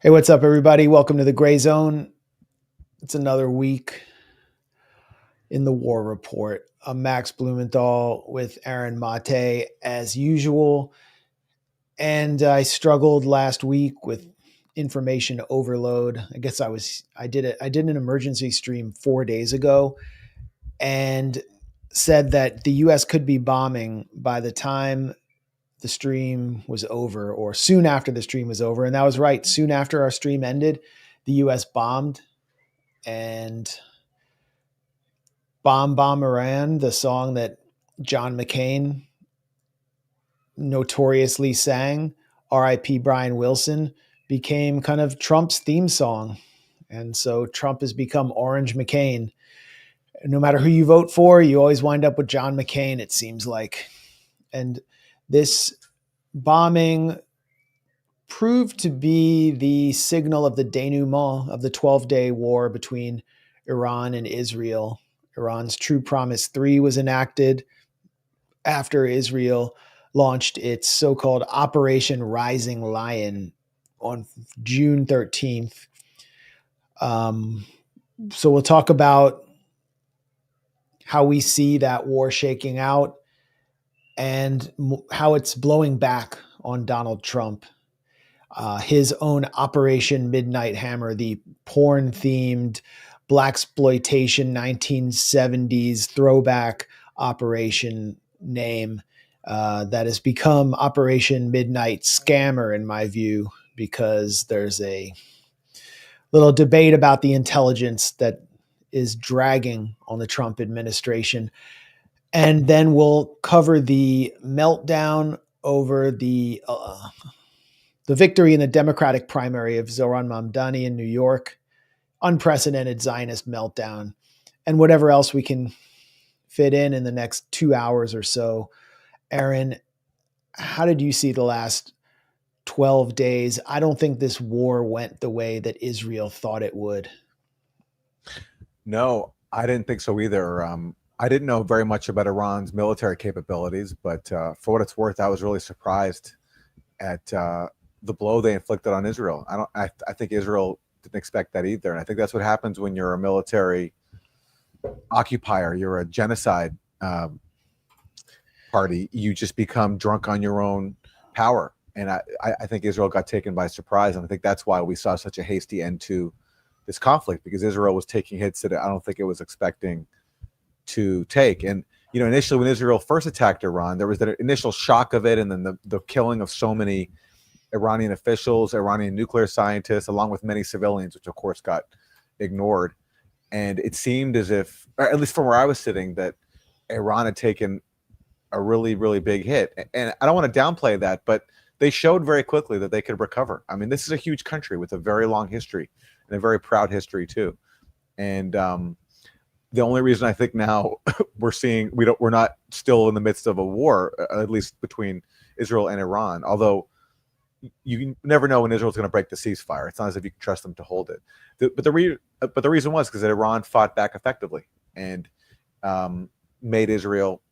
Hey, what's up, everybody? Welcome to the Grayzone. It's another week in the war report. I'm Max Blumenthal with Aaron Mate as usual. And I struggled last week with information overload. I guess I did an emergency stream 4 days ago and said that the US could be bombing by the time the stream was over or soon after the stream was over. And that was right. Soon after our stream ended, the US bombed and Bomb Iran, the song that John McCain notoriously sang, R.I.P. Brian Wilson, became kind of Trump's theme song. And so Trump has become Orange McCain. No matter who you vote for, you always wind up with John McCain, it seems like. And this bombing proved to be the signal of the denouement of the 12-day war between Iran and Israel. Iran's True Promise 3 was enacted after Israel launched its so-called Operation Rising Lion on June 13th. So we'll talk about how we see that war shaking out and how it's blowing back on Donald Trump. His own Operation Midnight Hammer, the porn-themed blaxploitation 1970s throwback operation name that has become Operation Midnight Scammer, in my view, because there's a little debate about the intelligence that is dragging on the Trump administration. And then we'll cover the meltdown over the victory in the Democratic primary of Zohran Mamdani in New York, unprecedented Zionist meltdown, and whatever else we can fit in the next 2 hours or so. Aaron, how did you see the last 12 days? I don't think this war went the way that Israel thought it would. No, I didn't think so either. I didn't know very much about Iran's military capabilities, but for what it's worth, I was really surprised at the blow they inflicted on Israel. I think Israel didn't expect that either, and I think that's what happens when you're a military occupier. You're a genocide party. You just become drunk on your own power, and I think Israel got taken by surprise, and I think that's why we saw such a hasty end to this conflict, because Israel was taking hits that I don't think it was expecting to take. And initially when Israel first attacked Iran, there was that initial shock of it, and then the killing of so many Iranian officials, Iranian nuclear scientists, along with many civilians, which of course got ignored. And it seemed as if, or at least from where I was sitting, that Iran had taken a really, really big hit. And I don't want to downplay that, but they showed very quickly that they could recover. I mean, this is a huge country with a very long history and a very proud history too. And the only reason I think now we're not still in the midst of a war, at least between Israel and Iran, although you never know when Israel's going to break the ceasefire. It's not as if you can trust them to hold it. But the reason was because Iran fought back effectively and made Israel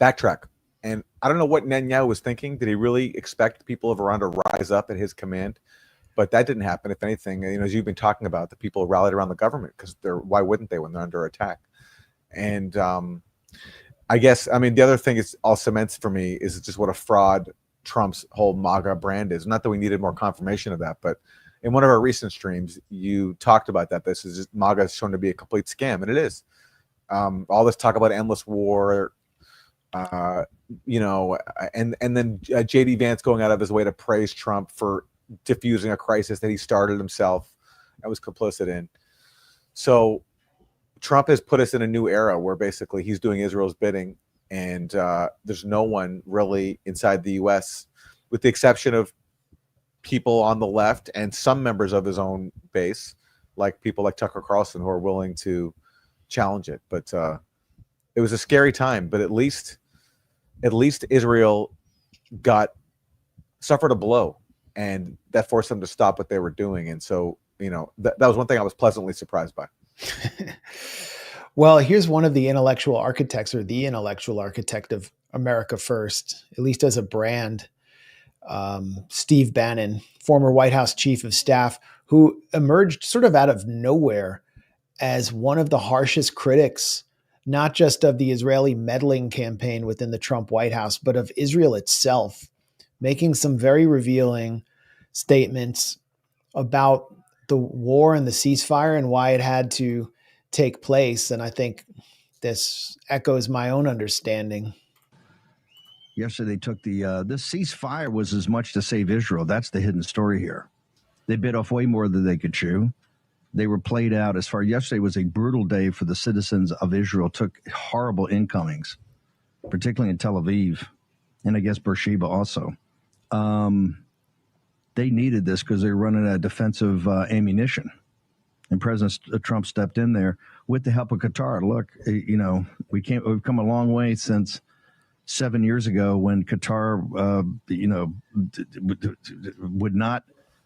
backtrack. And I don't know what Netanyahu was thinking. Did he really expect the people of Iran to rise up at his command? But that didn't happen. If anything, as you've been talking about, the people rallied around the government because why wouldn't they when they're under attack? And I guess, the other thing is all cements for me is just what a fraud Trump's whole MAGA brand is. Not that we needed more confirmation of that, but in one of our recent streams, you talked about that. This is just, MAGA is shown to be a complete scam, and it is. All this talk about endless war, and then J.D. Vance going out of his way to praise Trump for diffusing a crisis that he started himself and was complicit in. So Trump has put us in a new era where basically he's doing Israel's bidding, and there's no one really inside the U.S., with the exception of people on the left and some members of his own base, like people like Tucker Carlson, who are willing to challenge it. But it was a scary time, but at least Israel suffered a blow, and that forced them to stop what they were doing. And so, that was one thing I was pleasantly surprised by. Well, here's one of the intellectual architects, or the intellectual architect of America First, at least as a brand, Steve Bannon, former White House chief of staff, who emerged sort of out of nowhere as one of the harshest critics, not just of the Israeli meddling campaign within the Trump White House, but of Israel itself, making some very revealing statements about the war and the ceasefire and why it had to take place. And I think this echoes my own understanding. Yesterday, they took this ceasefire was as much to save Israel. That's the hidden story here. They bit off way more than they could chew. They were played out as far. Yesterday was a brutal day for the citizens of Israel. Took horrible incomings, particularly in Tel Aviv, and I guess Beersheba also. They needed this because they were running out of defensive ammunition. And President Trump stepped in there with the help of Qatar. Look, we've come a long way since 7 years ago when Qatar, would not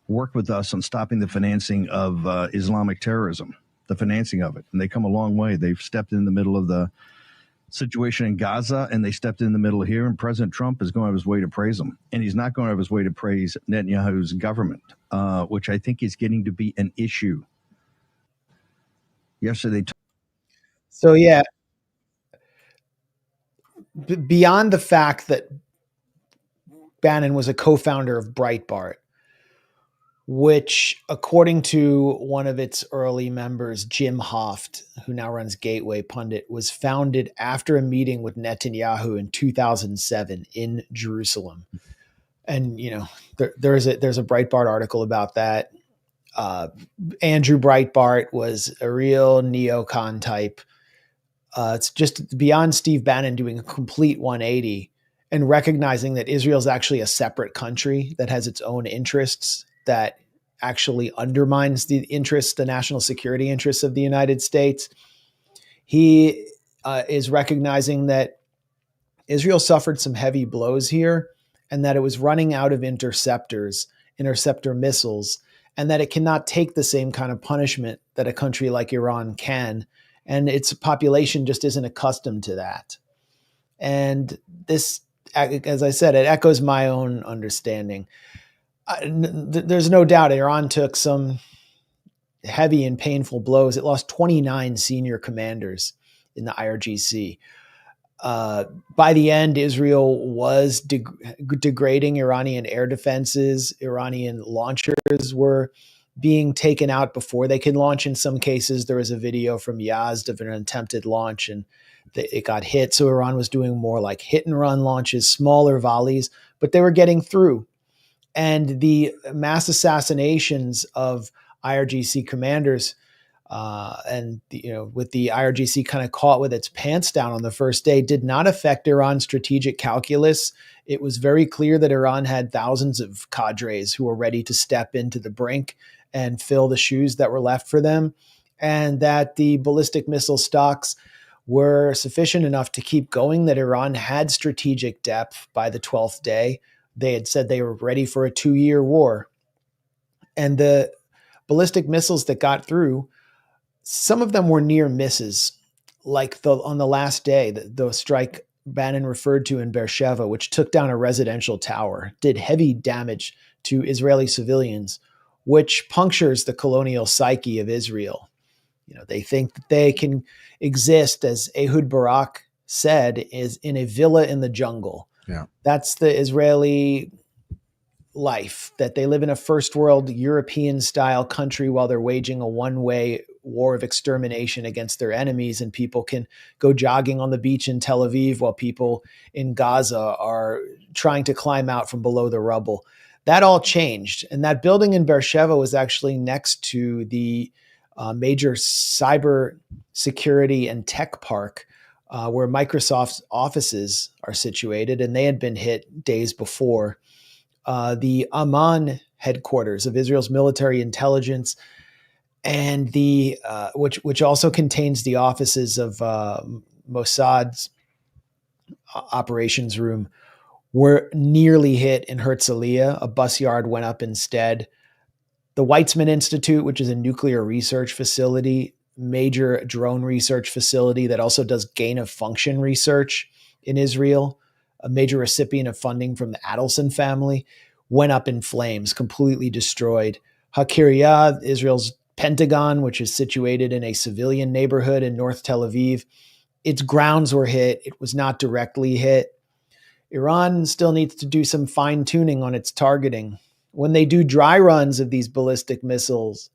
work with us on stopping the financing of Islamic terrorism, the financing of it. And they come a long way. They've stepped in the middle of the situation in Gaza, and they stepped in the middle here, and President Trump is going out of his way to praise them. And he's not going out of his way to praise Netanyahu's government, which I think is getting to be an issue. Yesterday. So, yeah, beyond the fact that Bannon was a co-founder of Breitbart, which, according to one of its early members, Jim Hoft, who now runs Gateway Pundit, was founded after a meeting with Netanyahu in 2007 in Jerusalem. And, there's a Breitbart article about that. Andrew Breitbart was a real neocon type. It's just beyond Steve Bannon doing a complete 180 and recognizing that Israel is actually a separate country that has its own interests, that actually undermines the national security interests of the United States. He is recognizing that Israel suffered some heavy blows here and that it was running out of interceptor missiles, and that it cannot take the same kind of punishment that a country like Iran can. And its population just isn't accustomed to that. And this, as I said, it echoes my own understanding. There's no doubt Iran took some heavy and painful blows. It lost 29 senior commanders in the IRGC. By the end, Israel was degrading Iranian air defenses. Iranian launchers were being taken out before they could launch. In some cases, there was a video from Yazd of an attempted launch and it got hit. So Iran was doing more like hit and run launches, smaller volleys, but they were getting through. And the mass assassinations of IRGC commanders, with the IRGC kind of caught with its pants down on the first day, did not affect Iran's strategic calculus. It was very clear that Iran had thousands of cadres who were ready to step into the brink and fill the shoes that were left for them, and that the ballistic missile stocks were sufficient enough to keep going, that Iran had strategic depth by the 12th day. They had said they were ready for a 2-year war. And the ballistic missiles that got through, some of them were near misses, like on the last day, the strike Bannon referred to in Beersheba, which took down a residential tower, did heavy damage to Israeli civilians, which punctures the colonial psyche of Israel. They think that they can exist, as Ehud Barak said, is in a villa in the jungle. Yeah. That's the Israeli life, that they live in a first world European style country while they're waging a one-way war of extermination against their enemies, and people can go jogging on the beach in Tel Aviv while people in Gaza are trying to climb out from below the rubble. That all changed. And that building in Beersheba was actually next to the major cyber security and tech park where Microsoft's offices are situated, and they had been hit days before. The Amman headquarters of Israel's military intelligence, and the which also contains the offices of Mossad's operations room, were nearly hit in Herzliya. A bus yard went up instead. The Weizmann Institute, which is a nuclear research facility, major drone research facility that also does gain of function research in Israel, a major recipient of funding from the Adelson family, went up in flames, completely destroyed. Hakiria, Israel's Pentagon, which is situated in a civilian neighborhood in North Tel Aviv, its grounds were hit. It was not directly hit. Iran still needs to do some fine tuning on its targeting. When they do dry runs of these ballistic missiles,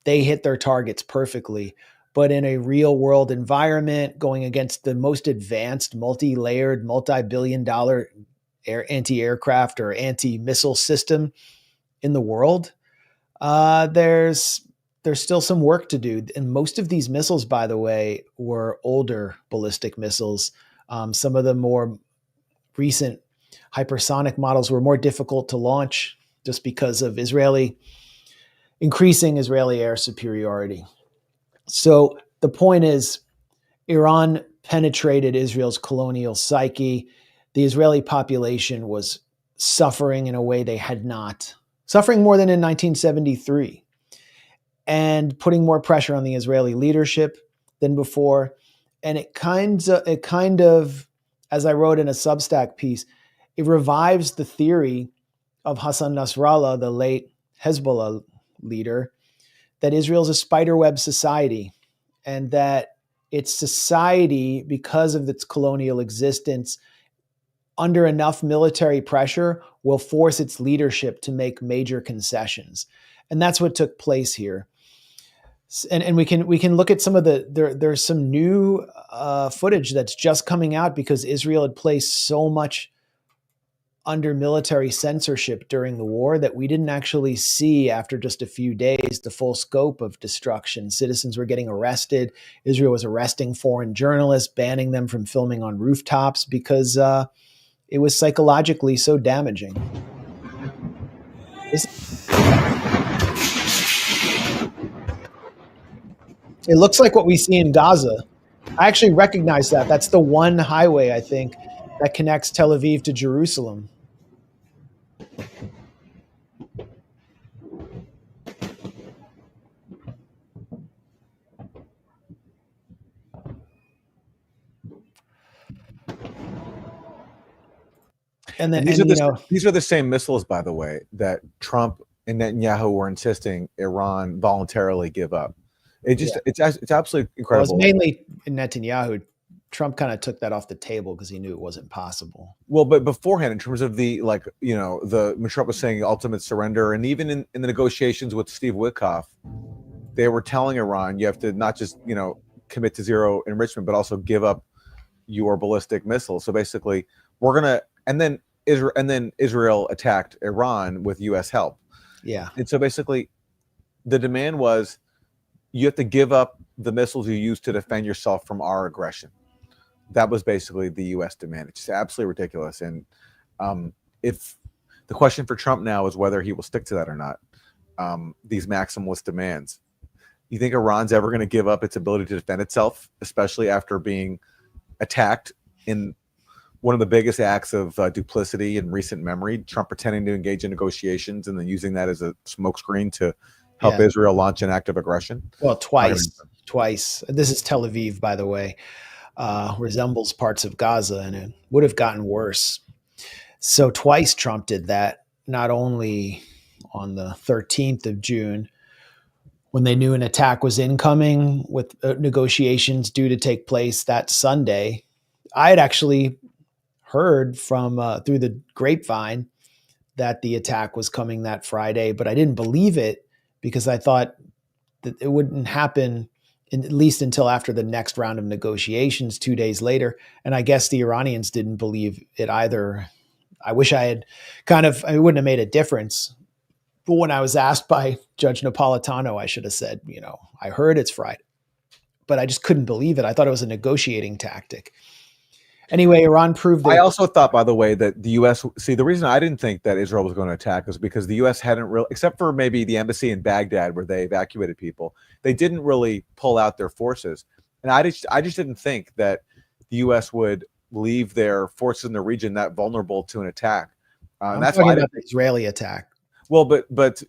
they hit their targets perfectly. But in a real world environment, going against the most advanced, multi-layered, multi-billion-dollar anti-aircraft or anti-missile system in the world, there's still some work to do. And most of these missiles, by the way, were older ballistic missiles. Some of the more recent hypersonic models were more difficult to launch just because of increasing Israeli air superiority. So the point is, Iran penetrated Israel's colonial psyche. The Israeli population was suffering in a way they had not, suffering more than in 1973, and putting more pressure on the Israeli leadership than before. And it kind of, as I wrote in a Substack piece, it revives the theory of Hassan Nasrallah, the late Hezbollah leader, that Israel's a spiderweb society, and that its society, because of its colonial existence, under enough military pressure, will force its leadership to make major concessions. And that's what took place here. And we can look at some of there's some new footage that's just coming out because Israel had placed so much under military censorship during the war that we didn't actually see after just a few days the full scope of destruction. Citizens were getting arrested. Israel was arresting foreign journalists, banning them from filming on rooftops because it was psychologically so damaging. It looks like what we see in Gaza. I actually recognize that. That's the one highway, I think, that connects Tel Aviv to Jerusalem. And these are the same missiles, by the way, that Trump and Netanyahu were insisting Iran voluntarily give up. It's absolutely incredible. Well, it's mainly Netanyahu. Trump kind of took that off the table because he knew it wasn't possible. Well, but beforehand, in terms of when Trump was saying ultimate surrender, and even in the negotiations with Steve Witkoff, they were telling Iran, you have to not just commit to zero enrichment, but also give up your ballistic missiles. So basically, and then Israel attacked Iran with U.S. help. Yeah. And so basically, the demand was, you have to give up the missiles you use to defend yourself from our aggression. That was basically the U.S. demand. It's just absolutely ridiculous. And if the question for Trump now is whether he will stick to that or not, these maximalist demands. You think Iran's ever going to give up its ability to defend itself, especially after being attacked in one of the biggest acts of duplicity in recent memory, Trump pretending to engage in negotiations and then using that as a smokescreen to help Israel launch an act of aggression? Well, twice. This is Tel Aviv, by the way. Resembles parts of Gaza, and it would have gotten worse. So twice Trump did that, not only on the 13th of June, when they knew an attack was incoming with negotiations due to take place that Sunday. I had actually heard from through the grapevine that the attack was coming that Friday, but I didn't believe it because I thought that it wouldn't happen at least until after the next round of negotiations 2 days later. And I guess the Iranians didn't believe it either. I wish I had it wouldn't have made a difference. But when I was asked by Judge Napolitano, I should have said, I heard it's Friday, but I just couldn't believe it. I thought it was a negotiating tactic. Anyway, Iran proved that. I also thought, by the way, that the U.S. The reason I didn't think that Israel was going to attack was because the U.S. hadn't really, except for maybe the embassy in Baghdad where they evacuated people, they didn't really pull out their forces. And I just didn't think that the U.S. would leave their forces in the region that vulnerable to an attack. And that's why the Israeli attack. Well, but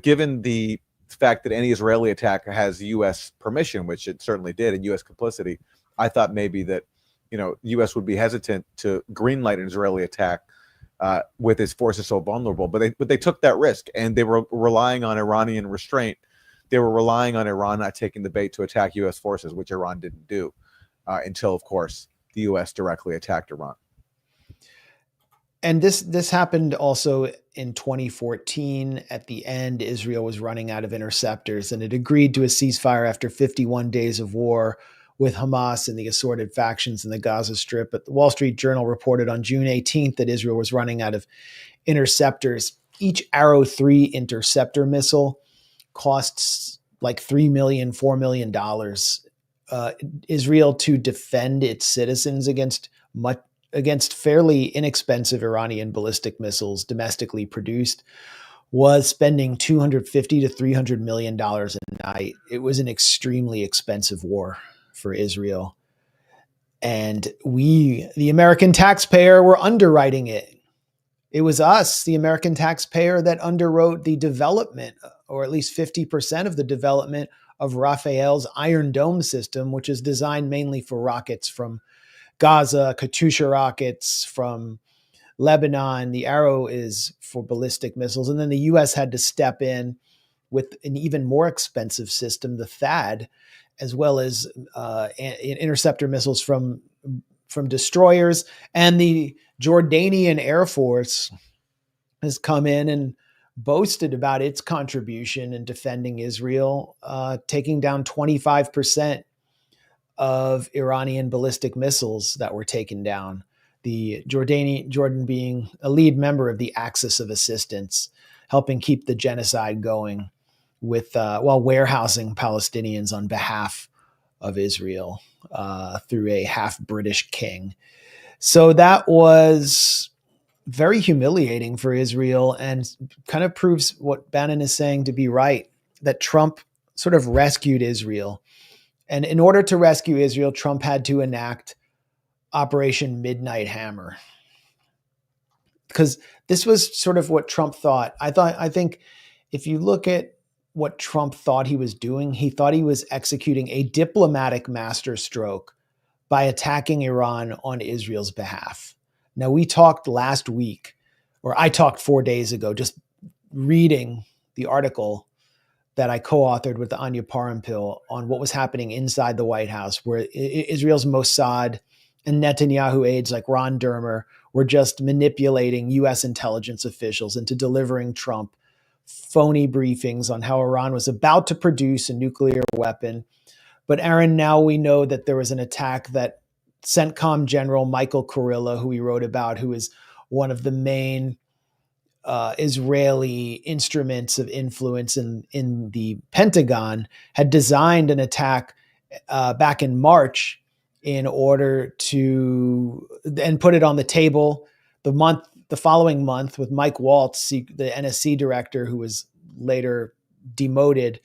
given the fact that any Israeli attack has U.S. permission, which it certainly did, and U.S. complicity, I thought maybe that the U.S. would be hesitant to greenlight an Israeli attack with its forces so vulnerable. But they took that risk, and they were relying on Iranian restraint. They were relying on Iran not taking the bait to attack U.S. forces, which Iran didn't do until, of course, the U.S. directly attacked Iran. And this happened also in 2014. At the end, Israel was running out of interceptors, and it agreed to a ceasefire after 51 days of war with Hamas and the assorted factions in the Gaza Strip. But the Wall Street Journal reported on June 18th that Israel was running out of interceptors. Each Arrow 3 interceptor missile costs like $3 million, $4 million. Israel, to defend its citizens against fairly inexpensive Iranian ballistic missiles domestically produced, was spending $250 to $300 million a night. It was an extremely expensive war for Israel. And we, the American taxpayer, were underwriting it. It was us, the American taxpayer, that underwrote the development, or at least 50% of the development, of Rafael's Iron Dome system, which is designed mainly for rockets from Gaza, Katyusha rockets from Lebanon. The Arrow is for ballistic missiles. And then the U.S. had to step in with an even more expensive system, the THAAD, as well as interceptor missiles from destroyers. And the Jordanian Air Force has come in and boasted about its contribution in defending Israel, taking down 25% of Iranian ballistic missiles that were taken down. The Jordan being a lead member of the Axis of Assistance, helping keep the genocide going with while warehousing Palestinians on behalf of Israel through a half British king. So that was very humiliating for Israel, and kind of proves what Bannon is saying to be right, that Trump sort of rescued Israel. And in order to rescue Israel, Trump had to enact Operation Midnight Hammer. Because this was sort of what Trump thought. I think if you look at what Trump thought he was doing, he thought he was executing a diplomatic masterstroke by attacking Iran on Israel's behalf. Now, we talked last week, or I talked 4 days ago, just reading the article that I co-authored with Anya Parampil on what was happening inside the White House, where Israel's Mossad and Netanyahu aides like Ron Dermer were just manipulating U.S. intelligence officials into delivering Trump phony briefings on how Iran was about to produce a nuclear weapon. But Aaron, now we know that there was an attack that CENTCOM General Michael Kurilla, who we wrote about, who is one of the main Israeli instruments of influence in the Pentagon, had designed an attack back in March in order to and put it on the table the following month with Mike Waltz, the NSC director, who was later demoted,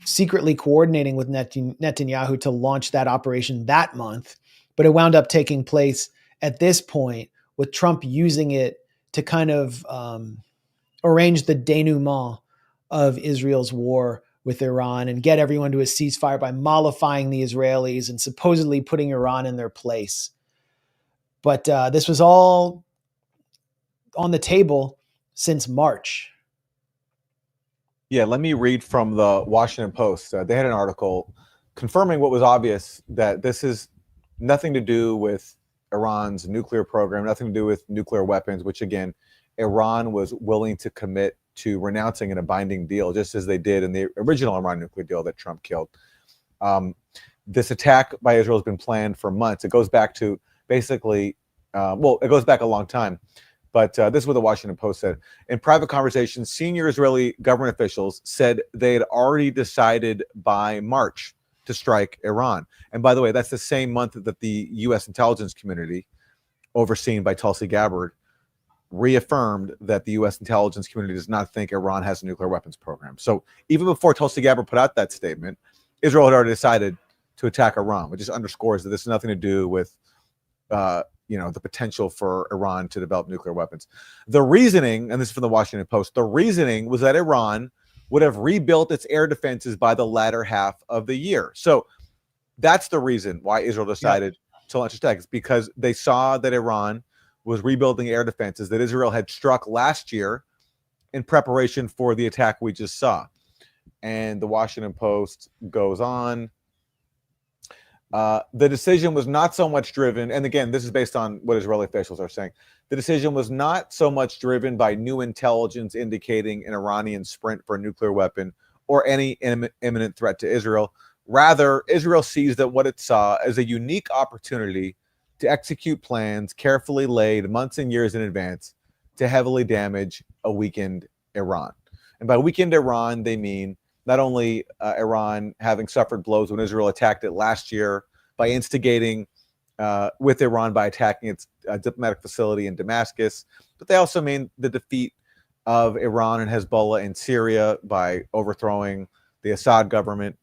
secretly coordinating with Netanyahu to launch that operation that month. But it wound up taking place at this point, with Trump using it to kind of arrange the denouement of Israel's war with Iran and get everyone to a ceasefire by mollifying the Israelis and supposedly putting Iran in their place. But this was all on the table since March. Yeah, let me read from the Washington Post. They had an article confirming what was obvious, that this is nothing to do with Iran's nuclear program, nothing to do with nuclear weapons, which again, Iran was willing to commit to renouncing in a binding deal, just as they did in the original Iran nuclear deal that Trump killed. This attack by Israel has been planned for months. It goes back to basically, it goes back a long time. But this is what the Washington Post said. In private conversations, senior Israeli government officials said they had already decided by March to strike Iran. And by the way, that's the same month that the U.S. intelligence community, overseen by Tulsi Gabbard, reaffirmed that the U.S. intelligence community does not think Iran has a nuclear weapons program. So even before Tulsi Gabbard put out that statement, Israel had already decided to attack Iran, which just underscores that this has nothing to do with the potential for Iran to develop nuclear weapons. The reasoning, and this is from the Washington Post, the reasoning was that Iran would have rebuilt its air defenses by the latter half of the year. So that's the reason why Israel decided to launch attacks, because they saw that Iran was rebuilding air defenses that Israel had struck last year in preparation for the attack we just saw. And the Washington Post goes on. The decision was not so much driven, and again, this is based on what Israeli officials are saying. The decision was not so much driven by new intelligence indicating an Iranian sprint for a nuclear weapon or any imminent threat to Israel. Rather, Israel sees that what it saw as a unique opportunity to execute plans carefully laid months and years in advance to heavily damage a weakened Iran. And by weakened Iran, they mean not only Iran having suffered blows when Israel attacked it last year by instigating with Iran by attacking its diplomatic facility in Damascus, but they also mean the defeat of Iran and Hezbollah in Syria by overthrowing the Assad government.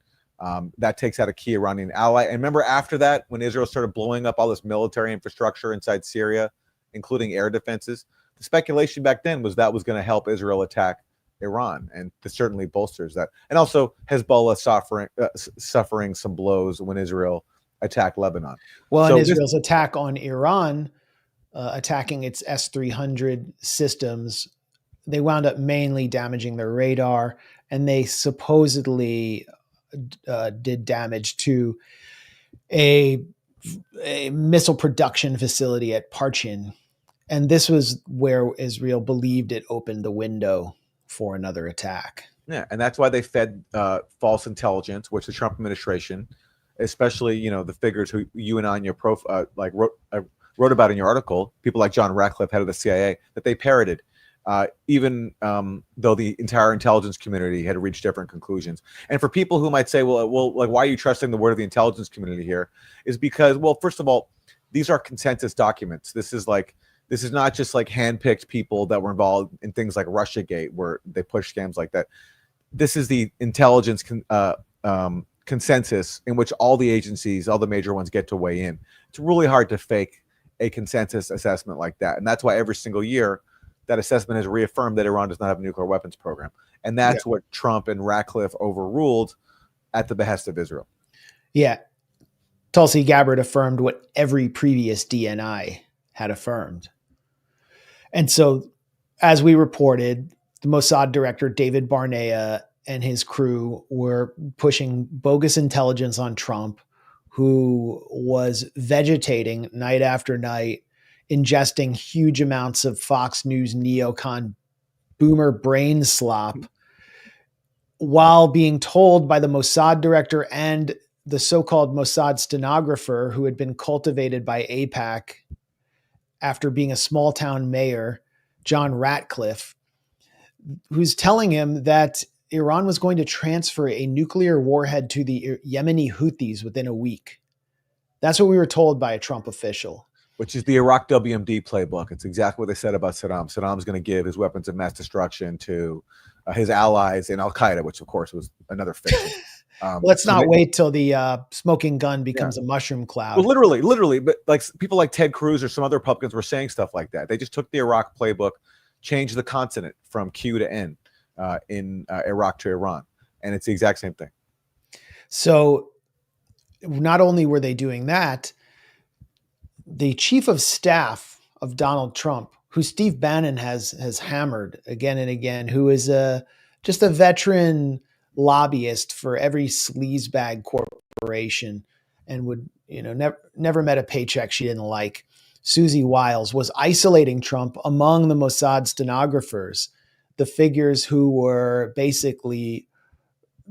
That takes out a key Iranian ally. And remember, after that, when Israel started blowing up all this military infrastructure inside Syria, including air defenses, the speculation back then was that was going to help Israel attack Iran, and this certainly bolsters that. And also Hezbollah suffering some blows when Israel attacked Lebanon. Well, so and Israel's attack on Iran, attacking its S-300 systems, they wound up mainly damaging their radar, and they supposedly did damage to a missile production facility at Parchin. And this was where Israel believed it opened the window for another attack. Yeah, and that's why they fed false intelligence, which the Trump administration, especially the figures who you and I in your profile wrote about in your article, people like John Ratcliffe, head of the CIA, that they parroted, even though the entire intelligence community had reached different conclusions. And for people who might say, well, like, why are you trusting the word of the intelligence community here? Is because, well, first of all, these are consensus documents. This is not just like handpicked people that were involved in things like Russiagate, where they push scams like that. This is the intelligence consensus in which all the agencies, all the major ones, get to weigh in. It's really hard to fake a consensus assessment like that. And that's why every single year that assessment has reaffirmed that Iran does not have a nuclear weapons program. And that's what Trump and Ratcliffe overruled at the behest of Israel. Yeah. Tulsi Gabbard affirmed what every previous DNI had affirmed. And so, as we reported, the Mossad director, David Barnea, and his crew were pushing bogus intelligence on Trump, who was vegetating night after night, ingesting huge amounts of Fox News neocon boomer brain slop, while being told by the Mossad director and the so-called Mossad stenographer, who had been cultivated by AIPAC after being a small town mayor, John Ratcliffe, who's telling him that Iran was going to transfer a nuclear warhead to the Yemeni Houthis within a week. That's what we were told by a Trump official. Which is the Iraq WMD playbook. It's exactly what they said about Saddam. Saddam's going to give his weapons of mass destruction to his allies in Al-Qaeda, which of course was another fiction. Let's not wait till the smoking gun becomes a mushroom cloud. Well, literally, but like people like Ted Cruz or some other Republicans were saying stuff like that. They just took the Iraq playbook, changed the consonant from Q to N in Iraq to Iran, and it's the exact same thing. So not only were they doing that, the chief of staff of Donald Trump, who Steve Bannon has hammered again and again, who is just a veteran lobbyist for every sleazebag corporation and would, never met a paycheck she didn't like. Susie Wiles was isolating Trump among the Mossad stenographers, the figures who were basically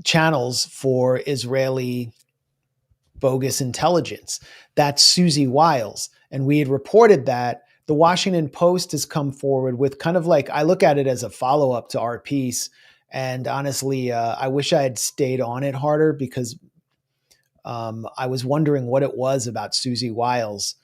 channels for Israeli bogus intelligence. That's Susie Wiles. And we had reported that. The Washington Post has come forward with kind of like, I look at it as a follow-up to our piece. And honestly, I wish I had stayed on it harder, because I was wondering what it was about Susie Wiles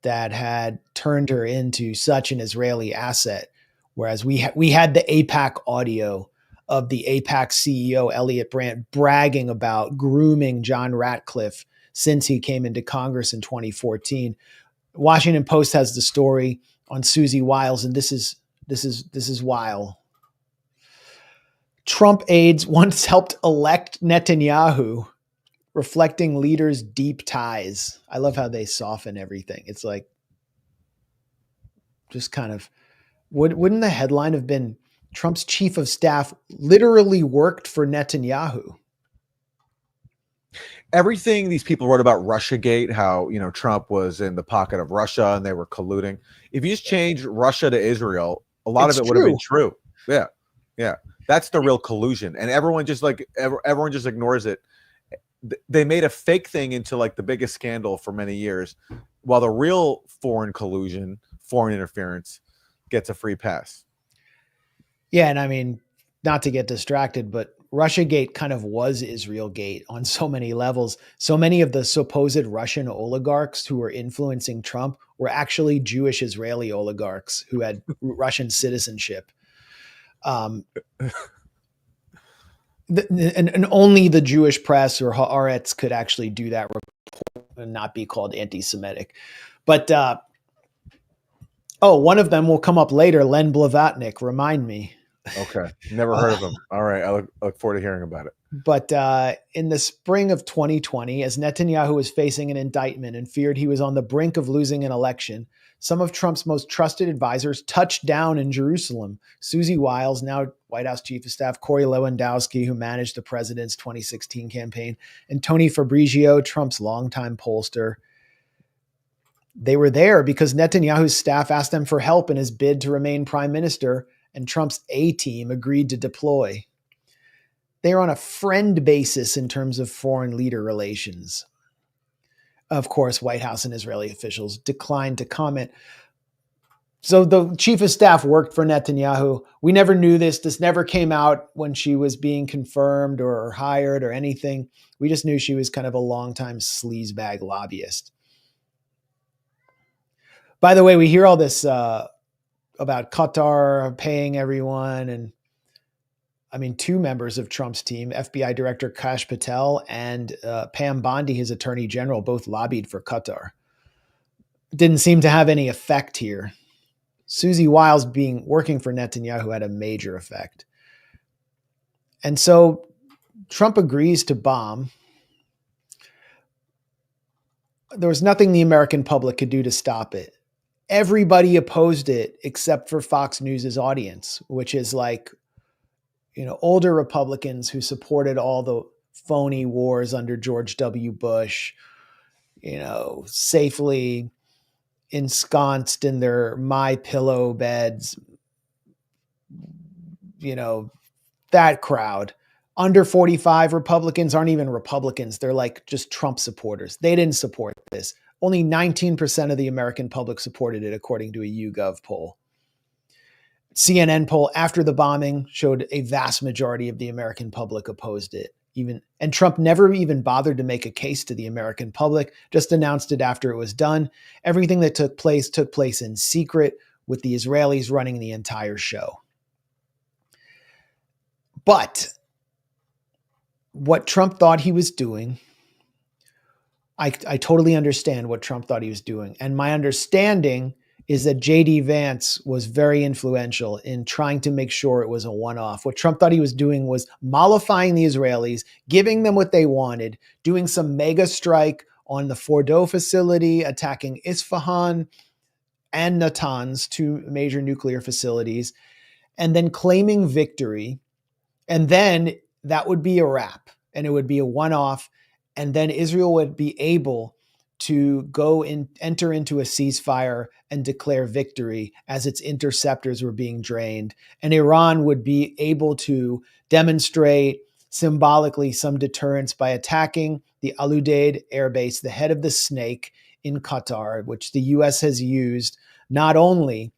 that had turned her into such an Israeli asset. Whereas we had the AIPAC audio of the AIPAC CEO, Elliot Brandt, bragging about grooming John Ratcliffe since he came into Congress in 2014. Washington Post has the story on Susie Wiles, and this is wild. Trump aides once helped elect Netanyahu, reflecting leaders' deep ties. I love how they soften everything. It's like, just kind of, wouldn't the headline have been Trump's chief of staff literally worked for Netanyahu? Everything these people wrote about Russiagate, how, Trump was in the pocket of Russia and they were colluding. If you just change Russia to Israel, a lot of it would have been true. Yeah. Yeah. That's the real collusion. And everyone just everyone just ignores it. They made a fake thing into like the biggest scandal for many years, while the real foreign collusion, foreign interference gets a free pass. Yeah. And I mean, not to get distracted, but Russiagate kind of was Israelgate on so many levels. So many of the supposed Russian oligarchs who were influencing Trump were actually Jewish Israeli oligarchs who had Russian citizenship. And only the Jewish press or Haaretz could actually do that report and not be called anti-Semitic. But one of them will come up later. Len Blavatnik, remind me. Okay. Never heard of him. All right. I look forward to hearing about it. But in the spring of 2020, as Netanyahu was facing an indictment and feared he was on the brink of losing an election, some of Trump's most trusted advisors touched down in Jerusalem. Susie Wiles, now White House Chief of Staff, Corey Lewandowski, who managed the president's 2016 campaign, and Tony Fabrizio, Trump's longtime pollster. They were there because Netanyahu's staff asked them for help in his bid to remain prime minister, and Trump's A-team agreed to deploy. They are on a friend basis in terms of foreign leader relations. Of course, White House and Israeli officials declined to comment. So the chief of staff worked for Netanyahu. We never knew this. This never came out when she was being confirmed or hired or anything. We just knew she was kind of a longtime sleazebag lobbyist. By the way, we hear all this about Qatar paying everyone. And I mean, two members of Trump's team, FBI Director Kash Patel and Pam Bondi, his attorney general, both lobbied for Qatar. Didn't seem to have any effect here. Susie Wiles working for Netanyahu had a major effect. And so Trump agrees to bomb. There was nothing the American public could do to stop it. Everybody opposed it except for Fox News's audience, which is like, older Republicans who supported all the phony wars under George W. Bush, safely ensconced in their My Pillow beds, that crowd. Under 45 Republicans aren't even Republicans. They're like just Trump supporters. They didn't support this. Only 19% of the American public supported it, according to a YouGov poll. CNN poll after the bombing showed a vast majority of the American public opposed it. And Trump never even bothered to make a case to the American public, just announced it after it was done. Everything that took place in secret, with the Israelis running the entire show. But what Trump thought he was doing, I totally understand what Trump thought he was doing. And my understanding is that J.D. Vance was very influential in trying to make sure it was a one-off. What Trump thought he was doing was mollifying the Israelis, giving them what they wanted, doing some mega strike on the Fordo facility, attacking Isfahan and Natanz, two major nuclear facilities, and then claiming victory. And then that would be a wrap, and it would be a one-off. And then Israel would be able to enter into a ceasefire and declare victory as its interceptors were being drained. And Iran would be able to demonstrate symbolically some deterrence by attacking the Al Udeid air base, the head of the snake in Qatar, which the U.S. has used not only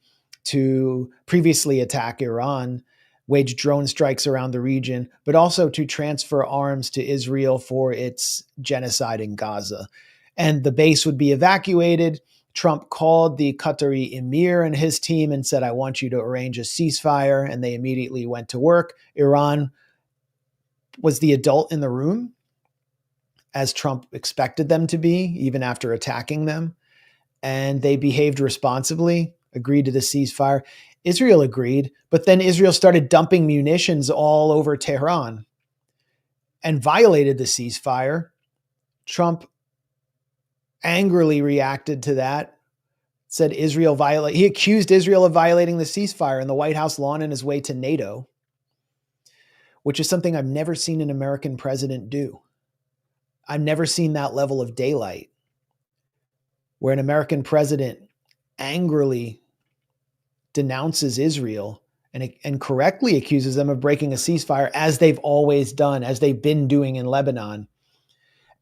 to previously attack Iran, wage drone strikes around the region, but also to transfer arms to Israel for its genocide in Gaza. And the base would be evacuated. Trump called the Qatari emir and his team and said, I want you to arrange a ceasefire. And they immediately went to work. Iran was the adult in the room, as Trump expected them to be, even after attacking them. And they behaved responsibly, agreed to the ceasefire. Israel agreed, but then Israel started dumping munitions all over Tehran and violated the ceasefire. Trump angrily reacted to that, said he accused Israel of violating the ceasefire in the White House lawn on his way to NATO, which is something I've never seen an American president do. I've never seen that level of daylight where an American president angrily denounces Israel and correctly accuses them of breaking a ceasefire, as they've always done, as they've been doing in Lebanon.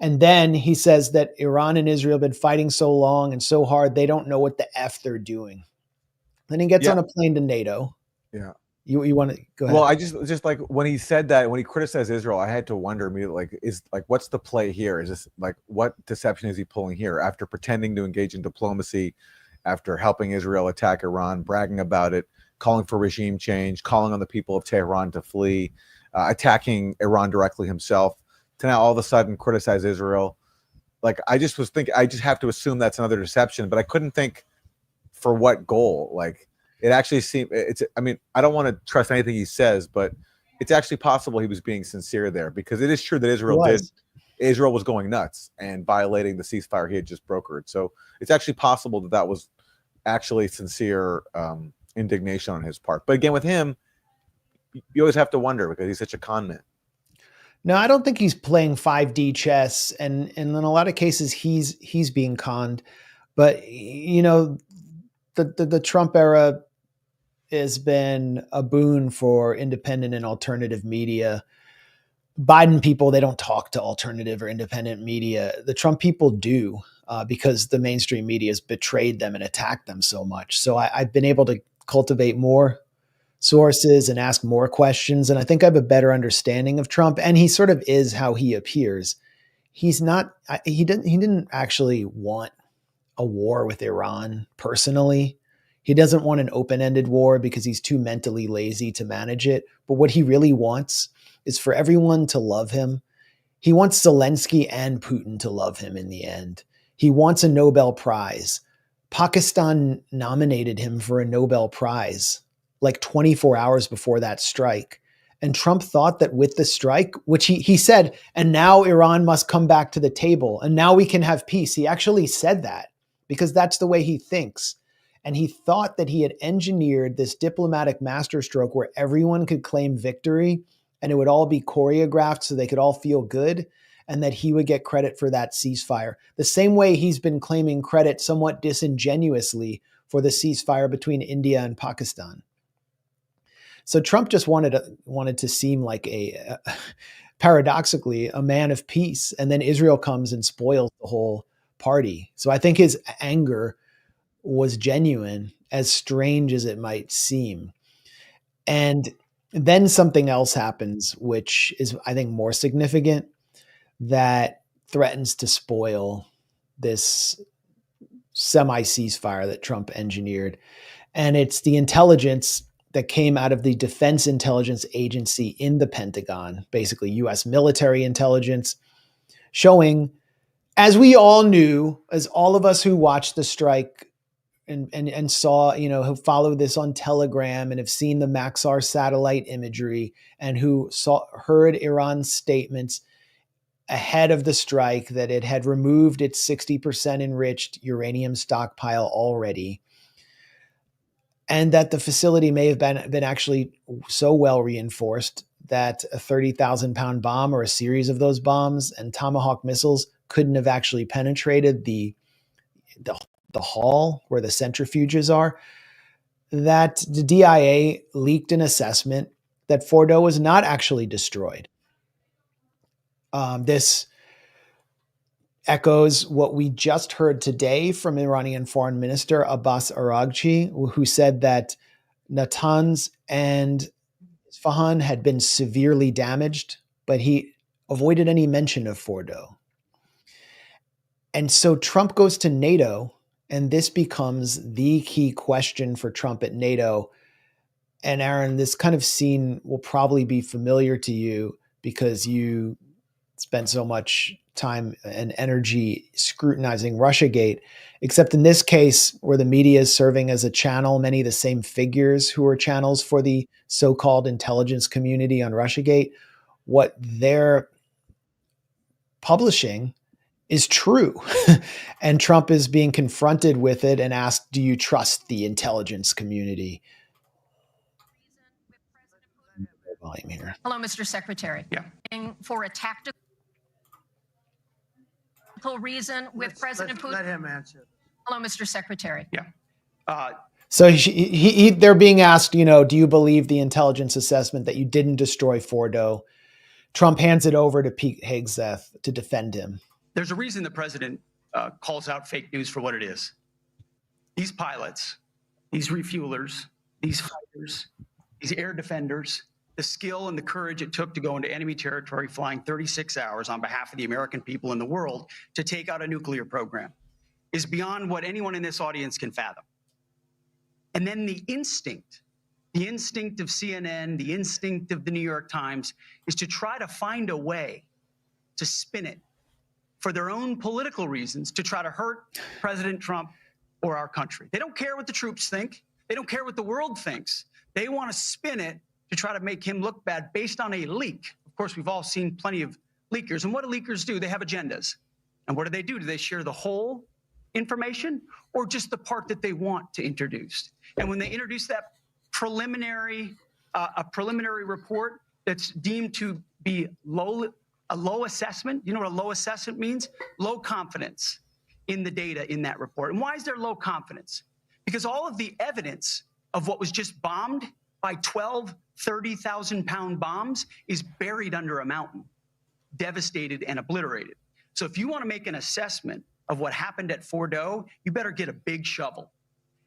And then he says that Iran and Israel have been fighting so long and so hard, they don't know what the F they're doing. Then he gets on a plane to NATO. Yeah. You want to go ahead? Well, I just like when he said that, when he criticized Israel, I had to wonder immediately, what's the play here? Is this like, what deception is he pulling here? After pretending to engage in diplomacy, after helping Israel attack Iran, bragging about it, calling for regime change, calling on the people of Tehran to flee, attacking Iran directly himself, to now all of a sudden criticize Israel. Like, I just have to assume that's another deception, but I couldn't think for what goal. Like, it actually seemed, I mean, I don't want to trust anything he says, but it's actually possible he was being sincere there, because it is true that Israel was going nuts and violating the ceasefire he had just brokered. So it's actually possible that was actually sincere indignation on his part. But again, with him, you always have to wonder, because he's such a con man. No, I don't think he's playing 5D chess, and in a lot of cases he's being conned. But you know, the Trump era has been a boon for independent and alternative media. Biden people, they don't talk to alternative or independent media. The Trump people do, because the mainstream media has betrayed them and attacked them so much. So I've been able to cultivate more sources and ask more questions. And I think I have a better understanding of Trump. And he sort of is how he appears. He didn't actually want a war with Iran personally. He doesn't want an open-ended war because he's too mentally lazy to manage it. But what he really wants is for everyone to love him. He wants Zelensky and Putin to love him in the end. He wants a Nobel Prize. Pakistan nominated him for a Nobel Prize like 24 hours before that strike. And Trump thought that with the strike, which he said, and now Iran must come back to the table, and now we can have peace. He actually said that because that's the way he thinks. And he thought that he had engineered this diplomatic masterstroke where everyone could claim victory and it would all be choreographed so they could all feel good, and that he would get credit for that ceasefire. The same way he's been claiming credit somewhat disingenuously for the ceasefire between India and Pakistan. So Trump just wanted to seem like paradoxically, a man of peace. And then Israel comes and spoils the whole party. So I think his anger was genuine, as strange as it might seem. And then something else happens, which is, I think, more significant, that threatens to spoil this semi-ceasefire that Trump engineered. And it's the intelligence that came out of the Defense Intelligence Agency in the Pentagon, basically US military intelligence, showing, as we all knew, as all of us who watched the strike and saw, who followed this on Telegram and have seen the Maxar satellite imagery and who heard Iran's statements ahead of the strike that it had removed its 60% enriched uranium stockpile already, and that the facility may have been actually so well reinforced that a 30,000-pound bomb or a series of those bombs and Tomahawk missiles couldn't have actually penetrated the hall where the centrifuges are, that the DIA leaked an assessment that Fordo was not actually destroyed. This echoes what we just heard today from Iranian Foreign Minister Abbas Araghchi, who said that Natanz and Isfahan had been severely damaged, but he avoided any mention of Fordo. And so Trump goes to NATO, and this becomes the key question for Trump at NATO. And Aaron, this kind of scene will probably be familiar to you because you spent so much time and energy scrutinizing Russiagate, except in this case where the media is serving as a channel, many of the same figures who are channels for the so-called intelligence community on Russiagate, what they're publishing is true. And Trump is being confronted with it and asked, do you trust the intelligence community? Volume here. Hello, Mr. Secretary. Yeah. For a tactical reason with President Putin. Let him answer. Hello, Mr. Secretary. Yeah. So they're being asked, do you believe the intelligence assessment that you didn't destroy Fordo? Trump hands it over to Pete Hegseth to defend him. There's a reason the president calls out fake news for what it is. These pilots, these refuelers, these fighters, these air defenders, the skill and the courage it took to go into enemy territory flying 36 hours on behalf of the American people and the world to take out a nuclear program is beyond what anyone in this audience can fathom. And then the instinct of CNN, the instinct of the New York Times is to try to find a way to spin it for their own political reasons to try to hurt President Trump or our country. They don't care what the troops think. They don't care what the world thinks. They want to spin it to try to make him look bad based on a leak. Of course, we've all seen plenty of leakers. And what do leakers do? They have agendas. And what do? Do they share the whole information or just the part that they want to introduce? And when they introduce that preliminary report that's deemed to be a low assessment, you know what a low assessment means? Low confidence in the data in that report. And why is there low confidence? Because all of the evidence of what was just bombed by 12 30,000-pound bombs is buried under a mountain, devastated and obliterated. So if you want to make an assessment of what happened at Fordo, you better get a big shovel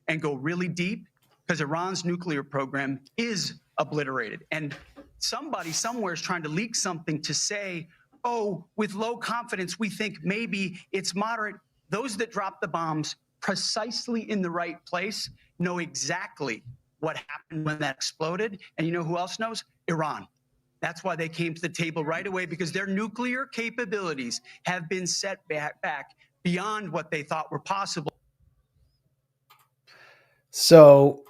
and go really deep, because Iran's nuclear program is obliterated. And somebody somewhere is trying to leak something to say, oh, with low confidence, we think maybe it's moderate. Those that drop the bombs precisely in the right place know exactly what happened when that exploded. And you know who else knows? Iran. That's why they came to the table right away, because their nuclear capabilities have been set back beyond what they thought were possible. So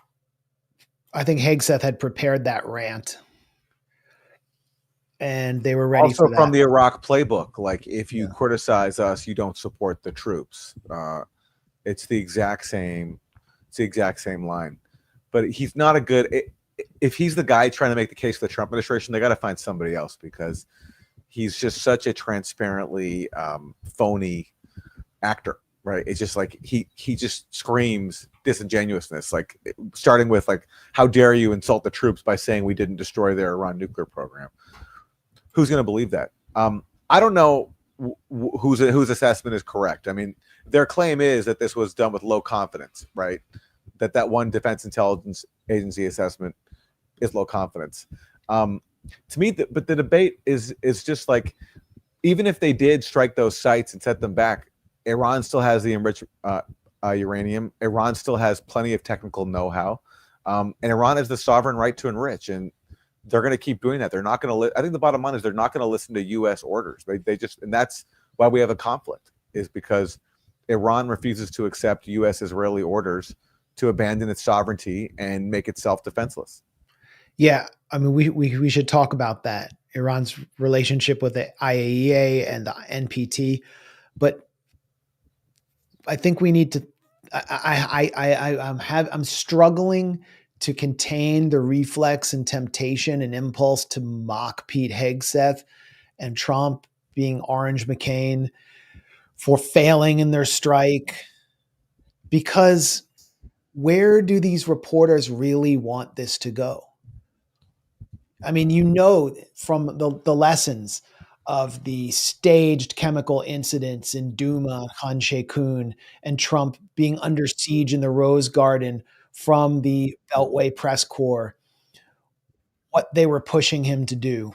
I think Hegseth had prepared that rant, and they were ready Also for that. from the Iraq playbook, like if you criticize us, you don't support the troops. It's the exact same line. But he's not a good. If he's the guy trying to make the case for the Trump administration, they got to find somebody else, because he's just such a transparently phony actor, right? It's just like he just screams disingenuousness, like starting with like, how dare you insult the troops by saying we didn't destroy their Iran nuclear program? Who's going to believe that? I don't know whose assessment is correct. I mean, their claim is that this was done with low confidence, right? That one Defense Intelligence Agency assessment is low confidence. To me, but the debate is just like, even if they did strike those sites and set them back, Iran still has the enriched uranium. Iran still has plenty of technical know-how, and Iran has the sovereign right to enrich, and they're going to keep doing that. They're not going to. I think the bottom line is they're not going to listen to U.S. orders. They just, and that's why we have a conflict, is because Iran refuses to accept U.S. Israeli orders to abandon its sovereignty and make itself defenseless. Yeah, I mean, we should talk about that. Iran's relationship with the IAEA and the NPT, but I think we need to. I'm struggling to contain the reflex and temptation and impulse to mock Pete Hegseth and Trump being Orange McCain for failing in their strike, because where do these reporters really want this to go? I mean, from the lessons of the staged chemical incidents in Duma, Khan Sheikhoun, and Trump being under siege in the Rose Garden from the Beltway press corps, what they were pushing him to do.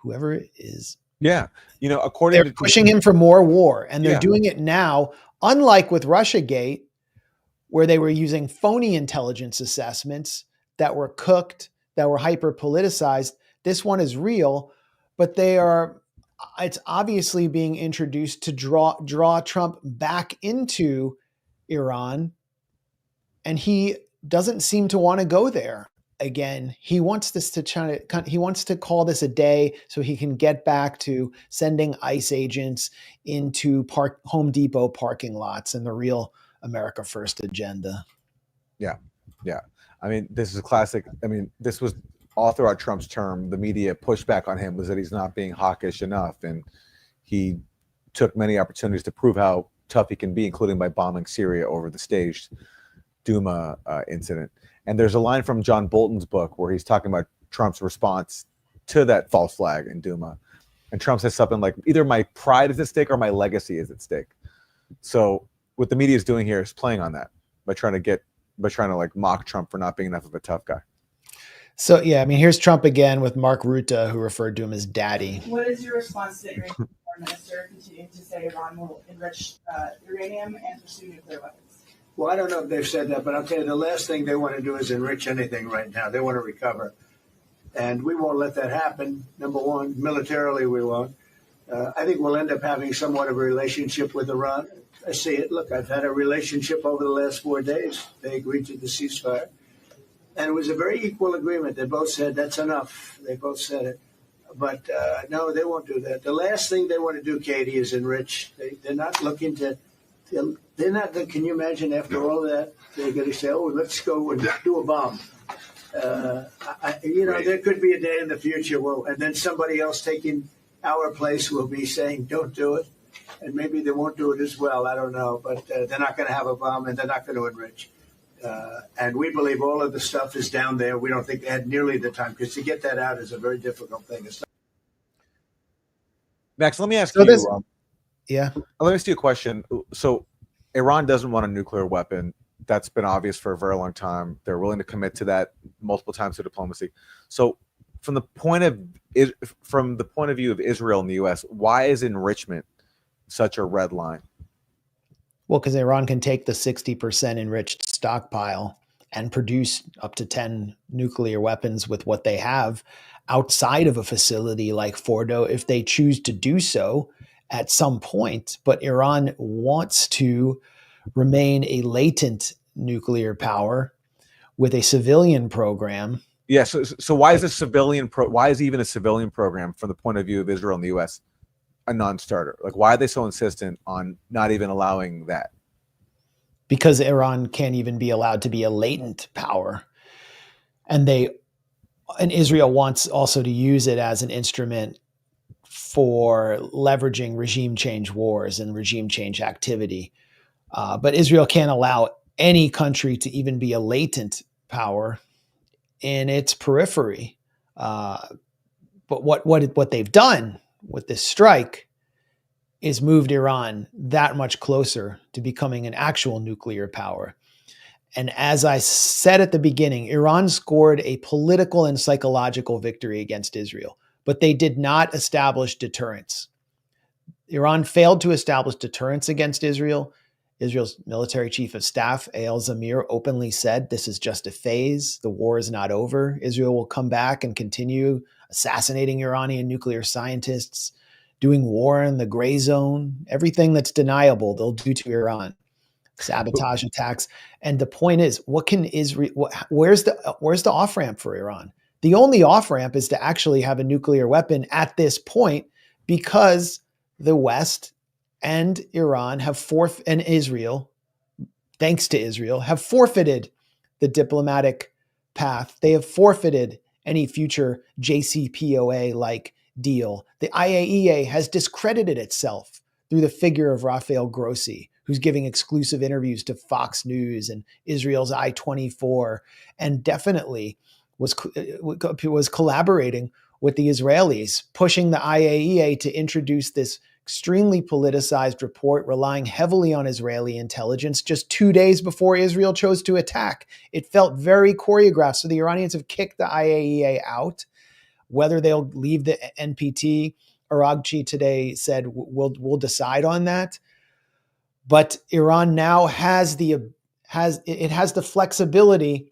Whoever it is. Yeah. They're pushing him for more war, and they're doing it now, unlike with Russiagate, where they were using phony intelligence assessments that were cooked, that were hyper politicized. This one is real, but it's obviously being introduced to draw Trump back into Iran. And he doesn't seem to want to go there. again. He wants he wants to call this a day so he can get back to sending ICE agents into Home Depot parking lots and the real America First agenda. Yeah. I mean, this is a classic. I mean, this was all throughout Trump's term. The media pushback on him was that he's not being hawkish enough, and he took many opportunities to prove how tough he can be, including by bombing Syria over the staged Duma incident. And there's a line from John Bolton's book where he's talking about Trump's response to that false flag in Duma. And Trump says something like, either my pride is at stake or my legacy is at stake. So what the media is doing here is playing on that by trying to like mock Trump for not being enough of a tough guy. So, yeah, I mean, here's Trump again with Mark Rutte, who referred to him as daddy. What is your response to the Iranian foreign minister continuing to say Iran will enrich uranium and pursue nuclear weapons? Well, I don't know if they've said that, but I'll tell you, the last thing they want to do is enrich anything right now. They want to recover. And we won't let that happen. Number one, militarily, we won't. I think we'll end up having somewhat of a relationship with Iran. I see it. Look, I've had a relationship over the last 4 days. They agreed to the ceasefire. And it was a very equal agreement. They both said, that's enough. They both said it. But no, they won't do that. The last thing they want to do, Katie, is enrich. They're not looking to... They're not. Can you imagine after all that they're going to say, "Oh, let's go and do a bomb"? There could be a day in the future and then somebody else taking our place will be saying, "Don't do it," and maybe they won't do it as well. I don't know, but they're not going to have a bomb and they're not going to enrich. And we believe all of the stuff is down there. We don't think they had nearly the time because to get that out is a very difficult thing. Max, let me ask you. Yeah. Let me ask you a question. So Iran doesn't want a nuclear weapon. That's been obvious for a very long time. They're willing to commit to that multiple times through diplomacy. So from the point of view of Israel and the U.S., why is enrichment such a red line? Well, because Iran can take the 60% enriched stockpile and produce up to 10 nuclear weapons with what they have outside of a facility like Fordo if they choose to do so at some point. But Iran wants to remain a latent nuclear power with a civilian program. Yeah. So why is why is even a civilian program from the point of view of Israel and the U.S. a non-starter? Like, why are they so insistent on not even allowing that? Because Iran can't even be allowed to be a latent power. And Israel wants also to use it as an instrument for leveraging regime change wars and regime change activity. But Israel can't allow any country to even be a latent power in its periphery. But what they've done with this strike is moved Iran that much closer to becoming an actual nuclear power. And as I said at the beginning, Iran scored a political and psychological victory against Israel, but they did not establish deterrence. Iran failed to establish deterrence against Israel. Israel's military chief of staff, Eyal Zamir, openly said, this is just a phase. The war is not over. Israel will come back and continue assassinating Iranian nuclear scientists, doing war in the Grayzone, everything that's deniable, they'll do to Iran. Sabotage attacks. And the point is, what can Israel, where's the off-ramp for Iran? The only off-ramp is to actually have a nuclear weapon at this point, because the West and Iran and Israel, thanks to Israel, have forfeited the diplomatic path. They have forfeited any future JCPOA-like deal. The IAEA has discredited itself through the figure of Rafael Grossi, who's giving exclusive interviews to Fox News and Israel's I-24, and definitely was collaborating with the Israelis, pushing the IAEA to introduce this extremely politicized report, relying heavily on Israeli intelligence just 2 days before Israel chose to attack. It felt very choreographed. So the Iranians have kicked the IAEA out. Whether they'll leave the NPT, Araghchi today said, we'll decide on that. But Iran now has the flexibility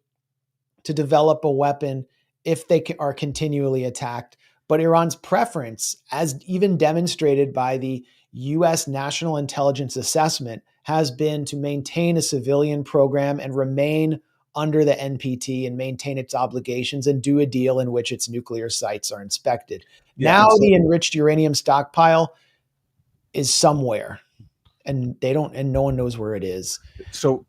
to develop a weapon if they are continually attacked. But Iran's preference, as even demonstrated by the U.S. National Intelligence Assessment, has been to maintain a civilian program and remain under the NPT and maintain its obligations and do a deal in which its nuclear sites are inspected. Yeah, now and so- the enriched uranium stockpile is somewhere, and no one knows where it is. So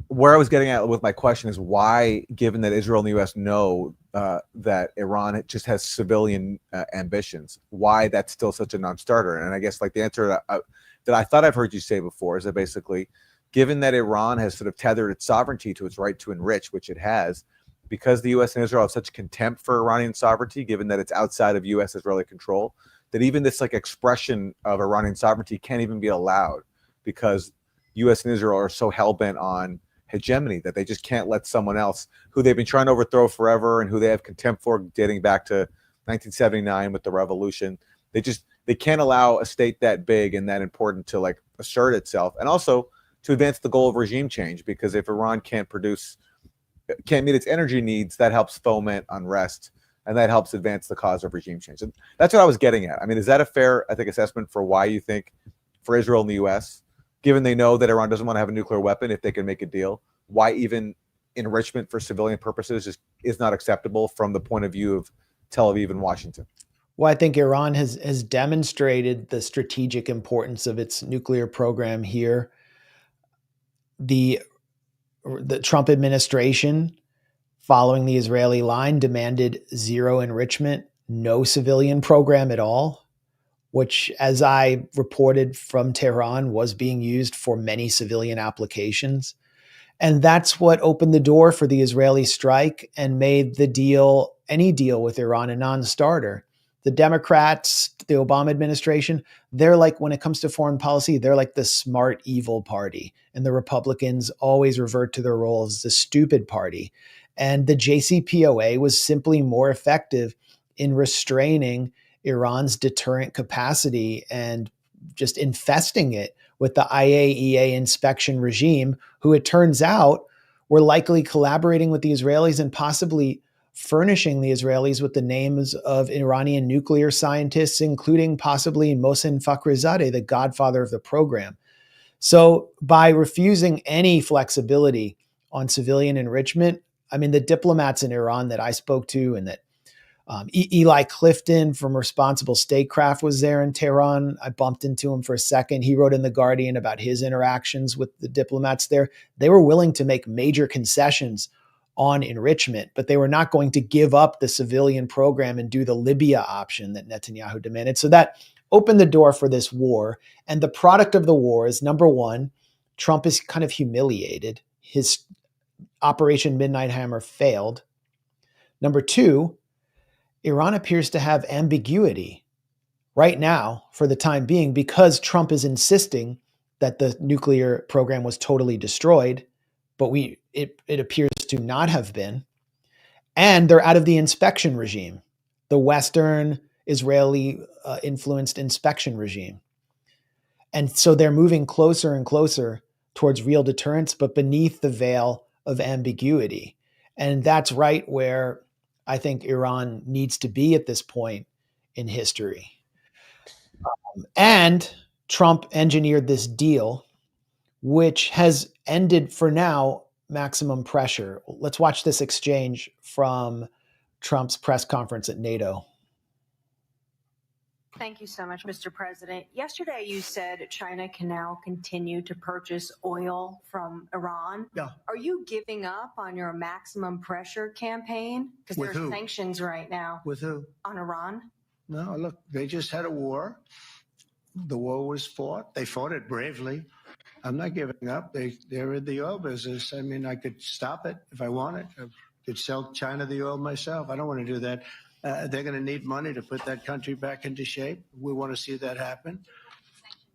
where I was getting at with my question is why, given that Israel and the U.S. know that Iran just has civilian ambitions, why that's still such a non-starter? And I guess like the answer that I thought I've heard you say before is that basically, given that Iran has sort of tethered its sovereignty to its right to enrich, which it has, because the U.S. and Israel have such contempt for Iranian sovereignty, given that it's outside of U.S.-Israeli control, that even this like expression of Iranian sovereignty can't even be allowed because U.S. and Israel are so hell-bent on hegemony that they just can't let someone else who they've been trying to overthrow forever and who they have contempt for dating back to 1979 with the revolution. They can't allow a state that big and that important to like assert itself, and also to advance the goal of regime change, because if Iran can't meet its energy needs, that helps foment unrest and that helps advance the cause of regime change. And that's what I was getting at. I mean, is that a fair, I think, assessment for why you think for Israel and the U.S., given they know that Iran doesn't want to have a nuclear weapon if they can make a deal, why even enrichment for civilian purposes is not acceptable from the point of view of Tel Aviv and Washington? Well, I think Iran has demonstrated the strategic importance of its nuclear program here. The Trump administration, following the Israeli line, demanded zero enrichment, no civilian program at all, which, as I reported from Tehran, was being used for many civilian applications. And that's what opened the door for the Israeli strike and made any deal with Iran, a non-starter. The Democrats, the Obama administration, they're like, when it comes to foreign policy, they're like the smart, evil party. And the Republicans always revert to their role as the stupid party. And the JCPOA was simply more effective in restraining Iran's deterrent capacity and just infesting it with the IAEA inspection regime, who it turns out were likely collaborating with the Israelis and possibly furnishing the Israelis with the names of Iranian nuclear scientists, including possibly Mohsen Fakhrizadeh, the godfather of the program. So by refusing any flexibility on civilian enrichment, I mean, the diplomats in Iran that I spoke to, and that Eli Clifton from Responsible Statecraft was there in Tehran. I bumped into him for a second. He wrote in The Guardian about his interactions with the diplomats there. They were willing to make major concessions on enrichment, but they were not going to give up the civilian program and do the Libya option that Netanyahu demanded. So that opened the door for this war. And the product of the war is, number one, Trump is kind of humiliated. His Operation Midnight Hammer failed. Number two, Iran appears to have ambiguity right now for the time being, because Trump is insisting that the nuclear program was totally destroyed, but it appears to not have been. And they're out of the inspection regime, the Western Israeli influenced inspection regime. And so they're moving closer and closer towards real deterrence, but beneath the veil of ambiguity. And that's right where I think Iran needs to be at this point in history. And Trump engineered this deal, which has ended, for now, maximum pressure. Let's watch this exchange from Trump's press conference at NATO. Thank you so much, Mr. President. Yesterday, you said China can now continue to purchase oil from Iran. Yeah. Are you giving up on your maximum pressure campaign? Because With there's who? sanctions right now With who? on Iran. No, look, they just had a war. The war was fought. They fought it bravely. I'm not giving up. They're in the oil business. I mean, I could stop it if I wanted. I could sell China the oil myself. I don't want to do that. They're going to need money to put that country back into shape. We want to see that happen.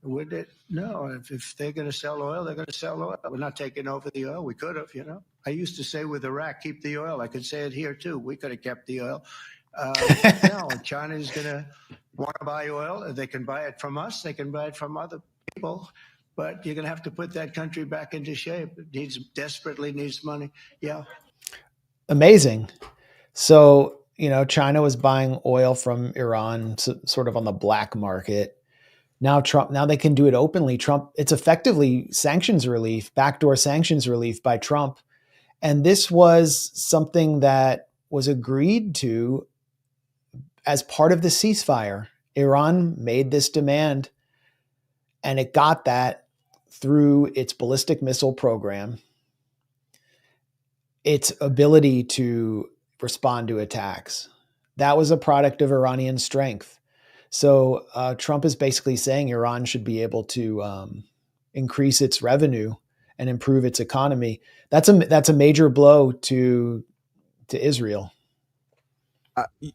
Would it? No, if they're going to sell oil, they're going to sell oil. We're not taking over the oil. We could have, I used to say with Iraq, keep the oil. I could say it here, too. We could have kept the oil. No, China is going to want to buy oil. They can buy it from us. They can buy it from other people. But you're going to have to put that country back into shape. It desperately needs money. Yeah. Amazing. So, China was buying oil from Iran sort of on the black market. Now they can do it openly. It's effectively sanctions relief, backdoor sanctions relief by Trump. And this was something that was agreed to as part of the ceasefire. Iran made this demand, and it got that through its ballistic missile program, its ability to respond to attacks. That was a product of Iranian strength. So Trump is basically saying Iran should be able to increase its revenue and improve its economy. That's a major blow to Israel.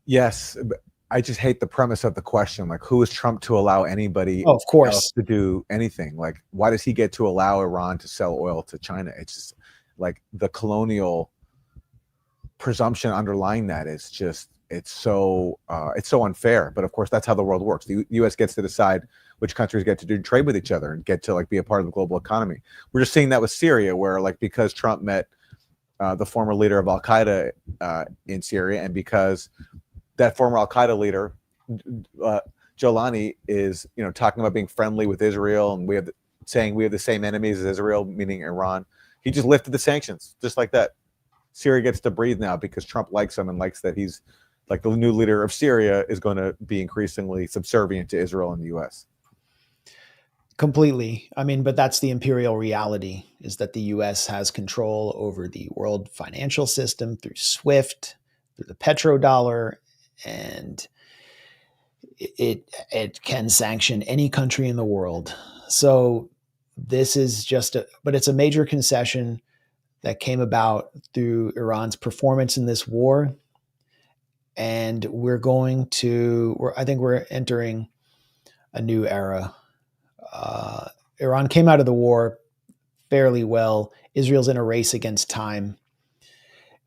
Yes, but I just hate the premise of the question. Like, who is Trump to allow anybody of course else to do anything? Like, why does he get to allow Iran to sell oil to China? It's just like the colonial presumption underlying that is just it's so unfair. But of course, that's how the world works. The U.S. gets to decide which countries get to do trade with each other and get to like be a part of the global economy. We're just seeing that with Syria, where like because Trump met the former leader of Al Qaeda in Syria, and because that former Al Qaeda leader, Jolani, is talking about being friendly with Israel, and saying we have the same enemies as Israel, meaning Iran. He just lifted the sanctions, just like that. Syria gets to breathe now because Trump likes him and likes that he's like the new leader of Syria is going to be increasingly subservient to Israel and the U.S. Completely. I mean, but that's the imperial reality, is that the U.S. has control over the world financial system through SWIFT, through the petrodollar, and it can sanction any country in the world. So this is but it's a major concession that came about through Iran's performance in this war. And I think we're entering a new era. Iran came out of the war fairly well. Israel's in a race against time.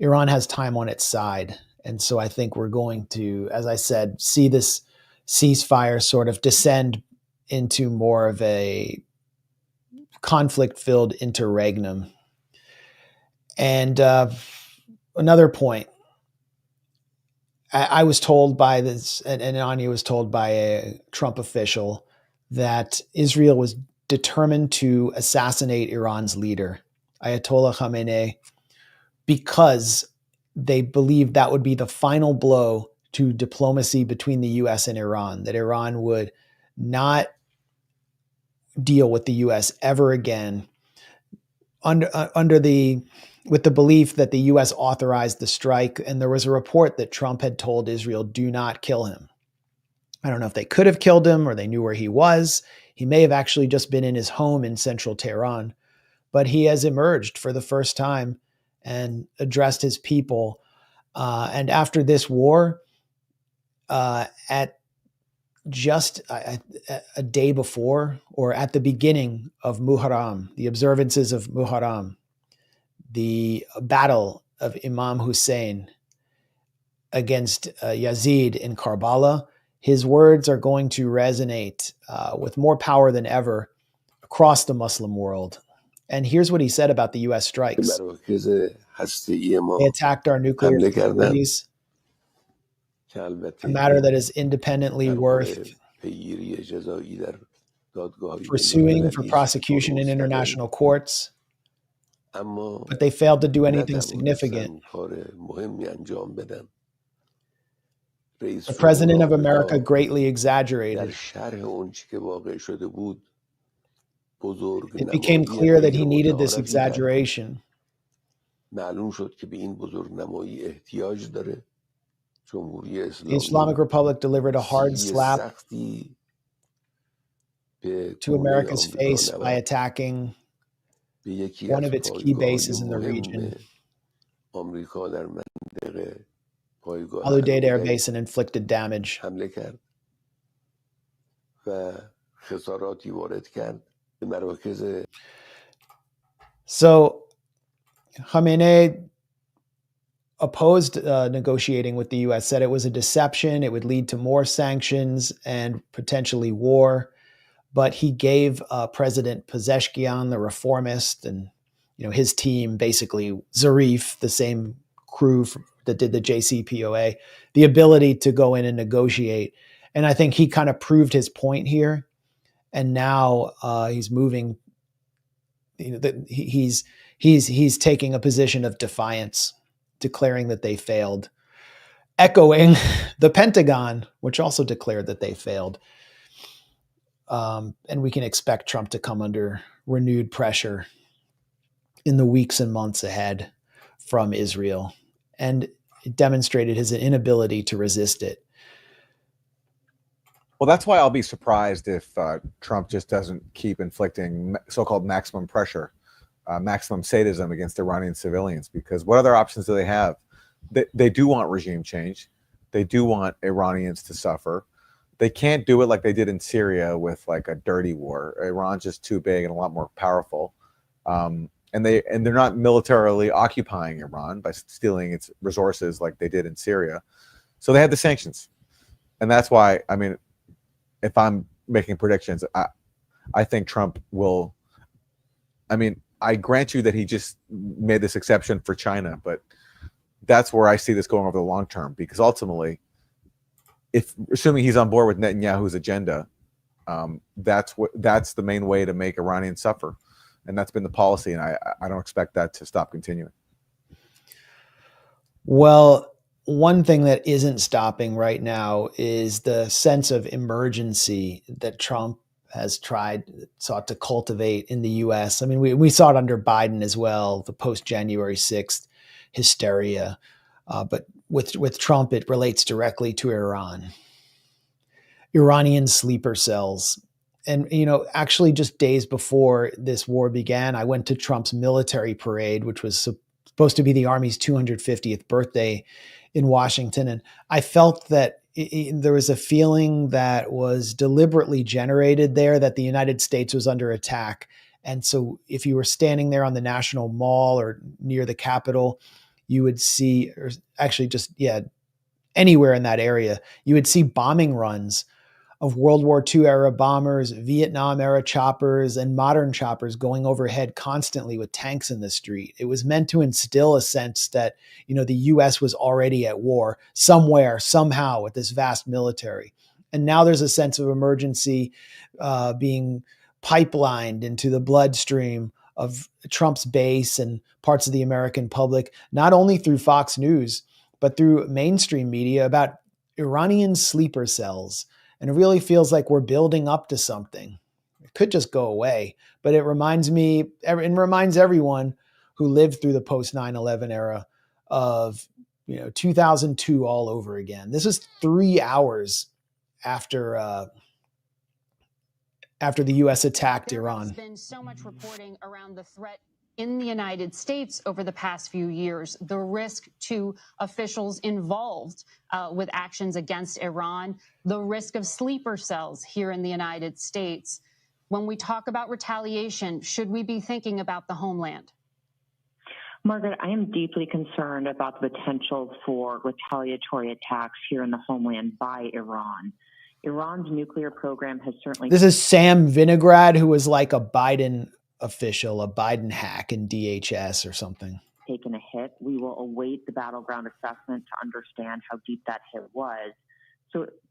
Iran has time on its side. And so I think we're going to, as I said, see this ceasefire sort of descend into more of a conflict-filled interregnum. And another point, I was told by this, and Anya was told by a Trump official, that Israel was determined to assassinate Iran's leader, Ayatollah Khamenei, because they believed that would be the final blow to diplomacy between the U.S. and Iran, that Iran would not deal with the U.S. ever again, with the belief that the U.S. authorized the strike. And there was a report that Trump had told Israel, do not kill him. I don't know if they could have killed him or they knew where he was. He may have actually just been in his home in central Tehran, but he has emerged for the first time and addressed his people. And after this war, at just a day before, or at the beginning of Muharram, the observances of Muharram, the battle of Imam Hussein against Yazid in Karbala, his words are going to resonate with more power than ever across the Muslim world. And here's what he said about the U.S. strikes. They attacked our nuclear facilities, a matter that is independently worth pursuing for prosecution in international courts. But they failed to do anything significant. The President of America greatly exaggerated. It became clear that he needed this exaggeration. The Islamic Republic delivered a hard slap to America's face by attacking one of its key bases in the region, Al-Udeid Air Base, and inflicted damage. So Khamenei opposed negotiating with the U.S., said it was a deception, it would lead to more sanctions and potentially war. But he gave President Pezeshkian, the reformist, and his team, basically Zarif, the same crew that did the JCPOA, the ability to go in and negotiate. And I think he kind of proved his point here. And now he's moving. He's he's taking a position of defiance, declaring that they failed, echoing the Pentagon, which also declared that they failed. And we can expect Trump to come under renewed pressure in the weeks and months ahead from Israel. And it demonstrated his inability to resist it. Well, that's why I'll be surprised if Trump just doesn't keep inflicting so-called maximum pressure, maximum sadism against Iranian civilians, because what other options do they have? They do want regime change. They do want Iranians to suffer. They can't do it like they did in Syria with like a dirty war. Iran's just too big and a lot more powerful. And they're not militarily occupying Iran by stealing its resources like they did in Syria. So they have the sanctions. And that's why, I mean, if I'm making predictions, I think Trump will, I mean, I grant you that he just made this exception for China, but that's where I see this going over the long term, because ultimately, if assuming he's on board with Netanyahu's agenda, that's the main way to make Iranians suffer. And that's been the policy. And I don't expect that to stop continuing. Well, one thing that isn't stopping right now is the sense of emergency that Trump has sought to cultivate in the U.S. I mean, we saw it under Biden as well, the post-January 6th hysteria. But with Trump, it relates directly to Iran. Iranian sleeper cells. And, actually just days before this war began, I went to Trump's military parade, which was supposed to be the Army's 250th birthday in Washington. And I felt that there was a feeling that was deliberately generated there that the United States was under attack. And so if you were standing there on the National Mall or near the Capitol, you would see, or actually just, anywhere in that area, you would see bombing runs of World War II era bombers, Vietnam era choppers, and modern choppers going overhead constantly with tanks in the street. It was meant to instill a sense that, the US was already at war somewhere, somehow with this vast military. And now there's a sense of emergency being pipelined into the bloodstream of Trump's base and parts of the American public, not only through Fox News, but through mainstream media about Iranian sleeper cells. And it really feels like we're building up to something. It could just go away, but it reminds me and reminds everyone who lived through the post 9/11 era of 2002 all over again. This is 3 hours after the U.S. attacked Iran. There's been so much reporting around the threat in the United States over the past few years, the risk to officials involved with actions against Iran, the risk of sleeper cells here in the United States. When we talk about retaliation, should we be thinking about the homeland? Margaret, I am deeply concerned about the potential for retaliatory attacks here in the homeland by Iran. Iran's nuclear program has certainly... This is Sam Vinograd, who was like a Biden official, a Biden hack in DHS or something. Taken a hit. We will await the battleground assessment to understand how deep that hit was.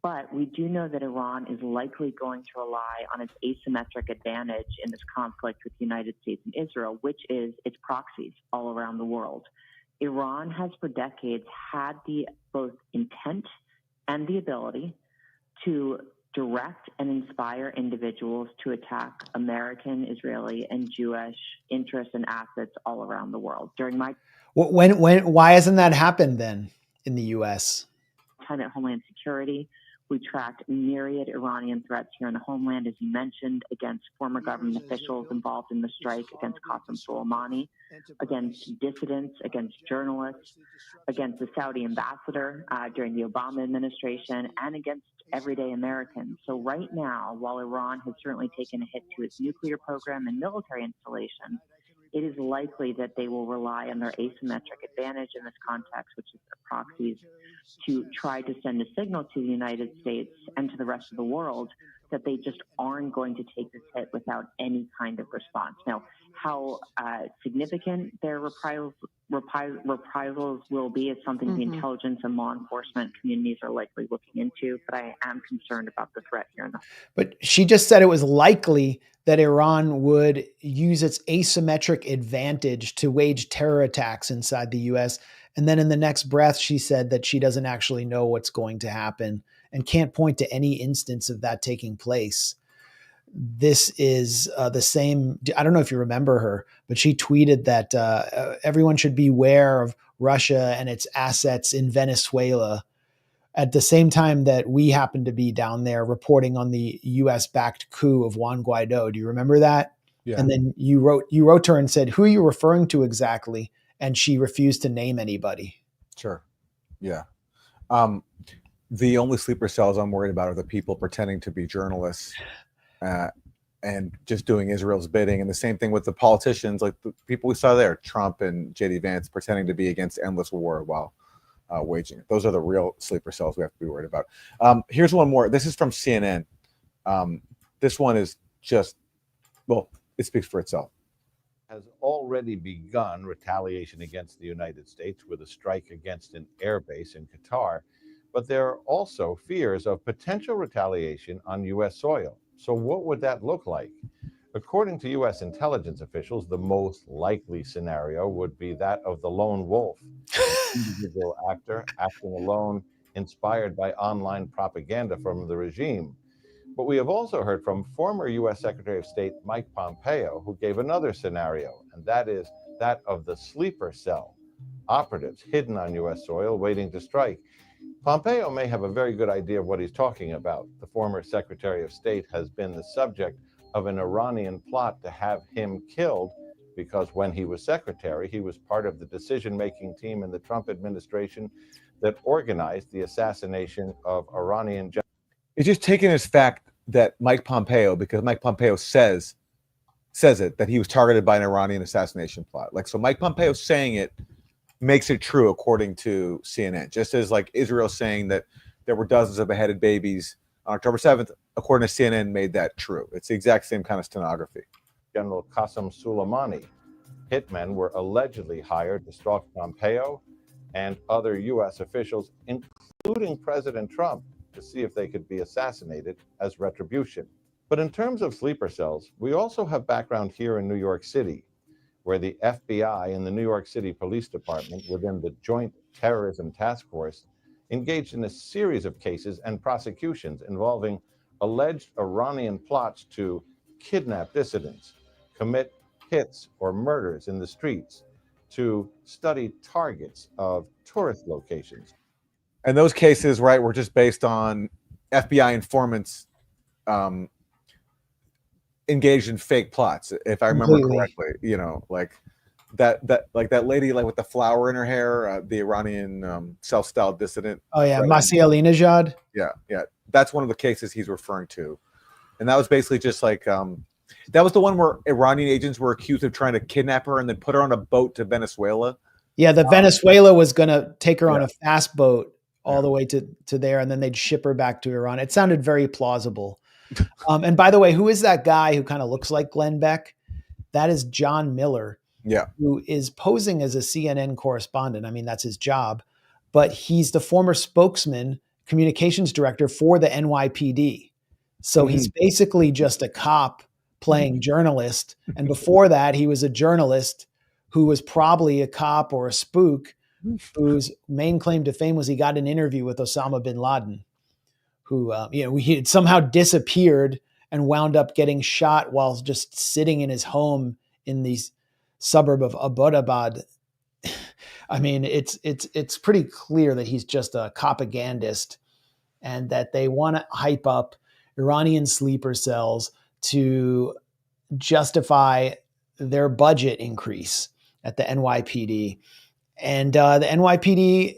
But we do know that Iran is likely going to rely on its asymmetric advantage in this conflict with the United States and Israel, which is its proxies all around the world. Iran has for decades had both intent and the ability to direct and inspire individuals to attack American, Israeli, and Jewish interests and assets all around the world. During my why hasn't that happened then in the U.S.? Time at Homeland Security, we tracked myriad Iranian threats here in the homeland, as you mentioned, against former government officials involved in the strike against Qasem Soleimani, against dissidents, against journalists, against the Saudi ambassador during the Obama administration, and against everyday Americans. So right now, while Iran has certainly taken a hit to its nuclear program and military installations, it is likely that they will rely on their asymmetric advantage in this context, which is their proxies, to try to send a signal to the United States and to the rest of the world that they just aren't going to take this hit without any kind of response. Now, how significant their reprisals will be is something the intelligence and law enforcement communities are likely looking into, but I am concerned about the threat here. But she just said it was likely that Iran would use its asymmetric advantage to wage terror attacks inside the US. And then in the next breath, she said that she doesn't actually know what's going to happen and can't point to any instance of that taking place. This is the same. I don't know if you remember her, but she tweeted that everyone should beware of Russia and its assets in Venezuela at the same time that we happen to be down there reporting on the US-backed coup of Juan Guaido. Do you remember that? Yeah. And then you wrote to her and said, who are you referring to exactly? And she refused to name anybody. Sure. Yeah. The only sleeper cells I'm worried about are the people pretending to be journalists and just doing Israel's bidding. And the same thing with the politicians, like the people we saw there, Trump and JD Vance, pretending to be against endless war while waging it. Those are the real sleeper cells we have to be worried about. Here's one more. This is from CNN. This one is just, well, it speaks for itself. Has already begun retaliation against the United States with a strike against an airbase in Qatar, but there are also fears of potential retaliation on U.S. soil. So what would that look like? According to U.S. intelligence officials, the most likely scenario would be that of the lone wolf, an individual actor acting alone, inspired by online propaganda from the regime. But we have also heard from former U.S. Secretary of State Mike Pompeo, who gave another scenario, and that is that of the sleeper cell, operatives hidden on U.S. soil waiting to strike. Pompeo may have a very good idea of what he's talking about. The former Secretary of State has been the subject of an Iranian plot to have him killed because when he was secretary, he was part of the decision-making team in the Trump administration that organized the assassination of Iranian generals. It's just taking as fact that Mike Pompeo, because Mike Pompeo says it, that he was targeted by an Iranian assassination plot. Like, so Mike Pompeo saying it makes it true according to CNN, just as like Israel saying that there were dozens of beheaded babies on October 7th, according to CNN, made that true. It's the exact same kind of stenography. General Qasem Soleimani. Hitmen were allegedly hired to stalk Pompeo and other U.S. officials, including President Trump, to see if they could be assassinated as retribution. But in terms of sleeper cells, we also have background here in New York City, where the FBI and the New York City Police Department, within the Joint Terrorism Task Force, engaged in a series of cases and prosecutions involving alleged Iranian plots to kidnap dissidents, commit hits or murders in the streets, to study targets of tourist locations. And those cases, right, were just based on FBI informants engaged in fake plots, if I remember correctly. You know, like that lady, like with the flower in her hair, the Iranian self-styled dissident. Oh yeah, Masih Alinejad. Yeah, that's one of the cases he's referring to, and that was basically just like that was the one where Iranian agents were accused of trying to kidnap her and then put her on a boat to Venezuela. Yeah, Venezuela was going to take her on a fast boat all the way to there, and then they'd ship her back to Iran. It sounded very plausible. And by the way, who is that guy who kind of looks like Glenn Beck? That is John Miller, who is posing as a CNN correspondent. I mean, that's his job, but he's the former spokesman, communications director for the NYPD. So he's basically just a cop playing journalist. And before that, he was a journalist who was probably a cop or a spook, whose main claim to fame was he got an interview with Osama bin Laden, who, he had somehow disappeared and wound up getting shot while just sitting in his home in the suburb of Abbottabad. I mean, it's pretty clear that he's just a propagandist and that they want to hype up Iranian sleeper cells to justify their budget increase at the NYPD. And the NYPD,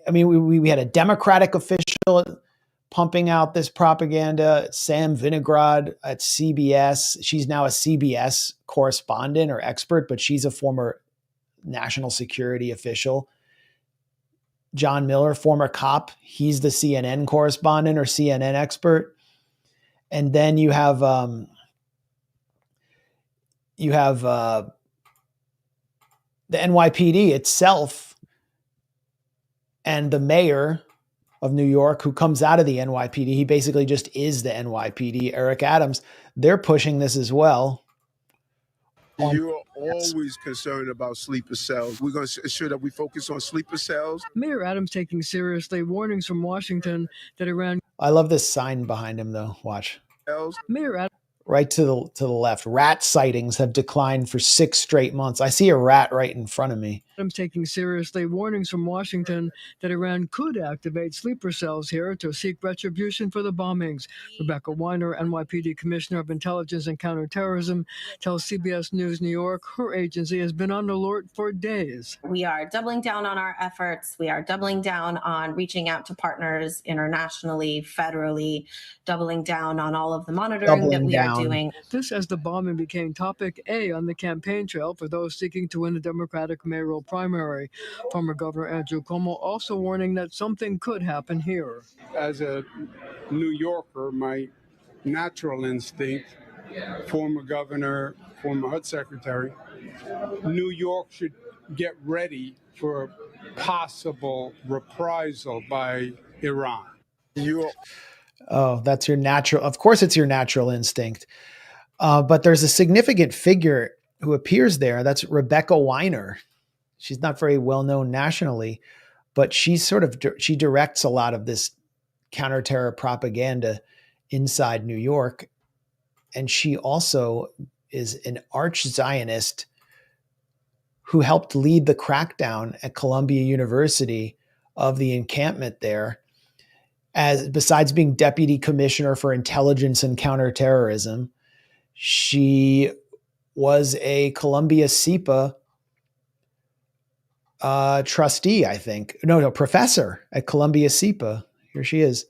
I mean, we had a Democratic official pumping out this propaganda, Sam Vinograd at CBS. She's now a CBS correspondent or expert, but she's a former national security official. John Miller, former cop, he's the CNN correspondent or CNN expert. And then you have the NYPD itself and the mayor of New York, who comes out of the NYPD. He basically just is the NYPD. Eric Adams, they're pushing this as well. You're always concerned about sleeper cells. We're going to ensure that we focus on sleeper cells. Mayor Adams taking seriously warnings from Washington that Iran. I love this sign behind him, though. Watch. Mayor Adams. Right to the left. Rat sightings have declined for 6 straight months. I see a rat right in front of me. Adams taking seriously warnings from Washington that Iran could activate sleeper cells here to seek retribution for the bombings. Rebecca Weiner, NYPD Commissioner of Intelligence and Counterterrorism, tells CBS News New York her agency has been on alert for days. We are doubling down on our efforts. We are doubling down on reaching out to partners internationally, federally, doubling down on all of the monitoring that we are doing. This as the bombing became topic A on the campaign trail for those seeking to win the Democratic mayoral primary. Former Governor Andrew Cuomo also warning that something could happen here. As a New Yorker, my natural instinct, former governor, former HUD secretary, New York should get ready for possible reprisal by Iran. Oh, that's your natural. Of course, it's your natural instinct. But there's a significant figure who appears there. That's Rebecca Weiner. She's not very well known nationally, but she directs a lot of this counterterror propaganda inside New York. And she also is an arch Zionist who helped lead the crackdown at Columbia University of the encampment there. Besides being deputy commissioner for intelligence and counterterrorism, she was a Columbia SEPA trustee, I think. No, professor at Columbia SEPA. Here she is.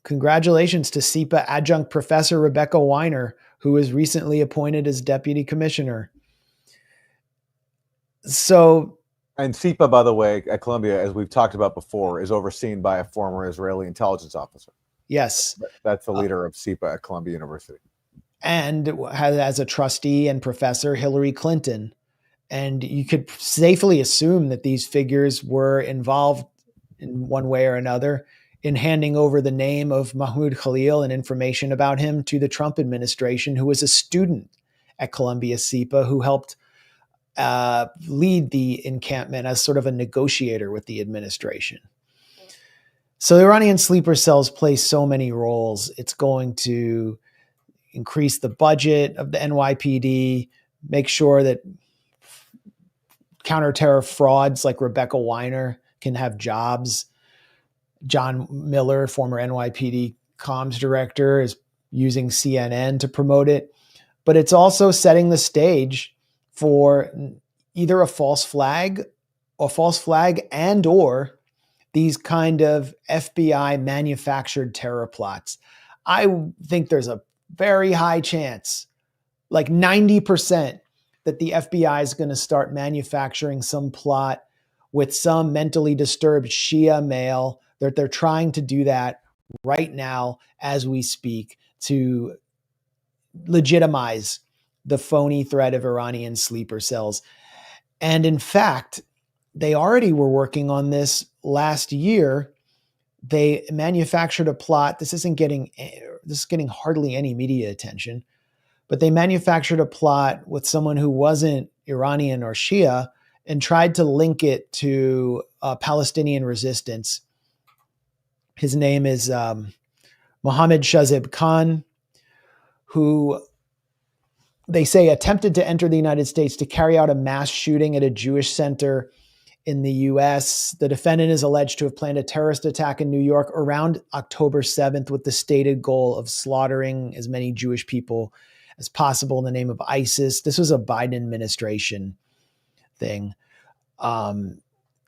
Congratulations to SEPA adjunct professor Rebecca Weiner, who was recently appointed as deputy commissioner. So, and SEPA, by the way, at Columbia, as we've talked about before, is overseen by a former Israeli intelligence officer. Yes. That's the leader of SEPA at Columbia University. And has as a trustee and professor Hillary Clinton. And you could safely assume that these figures were involved in one way or another in handing over the name of Mahmoud Khalil and information about him to the Trump administration, who was a student at Columbia SEPA, who helped lead the encampment as sort of a negotiator with the administration. So the Iranian sleeper cells play so many roles. It's going to increase the budget of the NYPD, make sure that counterterror frauds like Rebecca Weiner can have jobs. John Miller, former NYPD comms director, is using CNN to promote it. But it's also setting the stage for either a false flag and or these kind of FBI manufactured terror plots. I think there's a very high chance, like 90%, that the FBI is going to start manufacturing some plot with some mentally disturbed Shia male. They're trying to do that right now as we speak to legitimize the phony threat of Iranian sleeper cells. And in fact, they already were working on this last year. They manufactured a plot. This is getting hardly any media attention, but they manufactured a plot with someone who wasn't Iranian or Shia and tried to link it to Palestinian resistance. His name is Mohammed Shahzeb Khan, who they say attempted to enter the United States to carry out a mass shooting at a Jewish center in the U.S. The defendant is alleged to have planned a terrorist attack in New York around October 7th with the stated goal of slaughtering as many Jewish people as possible in the name of ISIS. This was a Biden administration thing. And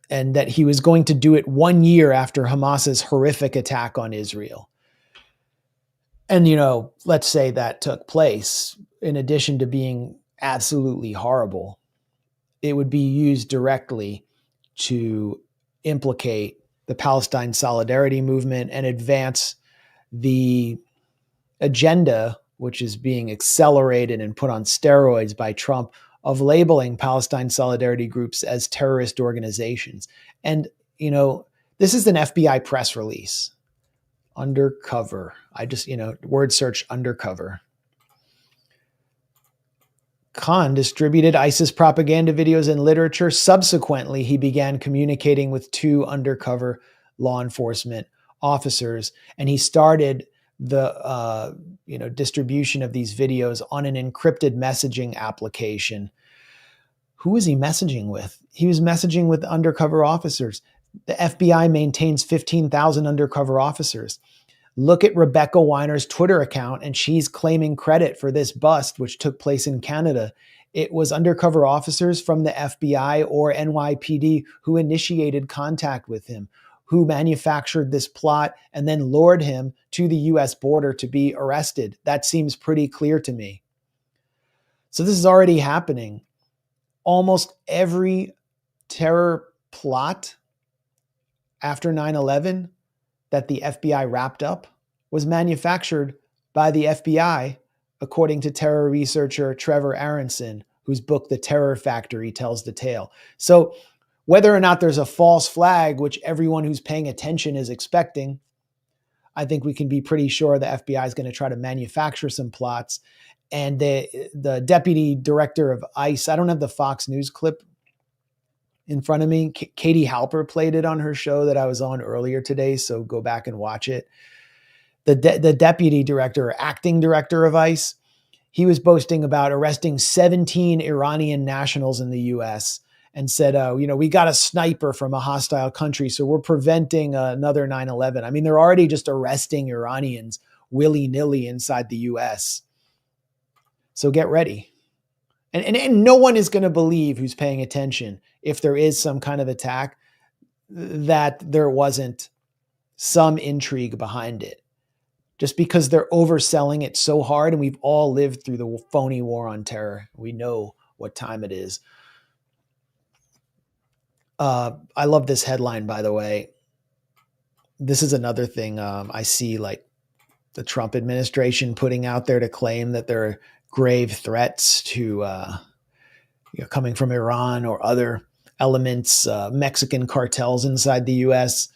that he was going to do it 1 year after Hamas's horrific attack on Israel. And, let's say that took place. In addition to being absolutely horrible, it would be used directly to implicate the Palestine Solidarity Movement and advance the agenda, which is being accelerated and put on steroids by Trump, of labeling Palestine Solidarity groups as terrorist organizations. And, this This is an FBI press release. Undercover. I just, word search undercover. Khan distributed ISIS propaganda videos and literature. Subsequently, he began communicating with 2 undercover law enforcement officers, and he started the distribution of these videos on an encrypted messaging application. Who was he messaging with? He was messaging with undercover officers. The FBI maintains 15,000 undercover officers. Look at Rebecca Weiner's Twitter account, and she's claiming credit for this bust, which took place in Canada. It was undercover officers from the FBI or NYPD who initiated contact with him, who manufactured this plot and then lured him to the US border to be arrested. That seems pretty clear to me. So this is already happening. Almost every terror plot after 9/11 that the FBI wrapped up was manufactured by the FBI, according to terror researcher Trevor Aronson, whose book, The Terror Factory, tells the tale. So whether or not there's a false flag, which everyone who's paying attention is expecting, I think we can be pretty sure the FBI is going to try to manufacture some plots. And the deputy director of ICE, I don't have the Fox News clip in front of me. Katie Halper played it on her show that I was on earlier today, so go back and watch it. The deputy director, or acting director of ICE, he was boasting about arresting 17 Iranian nationals in the U.S. and said, we got a sniper from a hostile country, so we're preventing another 9/11. I mean, they're already just arresting Iranians willy-nilly inside the U.S. So get ready. And no one is going to believe, who's paying attention, if there is some kind of attack, that there wasn't some intrigue behind it. Just because they're overselling it so hard, and we've all lived through the phony war on terror. We know what time it is. I love this headline, by the way. This is another thing I see, like the Trump administration putting out there to claim that there are grave threats to coming from Iran or other elements, Mexican cartels inside the U.S.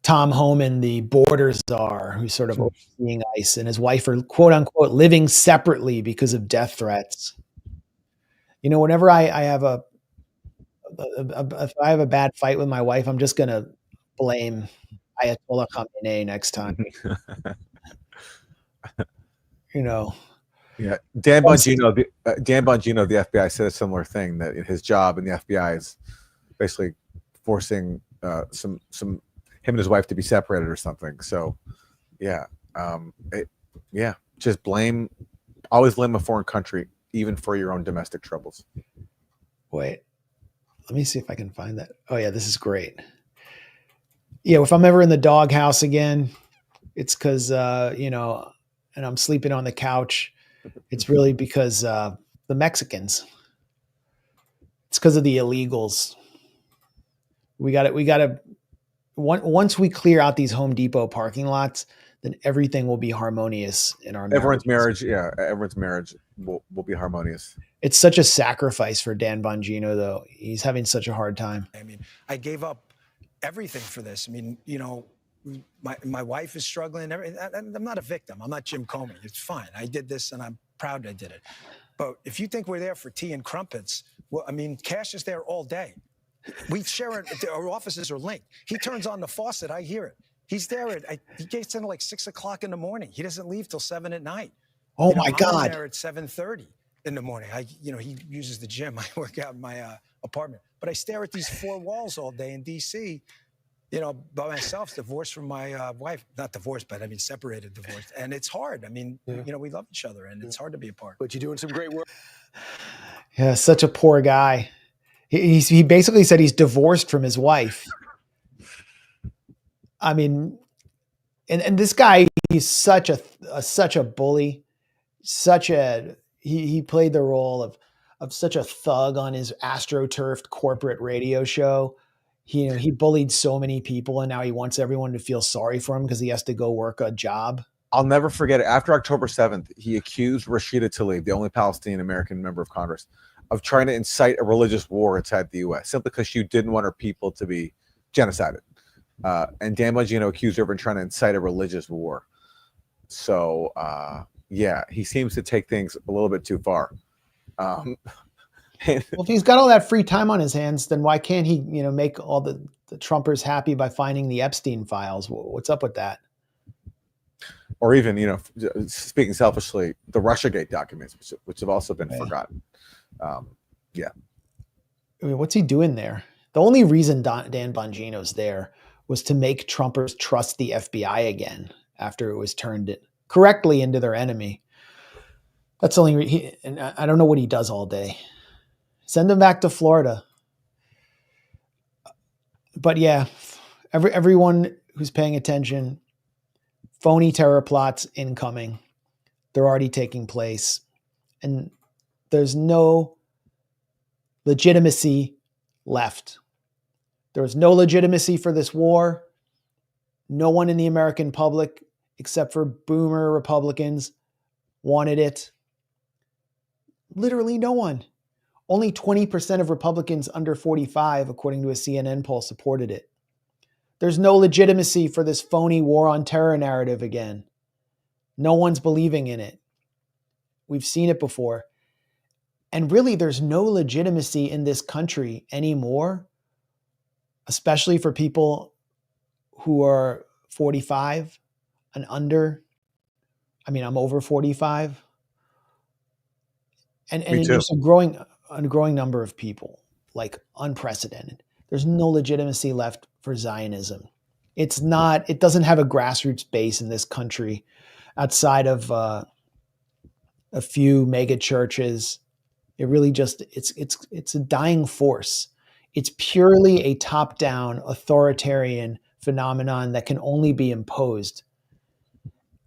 Tom Homan, the border czar, who's sort of overseeing ICE, and his wife are quote unquote living separately because of death threats. Whenever I have if I have a bad fight with my wife, I'm just going to blame Ayatollah Khamenei next time. Yeah, Dan Bongino, the FBI, said a similar thing, that his job in the FBI is basically forcing him and his wife to be separated or something. So, just always blame a foreign country, even for your own domestic troubles. Wait, let me see if I can find that. Oh yeah, this is great. Yeah, if I'm ever in the doghouse again, it's because and I'm sleeping on the couch. It's really because the Mexicans. It's because of the illegals. We got to. Once we clear out these Home Depot parking lots, then everything will be harmonious in our everyone's marriage. Yeah, everyone's marriage will be harmonious. It's such a sacrifice for Dan Bongino, though. He's having such a hard time. I mean, I gave up everything for this. I mean, my wife is struggling. I'm not a victim. I'm not Jim Comey. It's fine. I did this, and I'm proud I did it. But if you think we're there for tea and crumpets, well, I mean, Cash is there all day. We share it. Our offices are linked. He turns on the faucet. I hear it. He's there. He gets in at like 6 o'clock in the morning. He doesn't leave till 7 at night. Oh my God! I'm there at 7:30 in the morning. He uses the gym. I work out in my apartment, but I stare at these 4 walls all day in D.C. By myself, divorced from my wife. Not divorced, but I mean separated, divorced, and it's hard. I mean, we love each other, and it's hard to be apart. But you're doing some great work. Yeah, such a poor guy. He basically said he's divorced from his wife. I mean, and this guy, he's such a bully, he played the role of such a thug on his astroturfed corporate radio show. He bullied so many people, and now he wants everyone to feel sorry for him because he has to go work a job. I'll never forget it. After October 7th, he accused Rashida Tlaib, the only Palestinian American member of Congress, of trying to incite a religious war inside the U.S. simply because she didn't want her people to be genocided. And Dan Bongino accused her of trying to incite a religious war. So, yeah, he seems to take things a little bit too far. Well, if he's got all that free time on his hands, then why can't he, make all the Trumpers happy by finding the Epstein files? What's up with that? Or even, speaking selfishly, the Russiagate documents, which have also been forgotten. Yeah. I mean, what's he doing there? The only reason Dan Bongino's there was to make Trumpers trust the FBI again after it was turned correctly into their enemy. That's the only and I don't know what he does all day. Send him back to Florida. But yeah, everyone who's paying attention, phony terror plots incoming. They're already taking place. And there's no legitimacy left. There was no legitimacy for this war. No one in the American public, except for boomer Republicans, wanted it. Literally no one. Only 20% of Republicans under 45, according to a CNN poll, supported it. There's no legitimacy for this phony war on terror narrative again. No one's believing in it. We've seen it before. And really, there's no legitimacy in this country anymore, especially for people who are 45 and under. I mean, I'm over 45. And there's a growing number of people, like unprecedented. There's no legitimacy left for Zionism. It doesn't have a grassroots base in this country outside of a few mega churches. It really just, it's a dying force. It's purely a top-down authoritarian phenomenon that can only be imposed.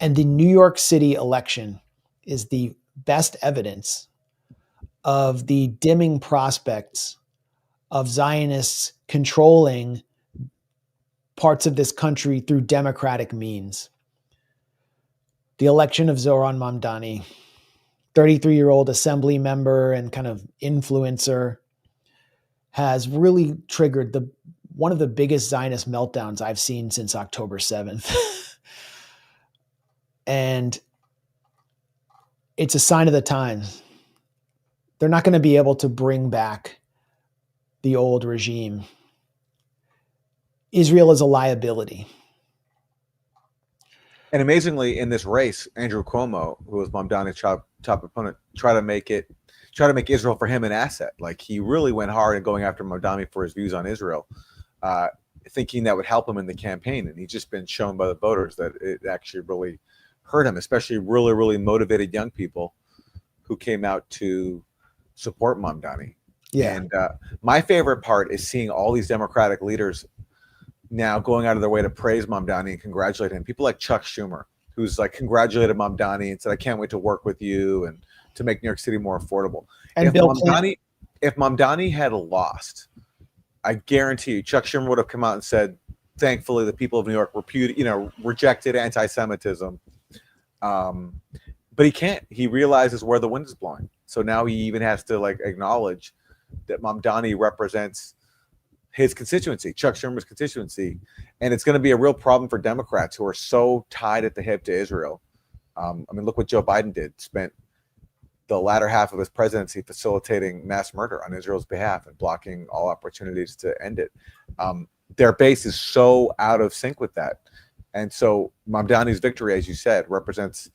And the New York City election is the best evidence of the dimming prospects of Zionists controlling parts of this country through democratic means. The election of Zohran Mamdani, 33-year-old assembly member and kind of influencer, has really triggered one of the biggest Zionist meltdowns I've seen since October 7th. And it's a sign of the times. They're not going to be able to bring back the old regime. Israel is a liability. And amazingly, in this race, Andrew Cuomo, who was Mamdani's top opponent, tried to make Israel for him an asset. Like, he really went hard in going after Mamdani for his views on Israel, thinking that would help him in the campaign. And he's just been shown by the voters that it actually really hurt him, especially really, really motivated young people who came out to support Mamdani. Yeah. And my favorite part is seeing all these Democratic leaders now going out of their way to praise Mamdani and congratulate him. People like Chuck Schumer, who's like congratulated Mamdani and said, "I can't wait to work with you and to make New York City more affordable." And if Mamdani had lost, I guarantee you, Chuck Schumer would have come out and said, "Thankfully, the people of New York rejected anti-Semitism." But he can't. He realizes where the wind is blowing. So now he even has to acknowledge that Mamdani represents his constituency, Chuck Schumer's constituency, and it's going to be a real problem for Democrats who are so tied at the hip to Israel. I mean, look what Joe Biden did. Spent the latter half of his presidency facilitating mass murder on Israel's behalf and blocking all opportunities to end it. Their base is so out of sync with that. And so Mamdani's victory, as you said, represents,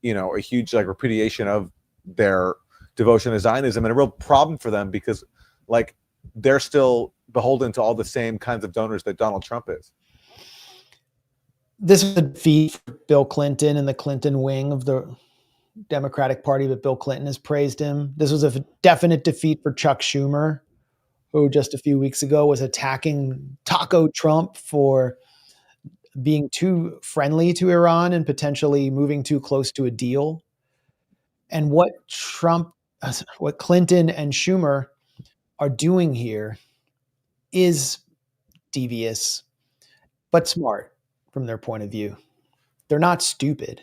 a huge repudiation of their devotion to Zionism, and a real problem for them because they're still beholden to all the same kinds of donors that Donald Trump is. This is a defeat for Bill Clinton and the Clinton wing of the Democratic Party, but Bill Clinton has praised him. This was a definite defeat for Chuck Schumer, who just a few weeks ago was attacking Taco Trump for being too friendly to Iran and potentially moving too close to a deal. And what Clinton and Schumer are doing here is devious, but smart from their point of view. They're not stupid.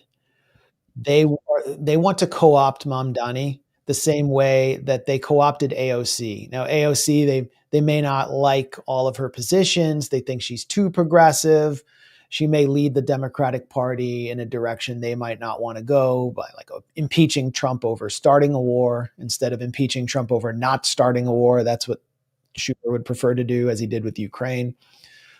They want to co-opt Mamdani the same way that they co-opted AOC. Now, AOC, They may not like all of her positions. They think she's too progressive. She may lead the Democratic Party in a direction they might not want to go, by like impeaching Trump over starting a war instead of impeaching Trump over not starting a war. That's what Schumer would prefer to do, as he did with Ukraine.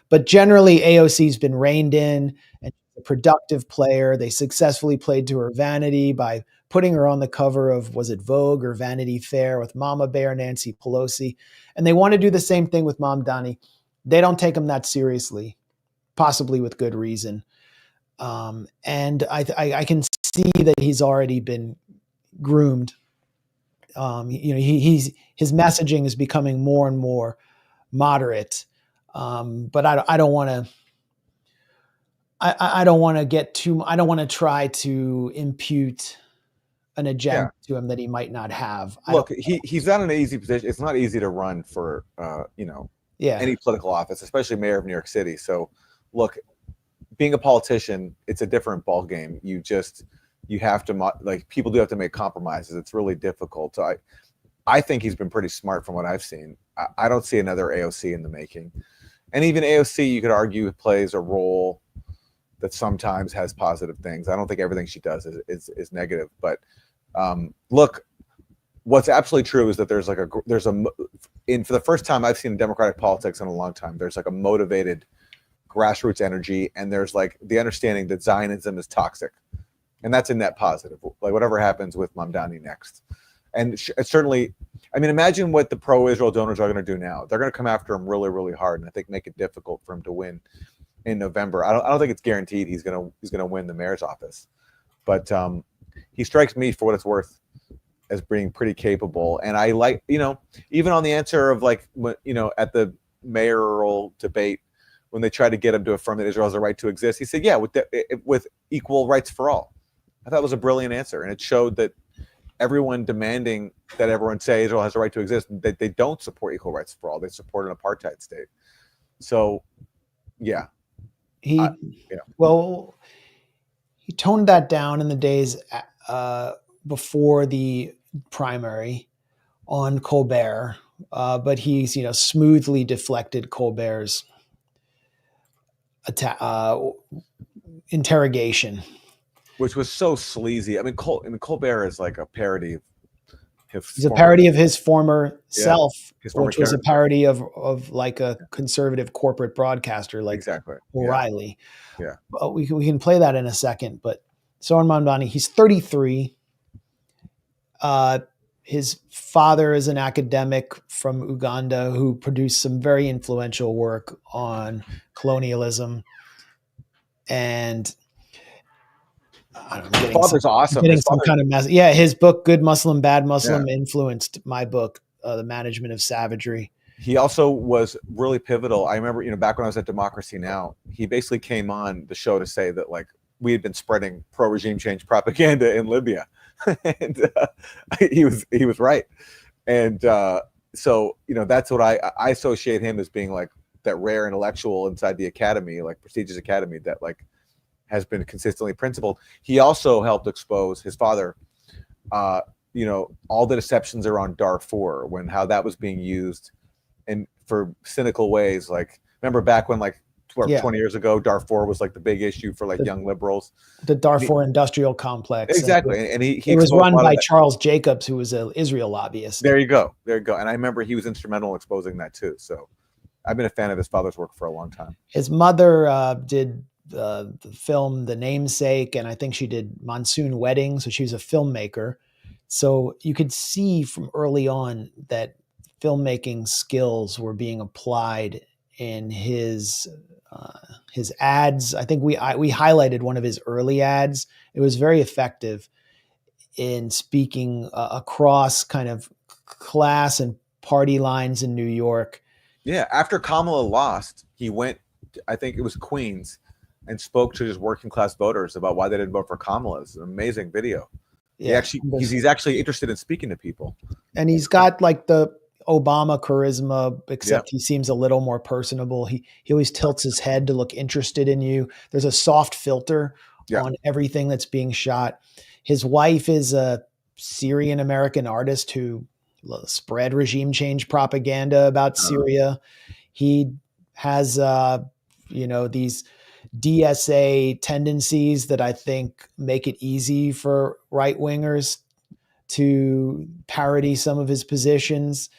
But generally, AOC's been reined in and she's a productive player. They successfully played to her vanity by putting her on the cover of, was it Vogue or Vanity Fair, with Mama Bear Nancy Pelosi. And they want to do the same thing with Mamdani. They don't take him that seriously, possibly with good reason. And I can see that he's already been groomed. His messaging is becoming more and more moderate. But I don't want to. I don't want to get too. I don't want to try to impute an agenda to him that he might not have. Look, he's not in an easy position. It's not easy to run for any political office, especially mayor of New York City. So, look, being a politician, it's a different ball game. You have to, like, people do have to make compromises. It's really difficult. So I think he's been pretty smart from what I've seen. I don't see another AOC in the making. And even AOC, you could argue, plays a role that sometimes has positive things. I don't think everything she does is negative. But look, what's absolutely true is that for the first time I've seen in Democratic politics in a long time, there's like a motivated grassroots energy, and there's like the understanding that Zionism is toxic, and that's a net positive. Like whatever happens with Mamdani next, and certainly, I mean, imagine what the pro-Israel donors are going to do now. They're going to come after him really, really hard, and I think make it difficult for him to win in November. I don't think it's guaranteed he's going to win the mayor's office, but he strikes me, for what it's worth, as being pretty capable. And I like, even on the answer of like, at the mayoral debate, when they tried to get him to affirm that Israel has a right to exist, he said, yeah, with equal rights for all. I thought it was a brilliant answer. And it showed that everyone demanding that everyone say Israel has a right to exist, that they don't support equal rights for all. They support an apartheid state. So, yeah. He toned that down in the days before the primary on Colbert, but he's smoothly deflected Colbert's interrogation, which was so sleazy. I mean, Colbert is like a parody of he's a parody of his former self, which was a parody of like a conservative corporate broadcaster like O'Reilly. Yeah. But we can play that in a second. But Zohran Mamdani, he's 33. His father is an academic from Uganda who produced some very influential work on colonialism. And his father's awesome. His book, Good Muslim, Bad Muslim, influenced my book, The Management of Savagery. He also was really pivotal. I remember, back when I was at Democracy Now!, he basically came on the show to say that, like, we had been spreading pro-regime change propaganda in Libya. And he was right. And so, that's what I associate him as being, like, that rare intellectual inside the academy, like prestigious academy, that like has been consistently principled. He also helped expose his father, all the deceptions around Darfur, how that was being used and for cynical ways. Like, remember back when 20 years ago, Darfur was like the big issue for young liberals. The Darfur industrial complex. Exactly. And he was run by Charles Jacobs, who was an Israel lobbyist. There you go. And I remember he was instrumental in exposing that too. So I've been a fan of his father's work for a long time. His mother did the film The Namesake, and I think she did Monsoon Wedding. So she was a filmmaker. So you could see from early on that filmmaking skills were being applied in his ads. I think we highlighted one of his early ads. It was very effective in speaking across kind of class and party lines in New York. Yeah, after Kamala lost, he went, I think it was Queens, and spoke to his working class voters about why they didn't vote for Kamala. It's an amazing video. Yeah, he's actually interested in speaking to people. And he's got like the Obama charisma, except he seems a little more personable. He always tilts his head to look interested in you. There's a soft filter on everything that's being shot. His wife is a Syrian American artist who spread regime change propaganda about Syria. He has, these DSA tendencies that I think make it easy for right wingers to parody some of his positions.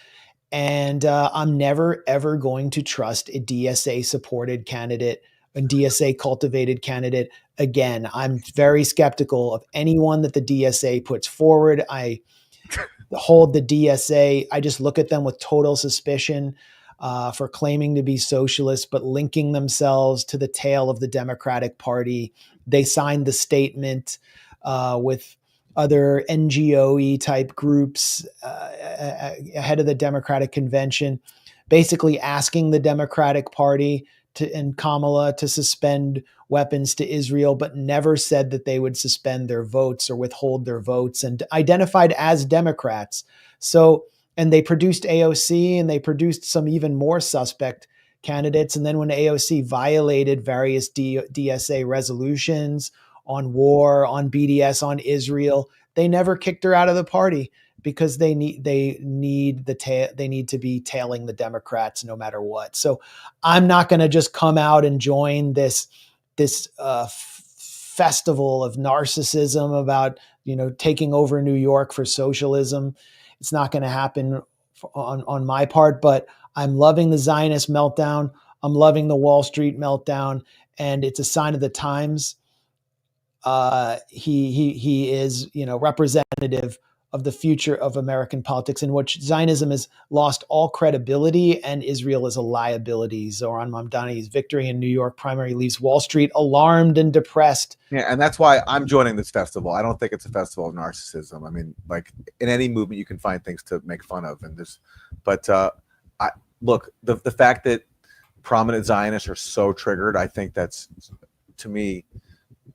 And I'm never, ever going to trust a DSA supported candidate, a DSA cultivated candidate again. I'm very skeptical of anyone that the DSA puts forward. I hold the DSA, I just look at them with total suspicion for claiming to be socialists, but linking themselves to the tail of the Democratic Party. They signed the statement with other NGO-y type groups ahead of the Democratic convention, basically asking the Democratic Party and Kamala to suspend weapons to Israel, but never said that they would suspend their votes or withhold their votes, and identified as Democrats. So, and they produced AOC, and they produced some even more suspect candidates. And then when AOC violated various DSA resolutions on war, on BDS, on Israel, they never kicked her out of the party because they need to be tailing the Democrats no matter what. So I'm not going to just come out and join this festival of narcissism about taking over New York for socialism. It's not going to happen on my part, but I'm loving the Zionist meltdown. I'm loving the Wall Street meltdown, and it's a sign of the times. He is, representative of the future of American politics, in which Zionism has lost all credibility and Israel is a liability. Zohran Mamdani's victory in New York primary leaves Wall Street alarmed and depressed. Yeah, and that's why I'm joining this festival. I don't think it's a festival of narcissism. I mean, like in any movement, you can find things to make fun of, but look, the fact that prominent Zionists are so triggered, I think that's, to me,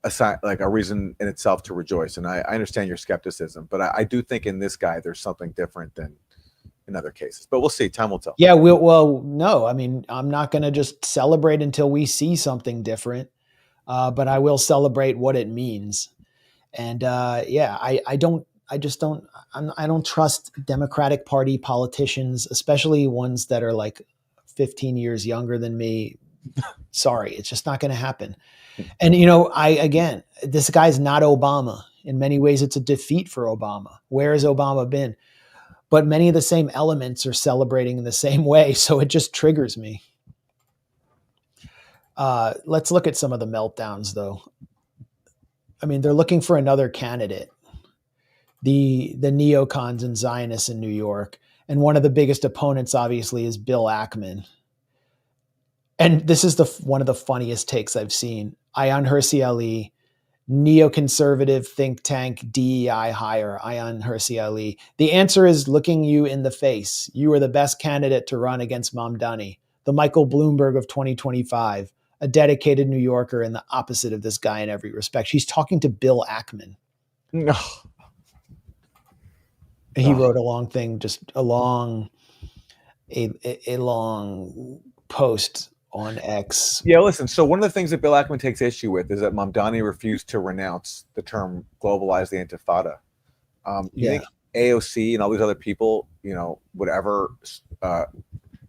a reason in itself to rejoice. And I understand your skepticism, but I do think in this guy there's something different than in other cases. But we'll see. Time will tell. Yeah, no, I mean, I'm not going to just celebrate until we see something different, but I will celebrate what it means. And I don't trust Democratic Party politicians, especially ones that are like 15 years younger than me. Sorry, it's just not going to happen. And, this guy's not Obama. In many ways, it's a defeat for Obama. Where has Obama been? But many of the same elements are celebrating in the same way. So it just triggers me. Let's look at some of the meltdowns, though. I mean, they're looking for another candidate. The neocons and Zionists in New York. And one of the biggest opponents, obviously, is Bill Ackman. And this is one of the funniest takes I've seen. Ayaan Hirsi Ali, neoconservative think tank DEI hire, Ayaan Hirsi Ali. The answer is looking you in the face. You are the best candidate to run against Mamdani, the Michael Bloomberg of 2025, a dedicated New Yorker and the opposite of this guy in every respect. She's talking to Bill Ackman. No. He wrote a long thing, a long post on X. Yeah, listen. So one of the things that Bill Ackman takes issue with is that Mamdani refused to renounce the term "globalize the Intifada." You think AOC and all these other people, would ever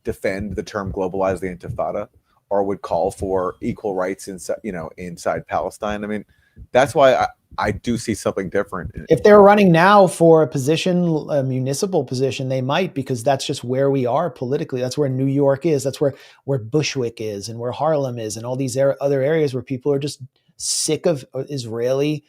defend the term "globalize the Intifada" or would call for equal rights inside Palestine? I mean, that's why I do see something different. If they're running now for a municipal position, they might, because that's just where we are politically. That's where New York is. That's where Bushwick is and where Harlem is and all these other areas where people are just sick of Israeli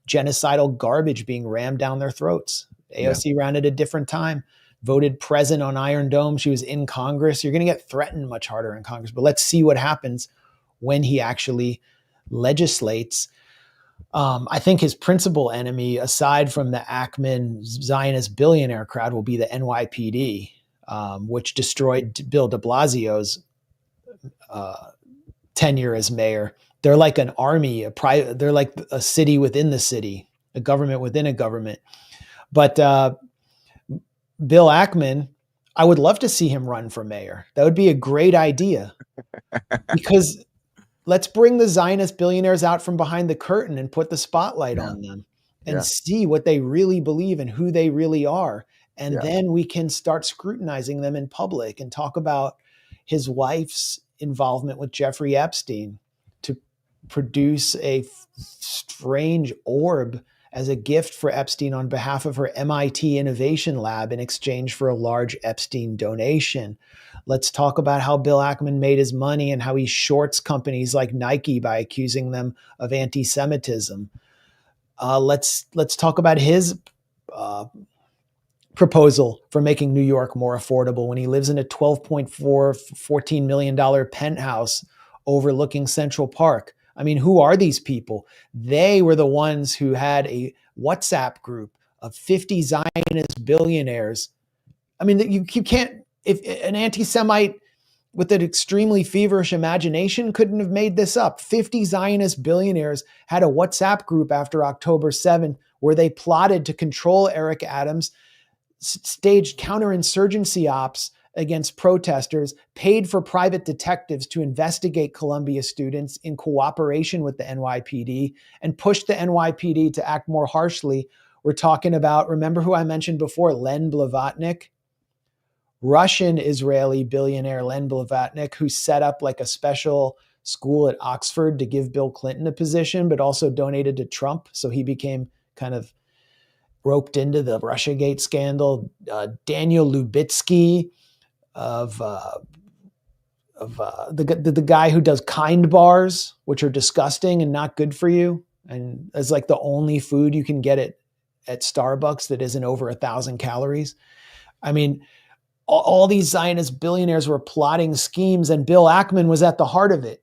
genocidal garbage being rammed down their throats. AOC ran at a different time, voted present on Iron Dome. She was in Congress. You're going to get threatened much harder in Congress, but let's see what happens when he actually legislates. I think his principal enemy, aside from the Ackman Zionist billionaire crowd, will be the NYPD, which destroyed Bill de Blasio's tenure as mayor. They're like an army, they're like a city within the city, a government within a government. But Bill Ackman, I would love to see him run for mayor. That would be a great idea, because let's bring the Zionist billionaires out from behind the curtain and put the spotlight on them and see what they really believe and who they really are. And Yeah. then we can start scrutinizing them in public and talk about his wife's involvement with Jeffrey Epstein to produce a strange orb as a gift for Epstein on behalf of her MIT Innovation Lab in exchange for a large Epstein donation. Let's talk about how Bill Ackman made his money and how he shorts companies like Nike by accusing them of anti-Semitism. Let's talk about his proposal for making New York more affordable when he lives in a $14 million penthouse overlooking Central Park. I mean, who are these people? They were the ones who had a WhatsApp group of 50 Zionist billionaires. I mean, you can't, if an anti-Semite with an extremely feverish imagination couldn't have made this up. 50 Zionist billionaires had a WhatsApp group after October 7th where they plotted to control Eric Adams, staged counterinsurgency ops against protesters, paid for private detectives to investigate Columbia students in cooperation with the NYPD, and pushed the NYPD to act more harshly. We're talking about, remember who I mentioned before, Len Blavatnik? Russian-Israeli billionaire Len Blavatnik, who set up like a special school at Oxford to give Bill Clinton a position, but also donated to Trump. So he became kind of roped into the Russiagate scandal. Daniel Lubitsky of the guy who does Kind bars, which are disgusting and not good for you, and is like the only food you can get at Starbucks that isn't over 1,000 calories. I mean, all these Zionist billionaires were plotting schemes, and Bill Ackman was at the heart of it.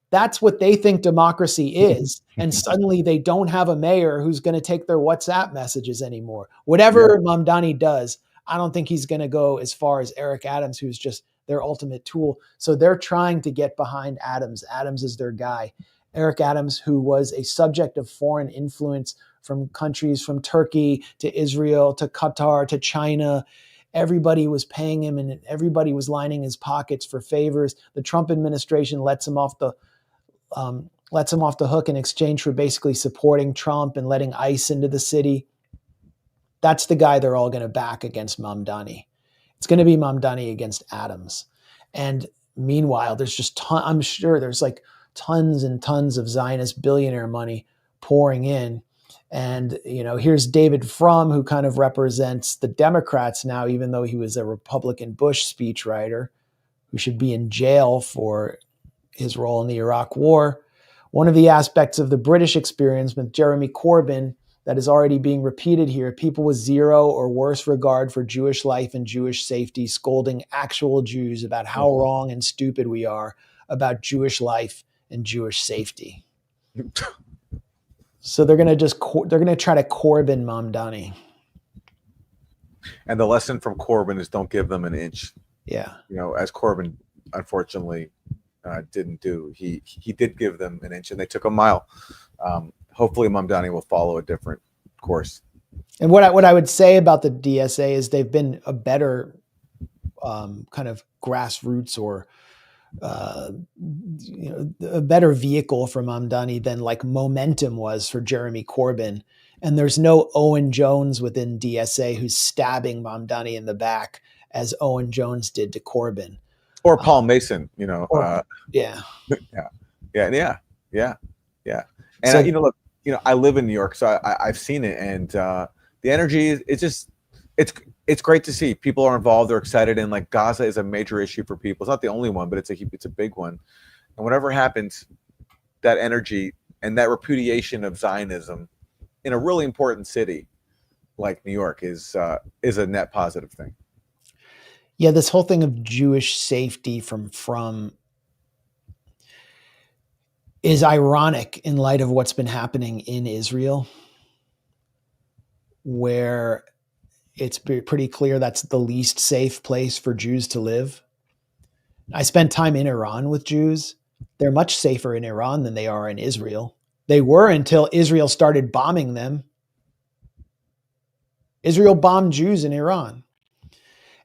That's what they think democracy is. And suddenly they don't have a mayor who's going to take their WhatsApp messages anymore. Whatever Mamdani does, I don't think he's going to go as far as Eric Adams, who's just their ultimate tool. So they're trying to get behind Adams. Adams is their guy. Eric Adams, who was a subject of foreign influence from countries from Turkey to Israel to Qatar to China. Everybody was paying him and everybody was lining his pockets for favors. The Trump administration lets him off the hook in exchange for basically supporting Trump and letting ICE into the city. That's the guy they're all going to back against Mamdani. It's going to be Mamdani against Adams. And meanwhile, there's just I'm sure there's like tons and tons of Zionist billionaire money pouring in. And, you know, here's David Frum, who kind of represents the Democrats now, even though he was a Republican Bush speechwriter who should be in jail for his role in the Iraq War. One of the aspects of the British experience with Jeremy Corbyn that is already being repeated here, people with zero or worse regard for Jewish life and Jewish safety, scolding actual Jews about how wrong and stupid we are about Jewish life and Jewish safety. So they're going to try to Corbyn Mamdani. And the lesson from Corbyn is don't give them an inch. Yeah. You know, as Corbyn unfortunately didn't do. He did give them an inch and they took a mile. Hopefully Mamdani will follow a different course. And what I would say about the DSA is they've been a better kind of grassroots or a better vehicle for Mamdani than like Momentum was for Jeremy Corbyn. And there's no Owen Jones within DSA who's stabbing Mamdani in the back as Owen Jones did to Corbyn. Or Paul Mason, you know. Yeah. And So, look, I live in New York, so I've seen it, and the energy is it's great to see people are involved, they're excited, and like Gaza is a major issue for people. It's not the only one, but it's a big one. And whatever happens, that energy and that repudiation of Zionism in a really important city like New York is a net positive thing. Yeah, this whole thing of Jewish safety from is ironic in light of what's been happening in Israel, where it's pretty clear that's the least safe place for Jews to live. I spent time in Iran with Jews. They're much safer in Iran than they are in Israel. They were until Israel started bombing them. Israel bombed Jews in Iran.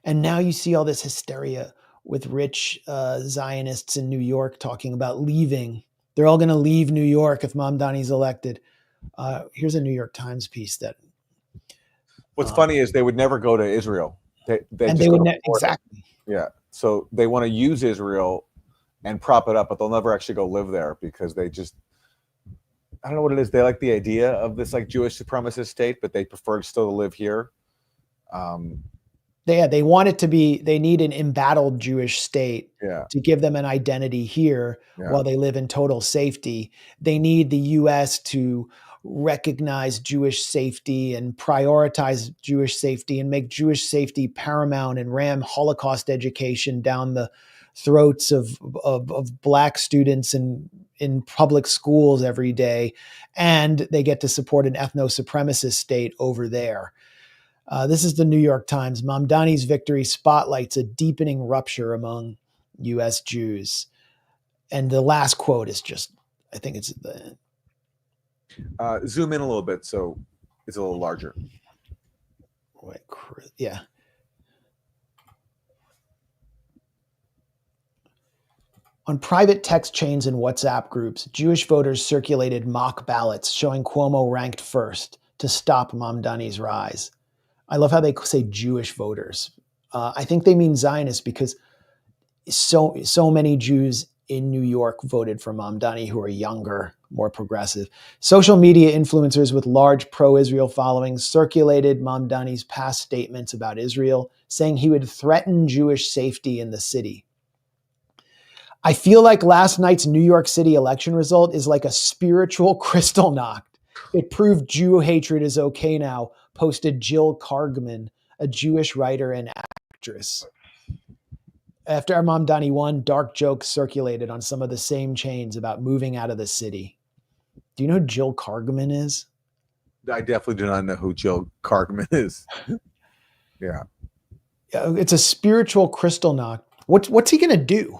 And now you see all this hysteria with rich Zionists in New York talking about leaving. They're all going to leave New York if Mamdani's elected. Here's a New York Times piece that What's funny is they would never go to Israel. They and just they go would to Florida. exactly. Yeah. So they want to use Israel and prop it up, but they'll never actually go live there because they just, I don't know what it is. They like the idea of this like Jewish supremacist state, but they prefer still to live here. They want it to be, they need an embattled Jewish state Yeah. to give them an identity here Yeah. while they live in total safety. They need the US to recognize Jewish safety and prioritize Jewish safety and make Jewish safety paramount and ram Holocaust education down the throats of Black students in public schools every day. And they get to support an ethno-supremacist state over there. This is the New York Times. Mamdani's victory spotlights a deepening rupture among U.S. Jews. And the last quote is just, I think it's the... Zoom in a little bit so it's a little larger. Wait, yeah. On private text chains and WhatsApp groups, Jewish voters circulated mock ballots showing Cuomo ranked first to stop Mamdani's rise. I love how they say Jewish voters. I think they mean Zionists because so many Jews in New York voted for Mamdani who are younger, more progressive. Social media influencers with large pro-Israel followings circulated Mamdani's past statements about Israel, saying he would threaten Jewish safety in the city. I feel like last night's New York City election result is like a spiritual crystal knock. It proved Jew hatred is okay now, posted Jill Kargman, a Jewish writer and actress. After Mamdani won, dark jokes circulated on some of the same chains about moving out of the city. Do you know who Jill Kargman is? I definitely do not know who Jill Kargman is. Yeah. It's a spiritual crystal knock. What's he going to do?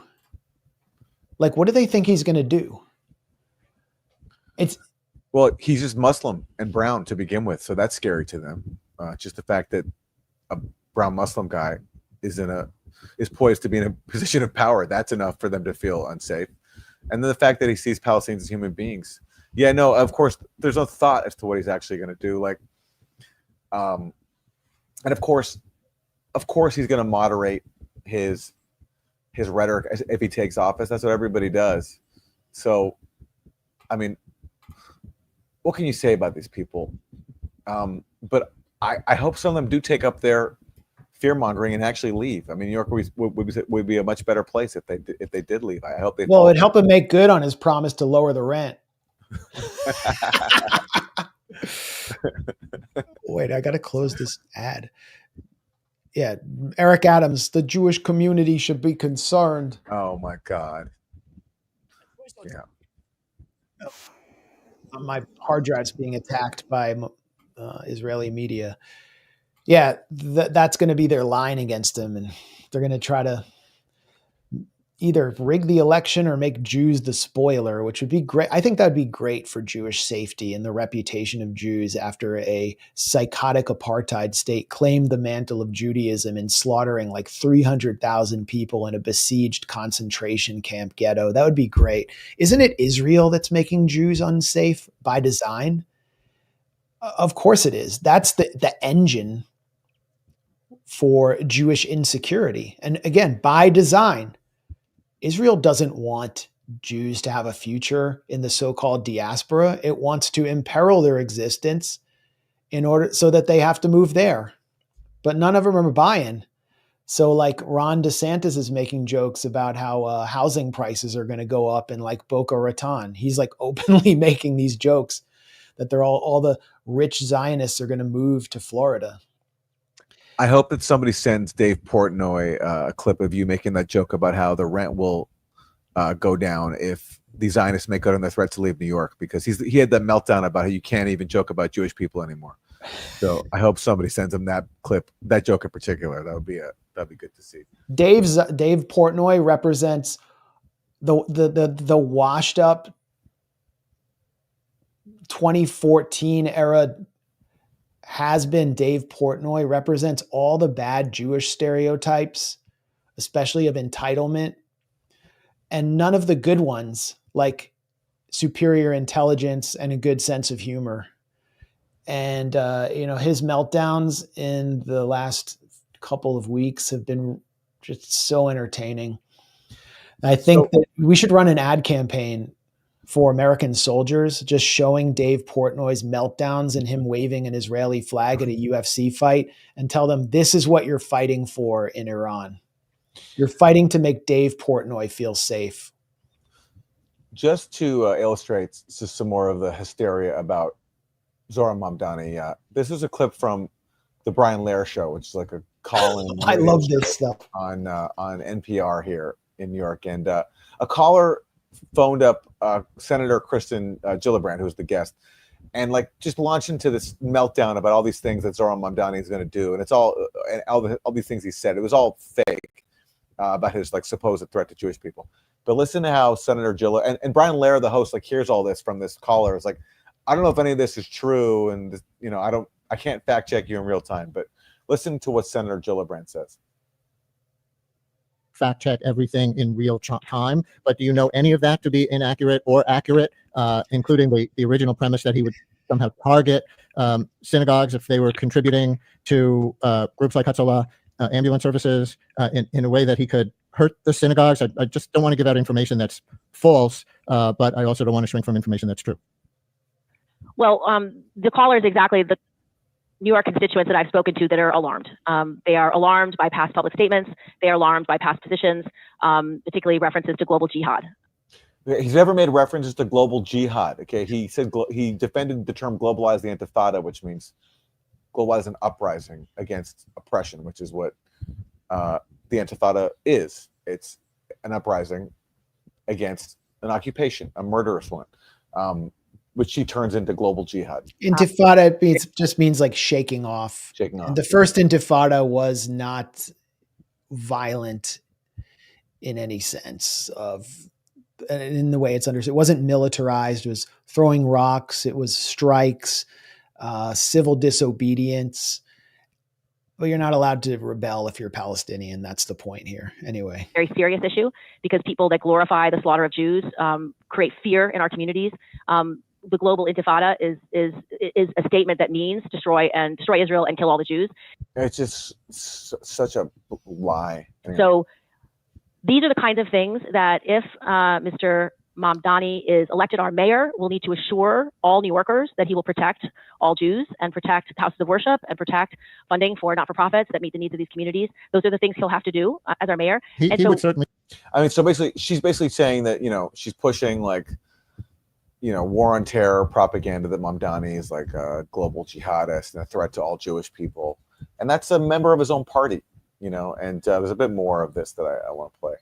Like, what do they think he's going to do? Well, he's just Muslim and brown to begin with, so that's scary to them. Just the fact that a brown Muslim guy is poised to be in a position of power, that's enough for them to feel unsafe. And then the fact that he sees Palestinians as human beings. Yeah, no, of course, there's no thought as to what he's actually going to do. Like, and of course, he's going to moderate his rhetoric if he takes office. That's what everybody does. So, I mean, what can you say about these people? But I hope some of them do take up their fear-mongering and actually leave. I mean, New York would be a much better place if they did leave. I hope they. Well, it'd help him make good on his promise to lower the rent. Wait, I got to close this ad. Yeah, Eric Adams, the Jewish community should be concerned. Oh my God. Yeah. My hard drive's being attacked by Israeli media. Yeah, that's going to be their line against him. And they're going to try to either rig the election or make Jews the spoiler, which would be great. I think that would be great for Jewish safety and the reputation of Jews after a psychotic apartheid state claimed the mantle of Judaism in slaughtering like 300,000 people in a besieged concentration camp ghetto. That would be great. Isn't it Israel that's making Jews unsafe by design? Of course it is. That's the engine for Jewish insecurity. And again, by design. Israel doesn't want Jews to have a future in the so-called diaspora. It wants to imperil their existence in order so that they have to move there. But none of them are buying. So like Ron DeSantis is making jokes about how housing prices are going to go up in like Boca Raton. He's like openly making these jokes that they're all the rich Zionists are going to move to Florida. I hope that somebody sends Dave Portnoy a clip of you making that joke about how the rent will go down if the Zionists make good on their threat to leave New York, because he had that meltdown about how you can't even joke about Jewish people anymore. So I hope somebody sends him that clip, that joke in particular. That'd be good to see. Dave Portnoy represents the washed up 2014 era. Has been Dave Portnoy represents all the bad Jewish stereotypes, especially of entitlement, and none of the good ones like superior intelligence and a good sense of humor. And, his meltdowns in the last couple of weeks have been just so entertaining. I think that we should run an ad campaign for American soldiers, just showing Dave Portnoy's meltdowns and him waving an Israeli flag at a UFC fight, and tell them this is what you're fighting for in Iran. You're fighting to make Dave Portnoy feel safe. Just to illustrate just some more of the hysteria about Zohran Mamdani, this is a clip from the Brian Lehrer show, which is like a call-in. I love this stuff. On NPR here in New York. And a caller phoned up Senator Kristen Gillibrand, who's the guest, and like just launched into this meltdown about all these things that Zohran Mamdani is going to do. And it's all these things he said. It was all fake about his like supposed threat to Jewish people. But listen to how Senator Gillibrand and Brian Lehrer, the host, like hears all this from this caller. It's like, I don't know if any of this is true. And, I can't fact check you in real time, but listen to what Senator Gillibrand says. Fact check everything in real time, but do you know any of that to be inaccurate or accurate, including the original premise that he would somehow target synagogues if they were contributing to groups like Hatzalah, ambulance services, in a way that he could hurt the synagogues? I just don't want to give out information that's false, but I also don't want to shrink from information that's true. Well, the caller is exactly the New York constituents that I've spoken to that are alarmed. They are alarmed by past public statements. They are alarmed by past positions, particularly references to global jihad. He's never made references to global jihad. Okay, he said he defended the term "globalize the Intifada," which means globalize an uprising against oppression, which is what the Intifada is. It's an uprising against an occupation, a murderous one. Which she turns into global jihad. Intifada just means like shaking off. And the first Intifada was not violent in any sense in the way it's understood. It wasn't militarized. It was throwing rocks. It was strikes, civil disobedience. But you're not allowed to rebel if you're Palestinian. That's the point here. Anyway. Very serious issue because people that glorify the slaughter of Jews create fear in our communities. The global Intifada is a statement that means destroy Israel and kill all the Jews. It's just such a lie. So these are the kinds of things that if Mr. Mamdani is elected our mayor, we'll need to assure all New Yorkers that he will protect all Jews and protect houses of worship and protect funding for not-for-profits that meet the needs of these communities. Those are the things he'll have to do as our mayor. He would certainly. I mean, so basically, she's basically saying that, she's pushing like, war on terror propaganda that Mamdani is like a global jihadist and a threat to all Jewish people. And that's a member of his own party, and there's a bit more of this that I want to play.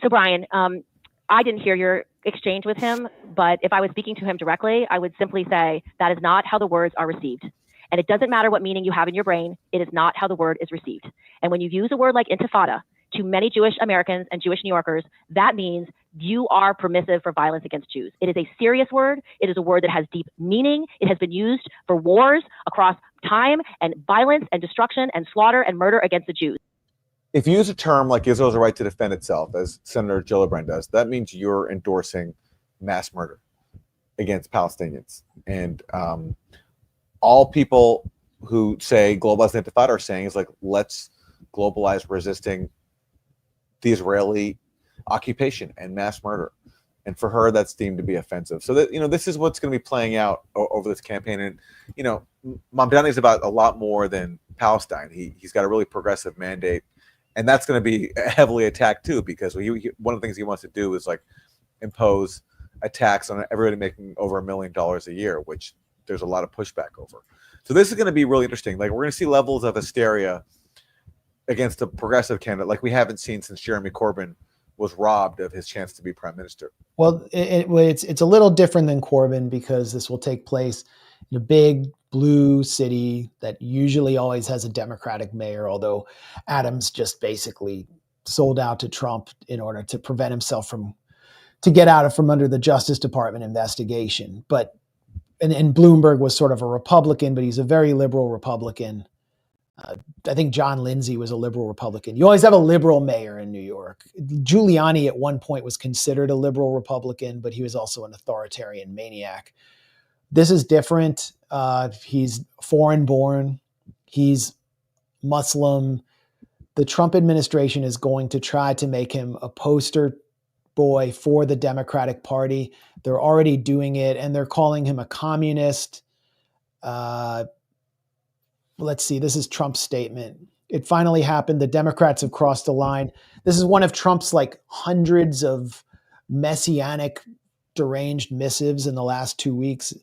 So Brian, I didn't hear your exchange with him, but if I was speaking to him directly, I would simply say that is not how the words are received. And it doesn't matter what meaning you have in your brain, it is not how the word is received. And when you use a word like Intifada, to many Jewish Americans and Jewish New Yorkers, that means you are permissive for violence against Jews. It is a serious word. It is a word that has deep meaning. It has been used for wars across time and violence and destruction and slaughter and murder against the Jews. If you use a term like Israel's right to defend itself, as Senator Gillibrand does, that means you're endorsing mass murder against Palestinians. And all people who say globalize the Intifada are saying is like, let's globalize resisting the Israeli occupation and mass murder. And for her, that's deemed to be offensive. So that, this is what's going to be playing out over this campaign. And, Mamdani is about a lot more than Palestine. He's got a really progressive mandate. And that's going to be heavily attacked too, because one of the things he wants to do is like impose a tax on everybody making over $1 million a year, which there's a lot of pushback over. So this is going to be really interesting. Like we're going to see levels of hysteria against a progressive candidate like we haven't seen since Jeremy Corbyn was robbed of his chance to be prime minister. Well, it's a little different than Corbyn because this will take place in a big blue city that usually always has a Democratic mayor, although Adams just basically sold out to Trump in order to prevent himself to get out from under the Justice Department investigation. And Bloomberg was sort of a Republican, but he's a very liberal Republican. I think John Lindsay was a liberal Republican. You always have a liberal mayor in New York. Giuliani at one point was considered a liberal Republican, but he was also an authoritarian maniac. This is different. He's foreign born. He's Muslim. The Trump administration is going to try to make him a poster boy for the Democratic Party. They're already doing it, and they're calling him a communist. Let's see. This is Trump's statement. It finally happened. The Democrats have crossed the line. This is one of Trump's like hundreds of messianic deranged missives in the last 2 weeks.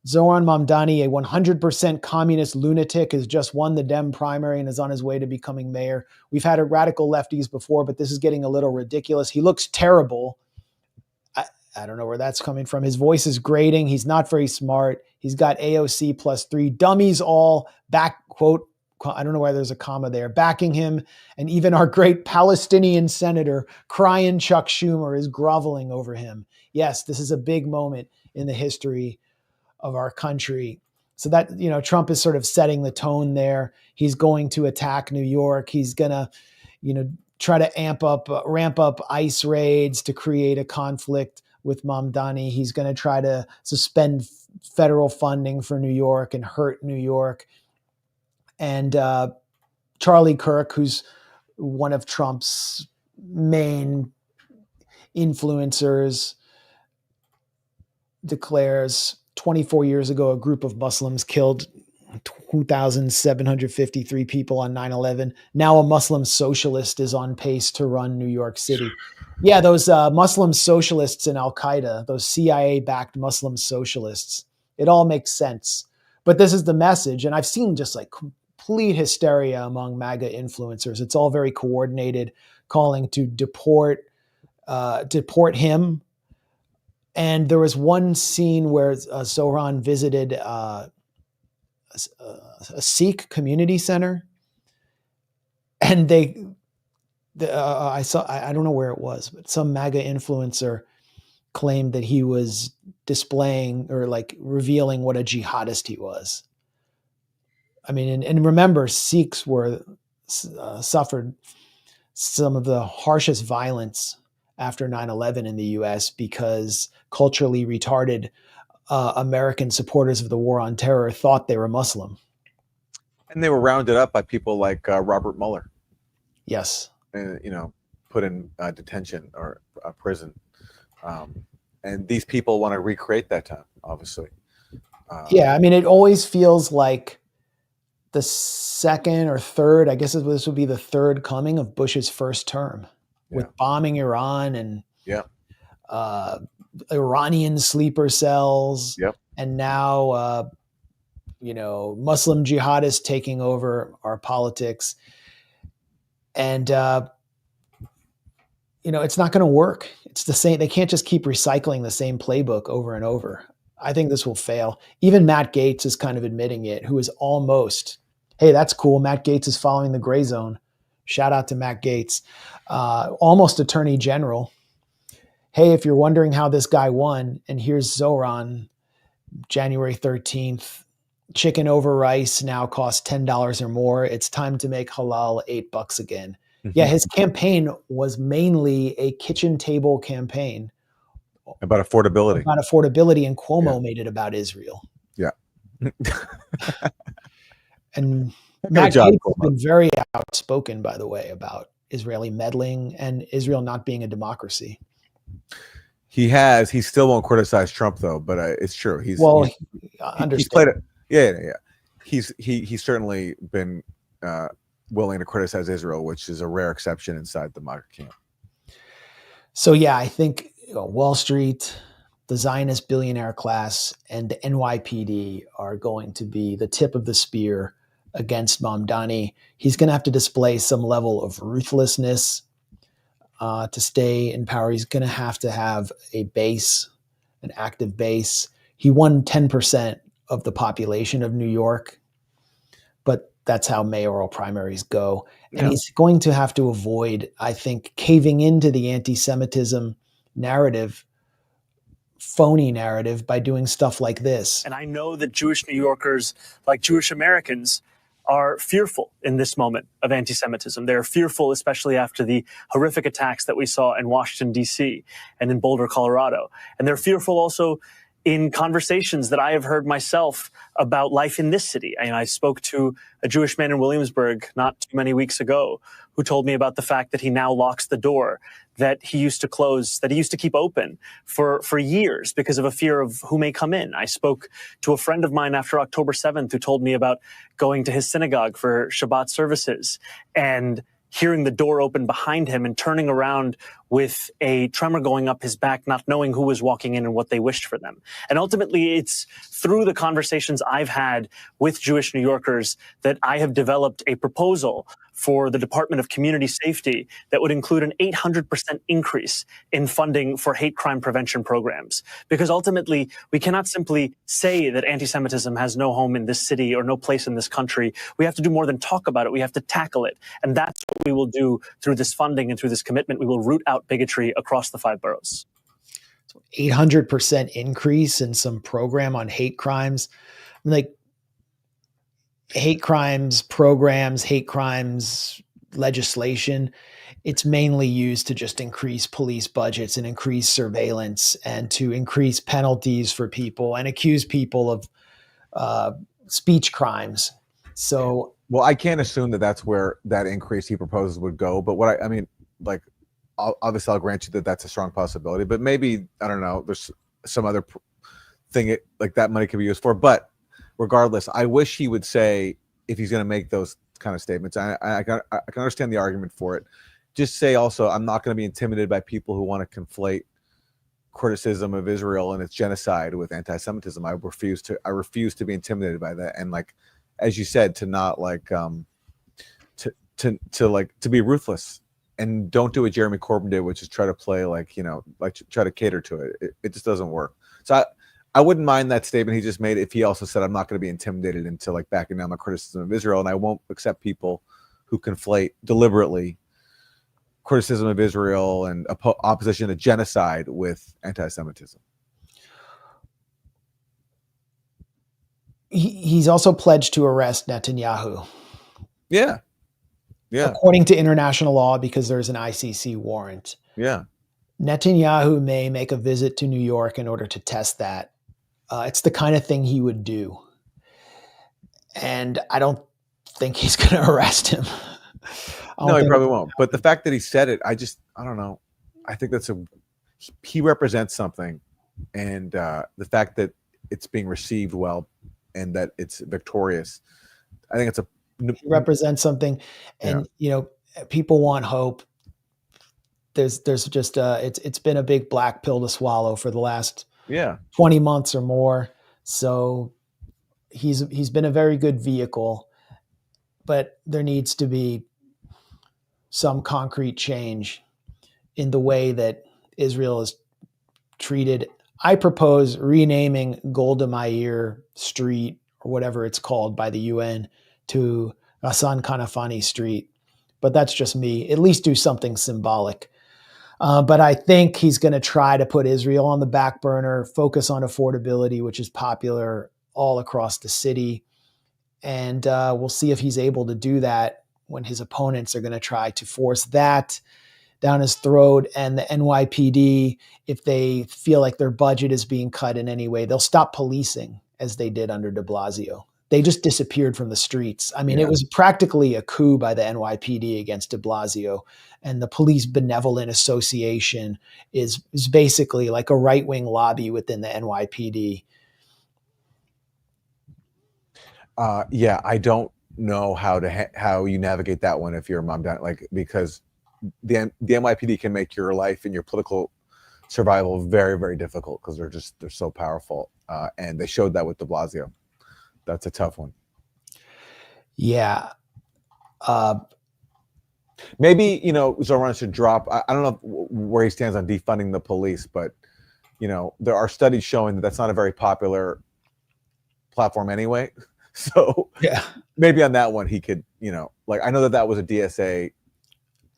Zohran Mamdani, a 100% communist lunatic, has just won the Dem primary and is on his way to becoming mayor. We've had radical lefties before, but this is getting a little ridiculous. He looks terrible. I don't know where that's coming from. His voice is grating. He's not very smart. He's got AOC +3 dummies all back, quote, I don't know why there's a comma there, backing him. And even our great Palestinian senator, crying Chuck Schumer, is groveling over him. Yes, this is a big moment in the history of our country. So that, Trump is sort of setting the tone there. He's going to attack New York. He's going to, try to ramp up ICE raids to create a conflict with Mamdani. He's going to try to suspend federal funding for New York and hurt New York. And Charlie Kirk, who's one of Trump's main influencers, declares 24 years ago, a group of Muslims killed 2,753 people on 9/11. Now a Muslim socialist is on pace to run New York City. Yeah, those Muslim socialists in Al-Qaeda, those CIA-backed Muslim socialists, it all makes sense. But this is the message, and I've seen just like complete hysteria among MAGA influencers. It's all very coordinated, calling to deport him. And there was one scene where Zohran visited a Sikh community center, and I don't know where it was, but some MAGA influencer claimed that he was displaying or like revealing what a jihadist he was. I mean, and remember, Sikhs suffered some of the harshest violence after 9/11 in the U.S. because culturally retarded American supporters of the war on terror thought they were Muslim. And they were rounded up by people like Robert Mueller. Yes. And, put in detention or prison. And these people want to recreate that time, obviously. Yeah, I mean, it always feels like the second or third, I guess this would be the third coming of Bush's first term, with bombing Iran and Iranian sleeper cells. Yep. And now, Muslim jihadists taking over our politics. And, it's not going to work. It's the same. They can't just keep recycling the same playbook over and over. I think this will fail. Even Matt Gaetz is kind of admitting it, who is almost, hey, that's cool. Matt Gaetz is following the Grayzone. Shout out to Matt Gaetz. Almost Attorney General. Hey, if you're wondering how this guy won, and here's Zohran, January 13th, chicken over rice now costs $10 or more. It's time to make halal $8 again. Mm-hmm. Yeah, his campaign was mainly a kitchen table campaign. About affordability. And Cuomo made it about Israel. Yeah. And Matt Gaetz has been very outspoken, by the way, about Israeli meddling and Israel not being a democracy. He still won't criticize Trump though, but it's true. He's played it. Yeah. He's certainly been willing to criticize Israel, which is a rare exception inside the MAGA camp. So yeah, I think Wall Street, the Zionist billionaire class, and the NYPD are going to be the tip of the spear against Mamdani. He's going to have to display some level of ruthlessness to stay in power. He's going to have a base, an active base. He won 10% of the population of New York, but that's how mayoral primaries go. And he's going to have to avoid, I think, caving into the anti-Semitism narrative, phony narrative, by doing stuff like this. And I know that Jewish New Yorkers, like Jewish Americans, are fearful in this moment of anti-Semitism. They're fearful, especially after the horrific attacks that we saw in Washington, D.C. and in Boulder, Colorado. And they're fearful also in conversations that I have heard myself about life in this city. And I spoke to a Jewish man in Williamsburg not too many weeks ago who told me about the fact that he now locks the door that he used to close, that he used to keep open for years because of a fear of who may come in. I spoke to a friend of mine after October 7th who told me about going to his synagogue for Shabbat services and hearing the door open behind him and turning around with a tremor going up his back, not knowing who was walking in and what they wished for them. And ultimately, it's through the conversations I've had with Jewish New Yorkers that I have developed a proposal for the Department of Community Safety that would include an 800% increase in funding for hate crime prevention programs. Because ultimately, we cannot simply say that anti-Semitism has no home in this city or no place in this country. We have to do more than talk about it. We have to tackle it. And that's what we will do through this funding and through this commitment. We will root out bigotry across the 5 boroughs. 800% increase in some program on hate crimes. Like, hate crimes programs, hate crimes legislation, it's mainly used to just increase police budgets and increase surveillance and to increase penalties for people and accuse people of speech crimes. So, well, I can't assume that that's where that increase he proposes would go. But what I mean, like, obviously, I'll grant you that that's a strong possibility. But maybe, I don't know, there's some other thing like that money could be used for. But regardless, I wish he would say, if he's going to make those kind of statements, I can understand the argument for it. Just say also, I'm not going to be intimidated by people who want to conflate criticism of Israel and its genocide with anti-Semitism. I refuse to be intimidated by that. And like, as you said, to not like, to be ruthless and don't do what Jeremy Corbyn did, which is try to play like, like try to cater to it. It just doesn't work. So I wouldn't mind that statement he just made if he also said, I'm not going to be intimidated into like backing down my criticism of Israel, and I won't accept people who conflate deliberately criticism of Israel and opposition to genocide with anti-Semitism. He's also pledged to arrest Netanyahu. Yeah. According to international law, because there's an ICC warrant. Yeah. Netanyahu may make a visit to New York in order to test that. It's the kind of thing he would do. And I don't think he's going to arrest him. No, he probably won't. But the fact that he said it, I don't know. I think he represents something. And the fact that it's being received well and that it's victorious, I think he represents something. And, people want hope. There's just it's been a big black pill to swallow for the last 20 months or more. So he's been a very good vehicle, but there needs to be some concrete change in the way that Israel is treated. I propose renaming Golda Meir Street, or whatever it's called by the UN, to Hassan Kanafani Street. But that's just me. At least do something symbolic. But I think he's going to try to put Israel on the back burner, focus on affordability, which is popular all across the city. And we'll see if he's able to do that when his opponents are going to try to force that down his throat. And the NYPD, if they feel like their budget is being cut in any way, they'll stop policing as they did under de Blasio. They just disappeared from the streets. I mean, It was practically a coup by the NYPD against de Blasio. And the Police Benevolent Association is basically like a right-wing lobby within the NYPD. I don't know how you navigate that one if you're a Mamdani, because the NYPD can make your life and your political survival very, very difficult because they're so powerful. And they showed that with de Blasio. That's a tough one. Yeah. Maybe, Zohran should drop. I don't know where he stands on defunding the police, but, there are studies showing that that's not a very popular platform anyway. So maybe on that one, he could, I know that was a DSA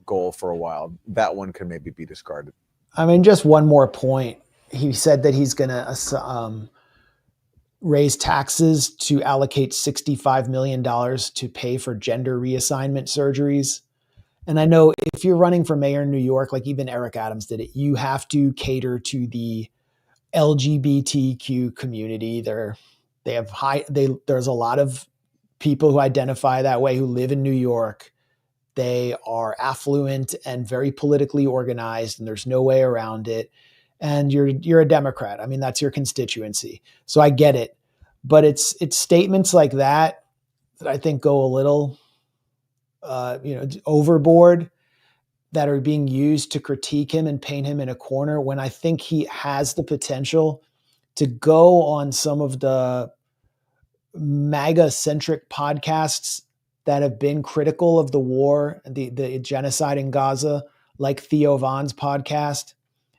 goal for a while. That one can maybe be discarded. I mean, just one more point. He said that he's going to raise taxes to allocate $65 million to pay for gender reassignment surgeries. And I know if you're running for mayor in New York, like even Eric Adams did it, you have to cater to the LGBTQ community. There's a lot of people who identify that way who live in New York. They are affluent and very politically organized, and there's no way around it. And you're a Democrat. I mean, that's your constituency. So I get it. But it's statements like that I think go a little overboard, that are being used to critique him and paint him in a corner, when I think he has the potential to go on some of the MAGA-centric podcasts that have been critical of the war, the genocide in Gaza, like Theo Von's podcast,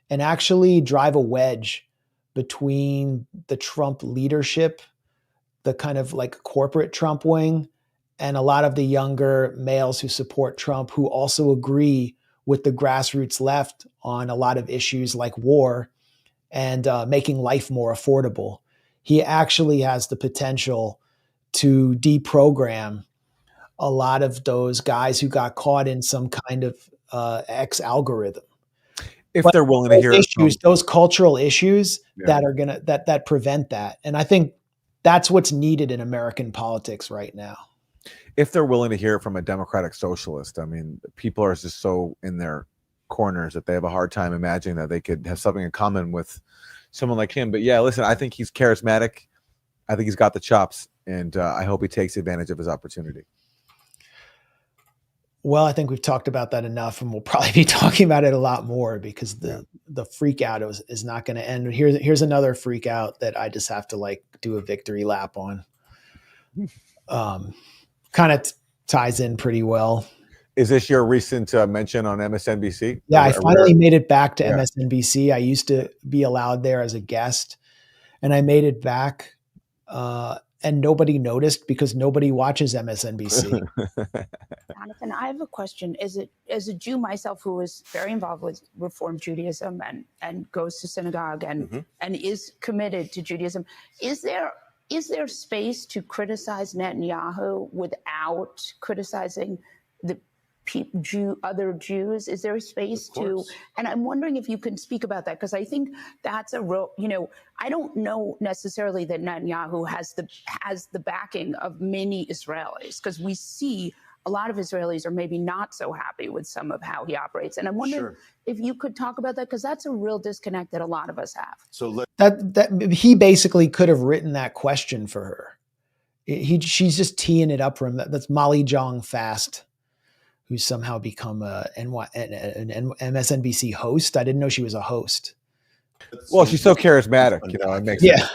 and actually drive a wedge between the Trump leadership, the kind of like corporate Trump wing, and a lot of the younger males who support Trump, who also agree with the grassroots left on a lot of issues like war and making life more affordable. He actually has the potential to deprogram a lot of those guys who got caught in some kind of X algorithm. If they're willing to hear issues, those cultural issues that are gonna that prevent that, and I think that's what's needed in American politics right now. If they're willing to hear it from a democratic socialist, I mean, people are just so in their corners that they have a hard time imagining that they could have something in common with someone like him. But yeah, listen, I think he's charismatic. I think he's got the chops, and I hope he takes advantage of his opportunity. Well, I think we've talked about that enough, and we'll probably be talking about it a lot more, because the freak out is not going to end. Here's another freak out that I just have to like do a victory lap on. Kind of ties in pretty well. Is this your recent mention on MSNBC? Yeah, I finally made it back to MSNBC. I used to be allowed there as a guest, and I made it back, and nobody noticed because nobody watches MSNBC. Jonathan, I have a question. As a Jew myself who is very involved with Reform Judaism and goes to synagogue and is committed to Judaism, is there space to criticize Netanyahu without criticizing the other Jews? Is there a space to, and I'm wondering if you can speak about that, because I think that's a real, I don't know necessarily that Netanyahu has the backing of many Israelis, because we see a lot of Israelis are maybe not so happy with some of how he operates. And I'm wondering if you could talk about that, because that's a real disconnect that a lot of us have. So that he basically could have written that question for her. She's just teeing it up for him. That's Molly Jong Fast, who's somehow become an MSNBC host. I didn't know she was a host. Well, she's so charismatic, it makes sense.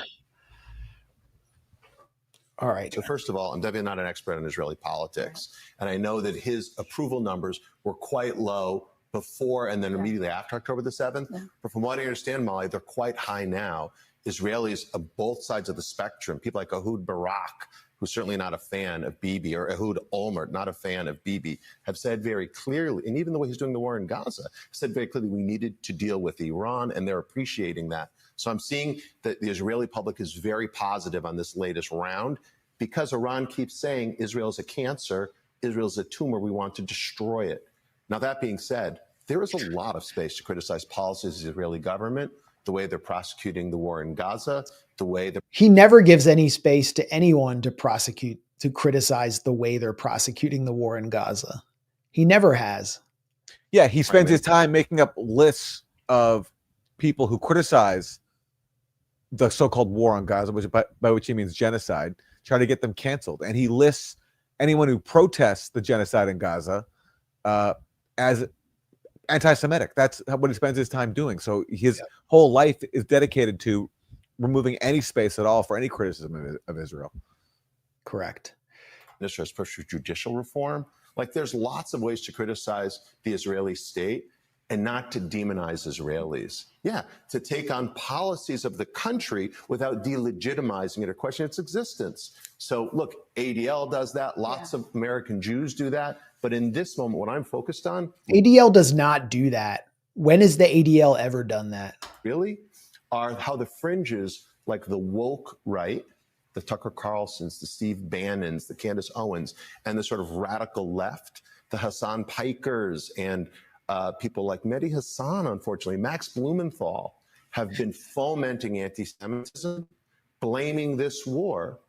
All right. So first of all, I'm definitely not an expert on Israeli politics. And I know that his approval numbers were quite low before and then immediately after October the 7th. But from what I understand, Molly, they're quite high now. Israelis of both sides of the spectrum, people like Ehud Barak, who's certainly not a fan of Bibi, or Ehud Olmert, not a fan of Bibi, have said very clearly, and even the way he's doing the war in Gaza, said very clearly we needed to deal with Iran, and they're appreciating that. So I'm seeing that the Israeli public is very positive on this latest round, because Iran keeps saying Israel's a cancer, Israel's a tumor, we want to destroy it. Now, that being said, there is a lot of space to criticize policies of the Israeli government, the way they're prosecuting the war in Gaza, the way that he never gives any space to anyone to criticize the way they're prosecuting the war in Gaza. He never has. Yeah, he spends his time making up lists of people who criticize the so-called war on Gaza, which by which he means genocide, try to get them canceled. And he lists anyone who protests the genocide in Gaza as anti-Semitic. That's what he spends his time doing. So his whole life is dedicated to removing any space at all for any criticism of Israel. Correct. This is push for judicial reform. Like, there's lots of ways to criticize the Israeli state and not to demonize Israelis. Yeah, to take on policies of the country without delegitimizing it or questioning its existence. So look, ADL does that. Lots of American Jews do that. But in this moment, what I'm focused on— ADL does not do that. When has the ADL ever done that? Really? Are how the fringes, like the woke right the Tucker Carlsons, the Steve Bannons, the Candace Owens, and the sort of radical left, the Hassan Pikers, and people like Mehdi Hassan, unfortunately, Max Blumenthal, have been fomenting anti-Semitism, blaming this war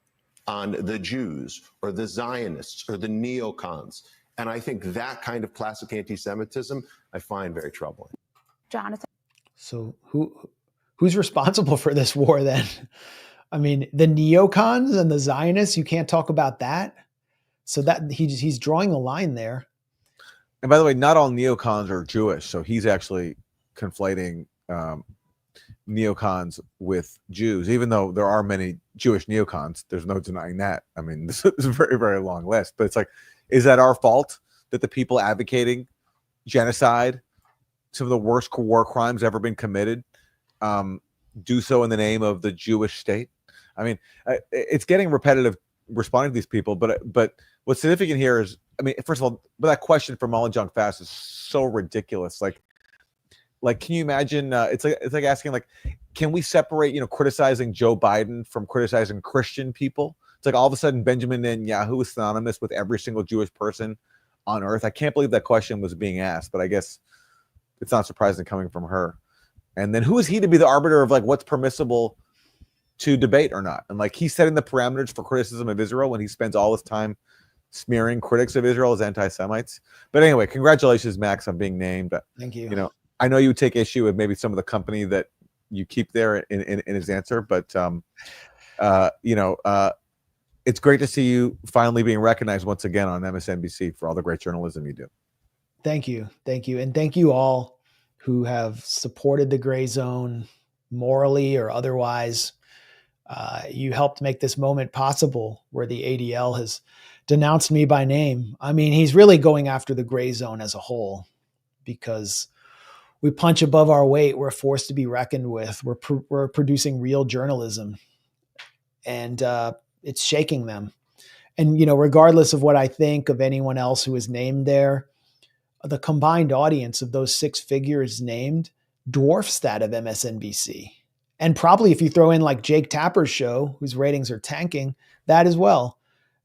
on the Jews or the Zionists or the neocons. And I think that kind of classic anti-Semitism I find very troubling. Jonathan. So who's responsible for this war then? I mean, the neocons and the Zionists, you can't talk about that. So that he's drawing a line there. And by the way, not all neocons are Jewish. So he's actually conflating neocons with Jews, even though there are many Jewish neocons. There's no denying that. I mean, this is a very, very long list. But it's like, is that our fault that the people advocating genocide, some of the worst war crimes ever been committed, do so in the name of the Jewish state? I mean, it's getting repetitive responding to these people, but what's significant here is, I mean, first of all, but that question from Mullen Jung Fast is so ridiculous. Like, can you imagine? It's like asking, like, can we separate, criticizing Joe Biden from criticizing Christian people? It's like all of a sudden Benjamin Netanyahu is synonymous with every single Jewish person on earth. I can't believe that question was being asked, but I guess it's not surprising coming from her. And then who is he to be the arbiter of like what's permissible to debate or not? And like he's setting the parameters for criticism of Israel when he spends all his time smearing critics of Israel as anti-Semites. But anyway, congratulations, Max, on being named. Thank you. I know you take issue with maybe some of the company that you keep there in his answer, but it's great to see you finally being recognized once again on MSNBC for all the great journalism you do. Thank you. And thank you all who have supported the Grayzone morally or otherwise. You helped make this moment possible where the ADL has denounced me by name. I mean, he's really going after the Grayzone as a whole because we punch above our weight. We're forced to be reckoned with. We're producing real journalism, and it's shaking them. And, regardless of what I think of anyone else who is named there, the combined audience of those 6 figures named dwarfs that of MSNBC. And probably if you throw in like Jake Tapper's show, whose ratings are tanking, that as well.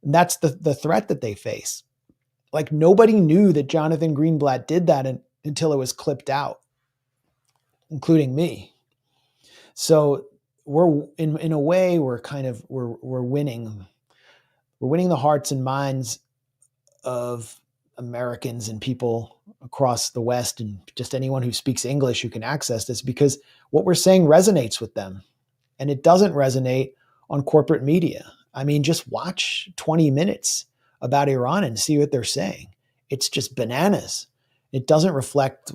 And that's the threat that they face. Like nobody knew that Jonathan Greenblatt did that until it was clipped out, including me. So we're in a way, we're winning. We're winning the hearts and minds of Americans and people across the West and just anyone who speaks English who can access this, because what we're saying resonates with them. And it doesn't resonate on corporate media. I mean, just watch 20 minutes about Iran and see what they're saying. It's just bananas. It doesn't reflect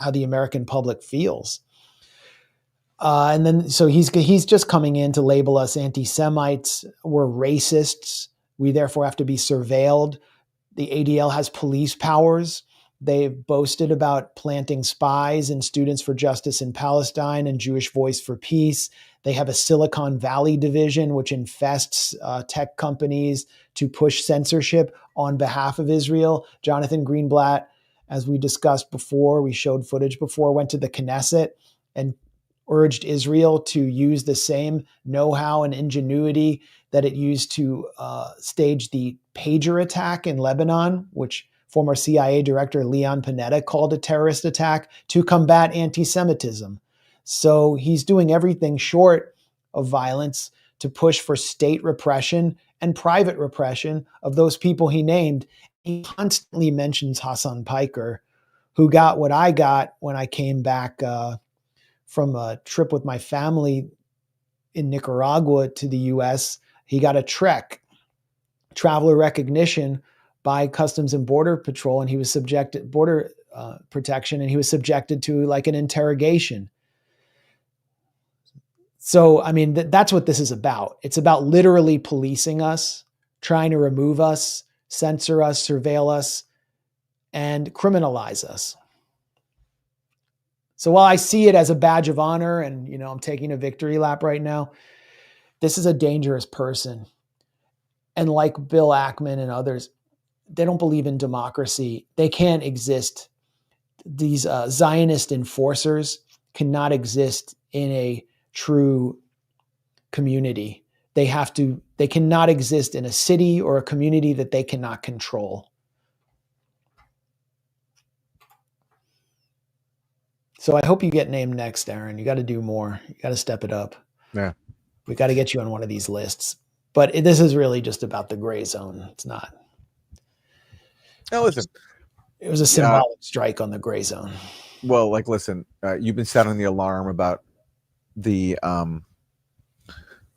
how the American public feels. And then, so he's just coming in to label us anti-Semites. We're racists. We therefore have to be surveilled. The ADL has police powers. They've boasted about planting spies and Students for Justice in Palestine and Jewish Voice for Peace. They have a Silicon Valley division, which infests tech companies to push censorship on behalf of Israel. Jonathan Greenblatt, as we discussed before, we showed footage before, went to the Knesset and urged Israel to use the same know-how and ingenuity that it used to stage the pager attack in Lebanon, which former CIA Director Leon Panetta called a terrorist attack, to combat anti-Semitism. So he's doing everything short of violence to push for state repression and private repression of those people he named. He constantly mentions Hassan Piker, who got what I got when I came back from a trip with my family in Nicaragua to the U.S. He got a TREC, traveler recognition, by Customs and Border Patrol, and he was subjected border protection, and he was subjected to like an interrogation. So, I mean, that's what this is about. It's about literally policing us, trying to remove us, censor us, surveil us, and criminalize us. So while I see it as a badge of honor and, I'm taking a victory lap right now, this is a dangerous person. And like Bill Ackman and others, they don't believe in democracy. They can't exist. These Zionist enforcers cannot exist in a true community. they cannot exist in a city or a community that they cannot control. So I hope you get named next, Aaron. You got to do more. You got to step it up. Yeah. We got to get you on one of these lists. But this is really just about the gray zone. It's not. Now listen, it was a symbolic strike on the gray zone. Well, like, listen, you've been sounding the alarm about the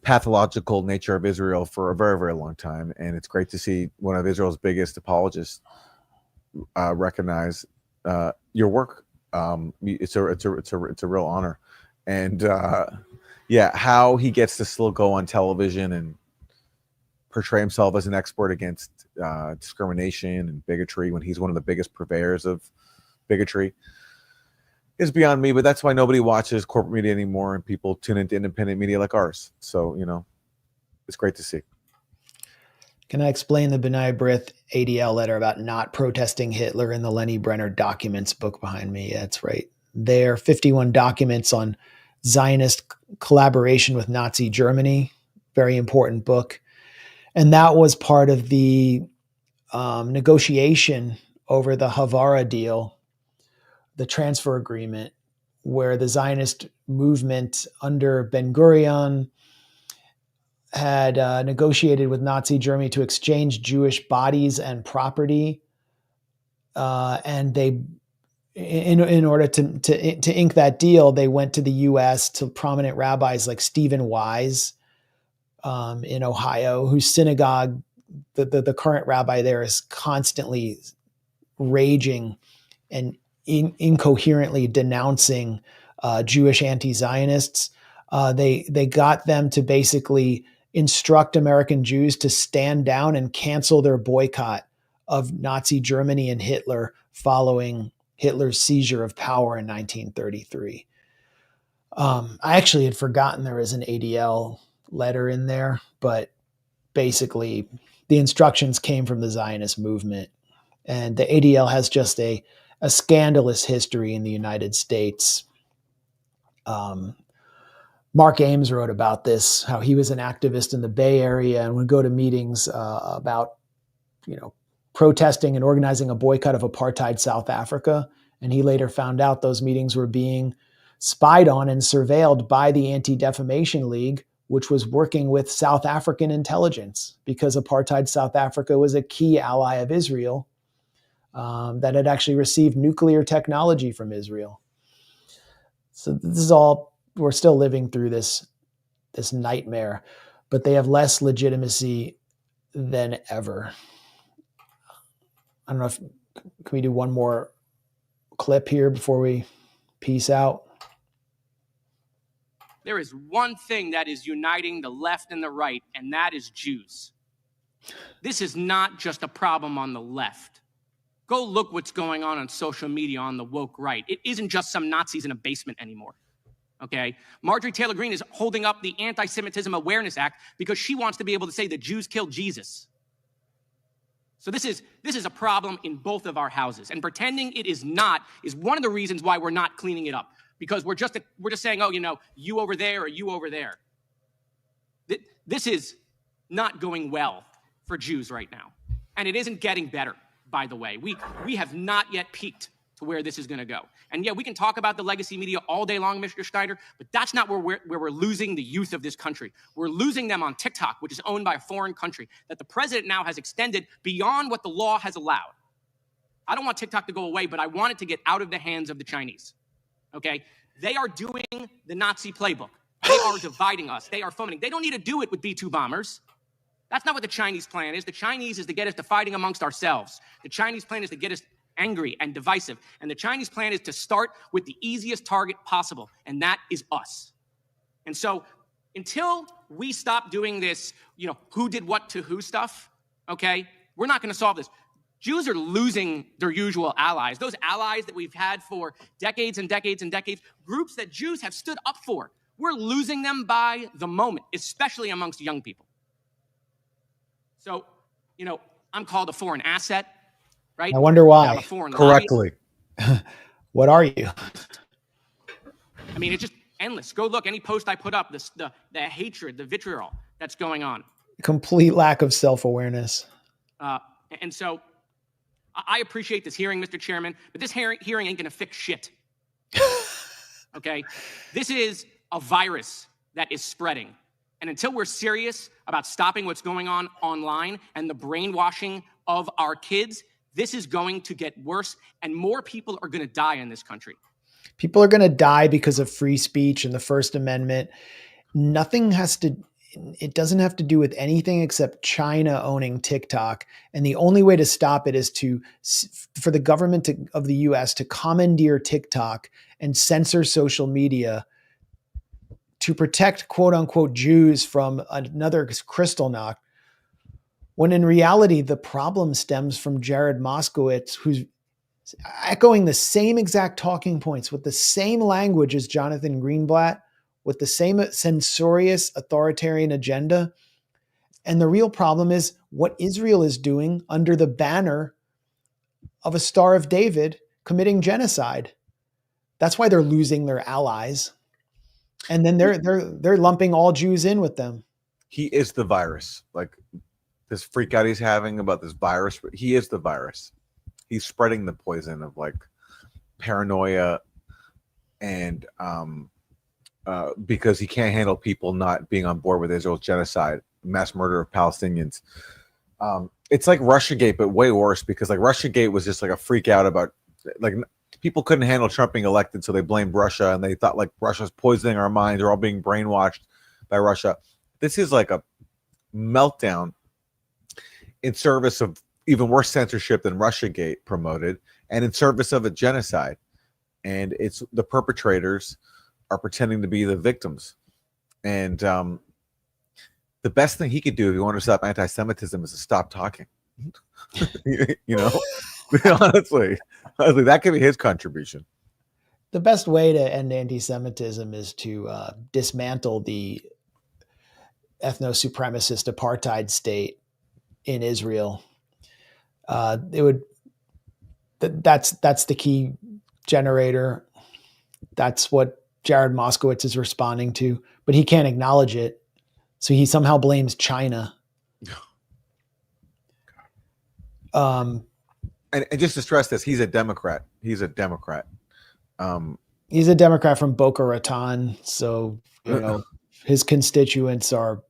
pathological nature of Israel for a very, very long time, and it's great to see one of Israel's biggest apologists recognize your work. It's a real honor, and how he gets to still go on television and portray himself as an expert against discrimination and bigotry when he's one of the biggest purveyors of bigotry is beyond me. But that's why nobody watches corporate media anymore, and people tune into independent media like ours. So it's great to see. Can I explain the B'nai B'rith ADL letter about not protesting Hitler in the Lenny Brenner documents book behind me? Yeah, that's right. There are 51 documents on Zionist collaboration with Nazi Germany. Very important book. And that was part of the negotiation over the Havara deal, the transfer agreement, where the Zionist movement under Ben-Gurion had negotiated with Nazi Germany to exchange Jewish bodies and property, and they, in order to ink that deal, they went to the U.S. to prominent rabbis like Stephen Wise in Ohio, whose synagogue, the current rabbi there, is constantly raging and incoherently denouncing Jewish anti-Zionists. They got them to basically instruct American Jews to stand down and cancel their boycott of Nazi Germany and Hitler following Hitler's seizure of power in 1933. I actually had forgotten there was an ADL letter in there, but basically the instructions came from the Zionist movement. And the ADL has just a scandalous history in the United States. Mark Ames wrote about this, how he was an activist in the Bay Area and would go to meetings about, protesting and organizing a boycott of apartheid South Africa. And he later found out those meetings were being spied on and surveilled by the Anti-Defamation League, which was working with South African intelligence, because apartheid South Africa was a key ally of Israel that had actually received nuclear technology from Israel. So this is all, we're still living through this nightmare, but they have less legitimacy than ever. I don't know if, can we do one more clip here before we peace out? There is one thing that is uniting the left and the right, and that is Jews. This is not just a problem on the left. Go look what's going on social media on the woke right. It isn't just some Nazis in a basement anymore. Okay, Marjorie Taylor Greene is holding up the Anti-Semitism Awareness Act because she wants to be able to say that Jews killed Jesus. So this is a problem in both of our houses, and pretending it is not is one of the reasons why we're not cleaning it up, because we're just saying, oh, you over there or you over there. This is not going well for Jews right now, and it isn't getting better. By the way, we have not yet peaked to where this is going to go. And yeah, we can talk about the legacy media all day long, Mr. Schneider, but that's not where we're losing the youth of this country. We're losing them on TikTok, which is owned by a foreign country that the president now has extended beyond what the law has allowed. I don't want TikTok to go away, but I want it to get out of the hands of the Chinese. Okay? They are doing the Nazi playbook. They are dividing us. They are fomenting. They don't need to do it with B-2 bombers. That's not what the Chinese plan is. The Chinese is to get us to fighting amongst ourselves. The Chinese plan is to get us angry and divisive. And the Chinese plan is to start with the easiest target possible, and that is us. And so until we stop doing this, who did what to who stuff, okay, we're not going to solve this. Jews are losing their usual allies, those allies that we've had for decades and decades and decades, groups that Jews have stood up for. We're losing them by the moment, especially amongst young people. So, I'm called a foreign asset, right? I wonder why. I'm a foreign Correctly. What are you? I mean, it's just endless. Go look, any post I put up, the hatred, the vitriol. that's going on. Complete lack of self-awareness. And so I appreciate this hearing, Mr. Chairman, but this hearing ain't going to fix shit. Okay? This is a virus that is spreading. And until we're serious about stopping what's going on online and the brainwashing of our kids, this is going to get worse, and more people are going to die in this country. People are going to die because of free speech and the First Amendment. It doesn't have to do with anything except China owning TikTok. And the only way to stop it is for the government of the US to commandeer TikTok and censor social media to protect quote unquote Jews from another Kristallnacht. When in reality, the problem stems from Jared Moskowitz, who's echoing the same exact talking points with the same language as Jonathan Greenblatt, with the same censorious authoritarian agenda. And the real problem is what Israel is doing under the banner of a Star of David committing genocide. That's why they're losing their allies. And then they're lumping all Jews in with them. He is the virus. Like this freak out he's having about this virus. He is the virus. He's spreading the poison of like paranoia and because he can't handle people not being on board with Israel's genocide, mass murder of Palestinians. It's like Russiagate, but way worse, because like Russiagate was just like a freak out about like people couldn't handle Trump being elected, so they blamed Russia and they thought like Russia's poisoning our minds. They're all being brainwashed by Russia. This is like a meltdown in service of even worse censorship than Russiagate promoted, and in service of a genocide. And it's the perpetrators are pretending to be the victims. And the best thing he could do if he wanted to stop anti-Semitism is to stop talking. You know, honestly, that could be his contribution. The best way to end anti-Semitism is to dismantle the ethno-supremacist apartheid state in Israel. That's the key generator. That's what Jared Moskowitz is responding to, but he can't acknowledge it. So he somehow blames China. And just to stress this, he's a Democrat. He's a Democrat. He's a Democrat from Boca Raton. So, you know, his constituents are.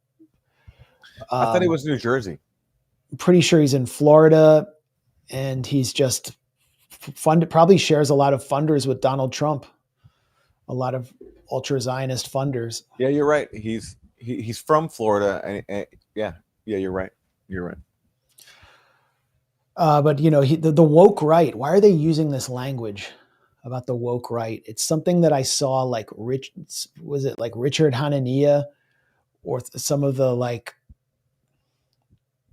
I thought he was New Jersey. Pretty sure he's in Florida, and he's just probably shares a lot of funders with Donald Trump. A lot of ultra Zionist funders. Yeah, you're right. He's from Florida, and yeah, you're right. You're right. But you know, the woke right. Why are they using this language about the woke right? It's something that I saw like Richard Hanania or some of the like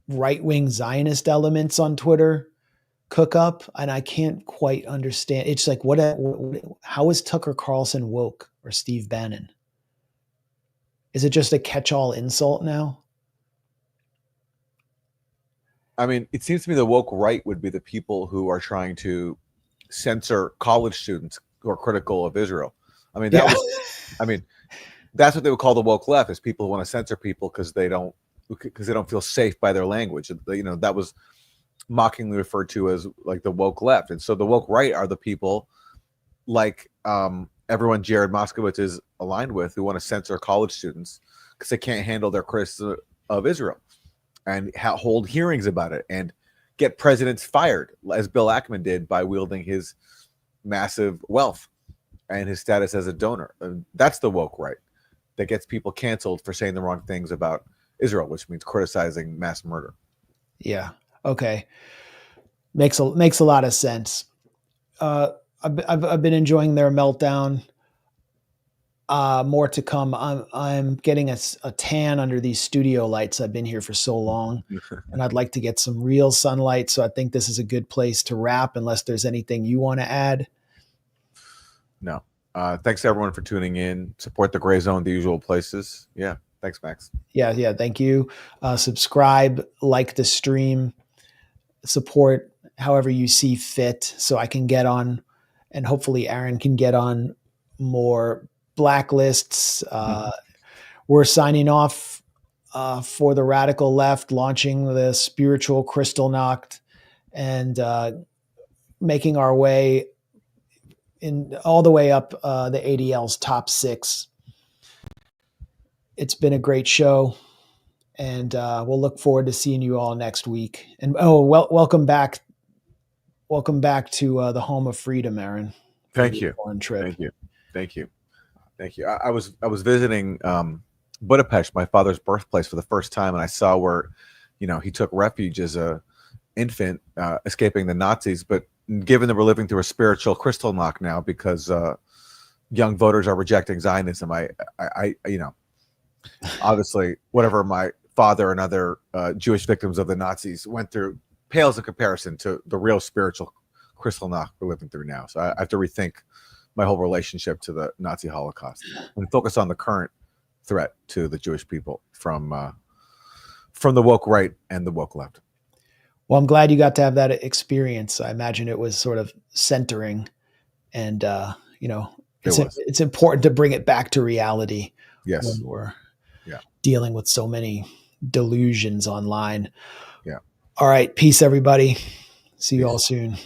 right-wing Zionist elements on Twitter cook up, and I can't quite understand. It's like, how is Tucker Carlson woke or Steve Bannon? Is it just a catch-all insult now? I mean, it seems to me the woke right would be the people who are trying to censor college students who are critical of Israel. I mean, that's what they would call the woke left, is people who want to censor people because they don't feel safe by their language. You know, that was mockingly referred to as like the woke left. And so the woke right are the people like everyone Jared Moskowitz is aligned with, who want to censor college students because they can't handle their criticism of Israel and hold hearings about it and get presidents fired, as Bill Ackman did, by wielding his massive wealth and his status as a donor. And that's the woke right that gets people canceled for saying the wrong things about Israel, which means criticizing mass murder. Yeah. Okay. Makes a lot of sense. I've been enjoying their meltdown. More to come. I'm getting a tan under these studio lights. I've been here for so long, and I'd like to get some real sunlight. So I think this is a good place to wrap, unless there's anything you want to add. No. Thanks to everyone for tuning in. Support the Grayzone, the usual places. Yeah. Thanks, Max. Yeah. Thank you. Subscribe, like the stream, support however you see fit, so I can get on, and hopefully Aaron can get on more blacklists. We're signing off for the radical left, launching the spiritual crystal knocked and making our way in all the way up the ADL's top 6. It's been a great show, and we'll look forward to seeing you all next week. And welcome back. Welcome back to the home of freedom, Aaron. Thank you. Foreign trip. Thank you. Thank you. Thank you. I was visiting Budapest, my father's birthplace, for the first time, and I saw where, he took refuge as a infant, escaping the Nazis. But given that we're living through a spiritual crystal knock now because young voters are rejecting Zionism, I obviously whatever my father and other Jewish victims of the Nazis went through pales in comparison to the real spiritual crystal knock we're living through now. So I have to rethink my whole relationship to the Nazi Holocaust and focus on the current threat to the Jewish people from the woke right and the woke left. Well, I'm glad you got to have that experience. I imagine it was sort of centering, and it's important to bring it back to reality. Yes, when we're dealing with so many delusions online. Yeah. All right, peace, everybody. See you all soon.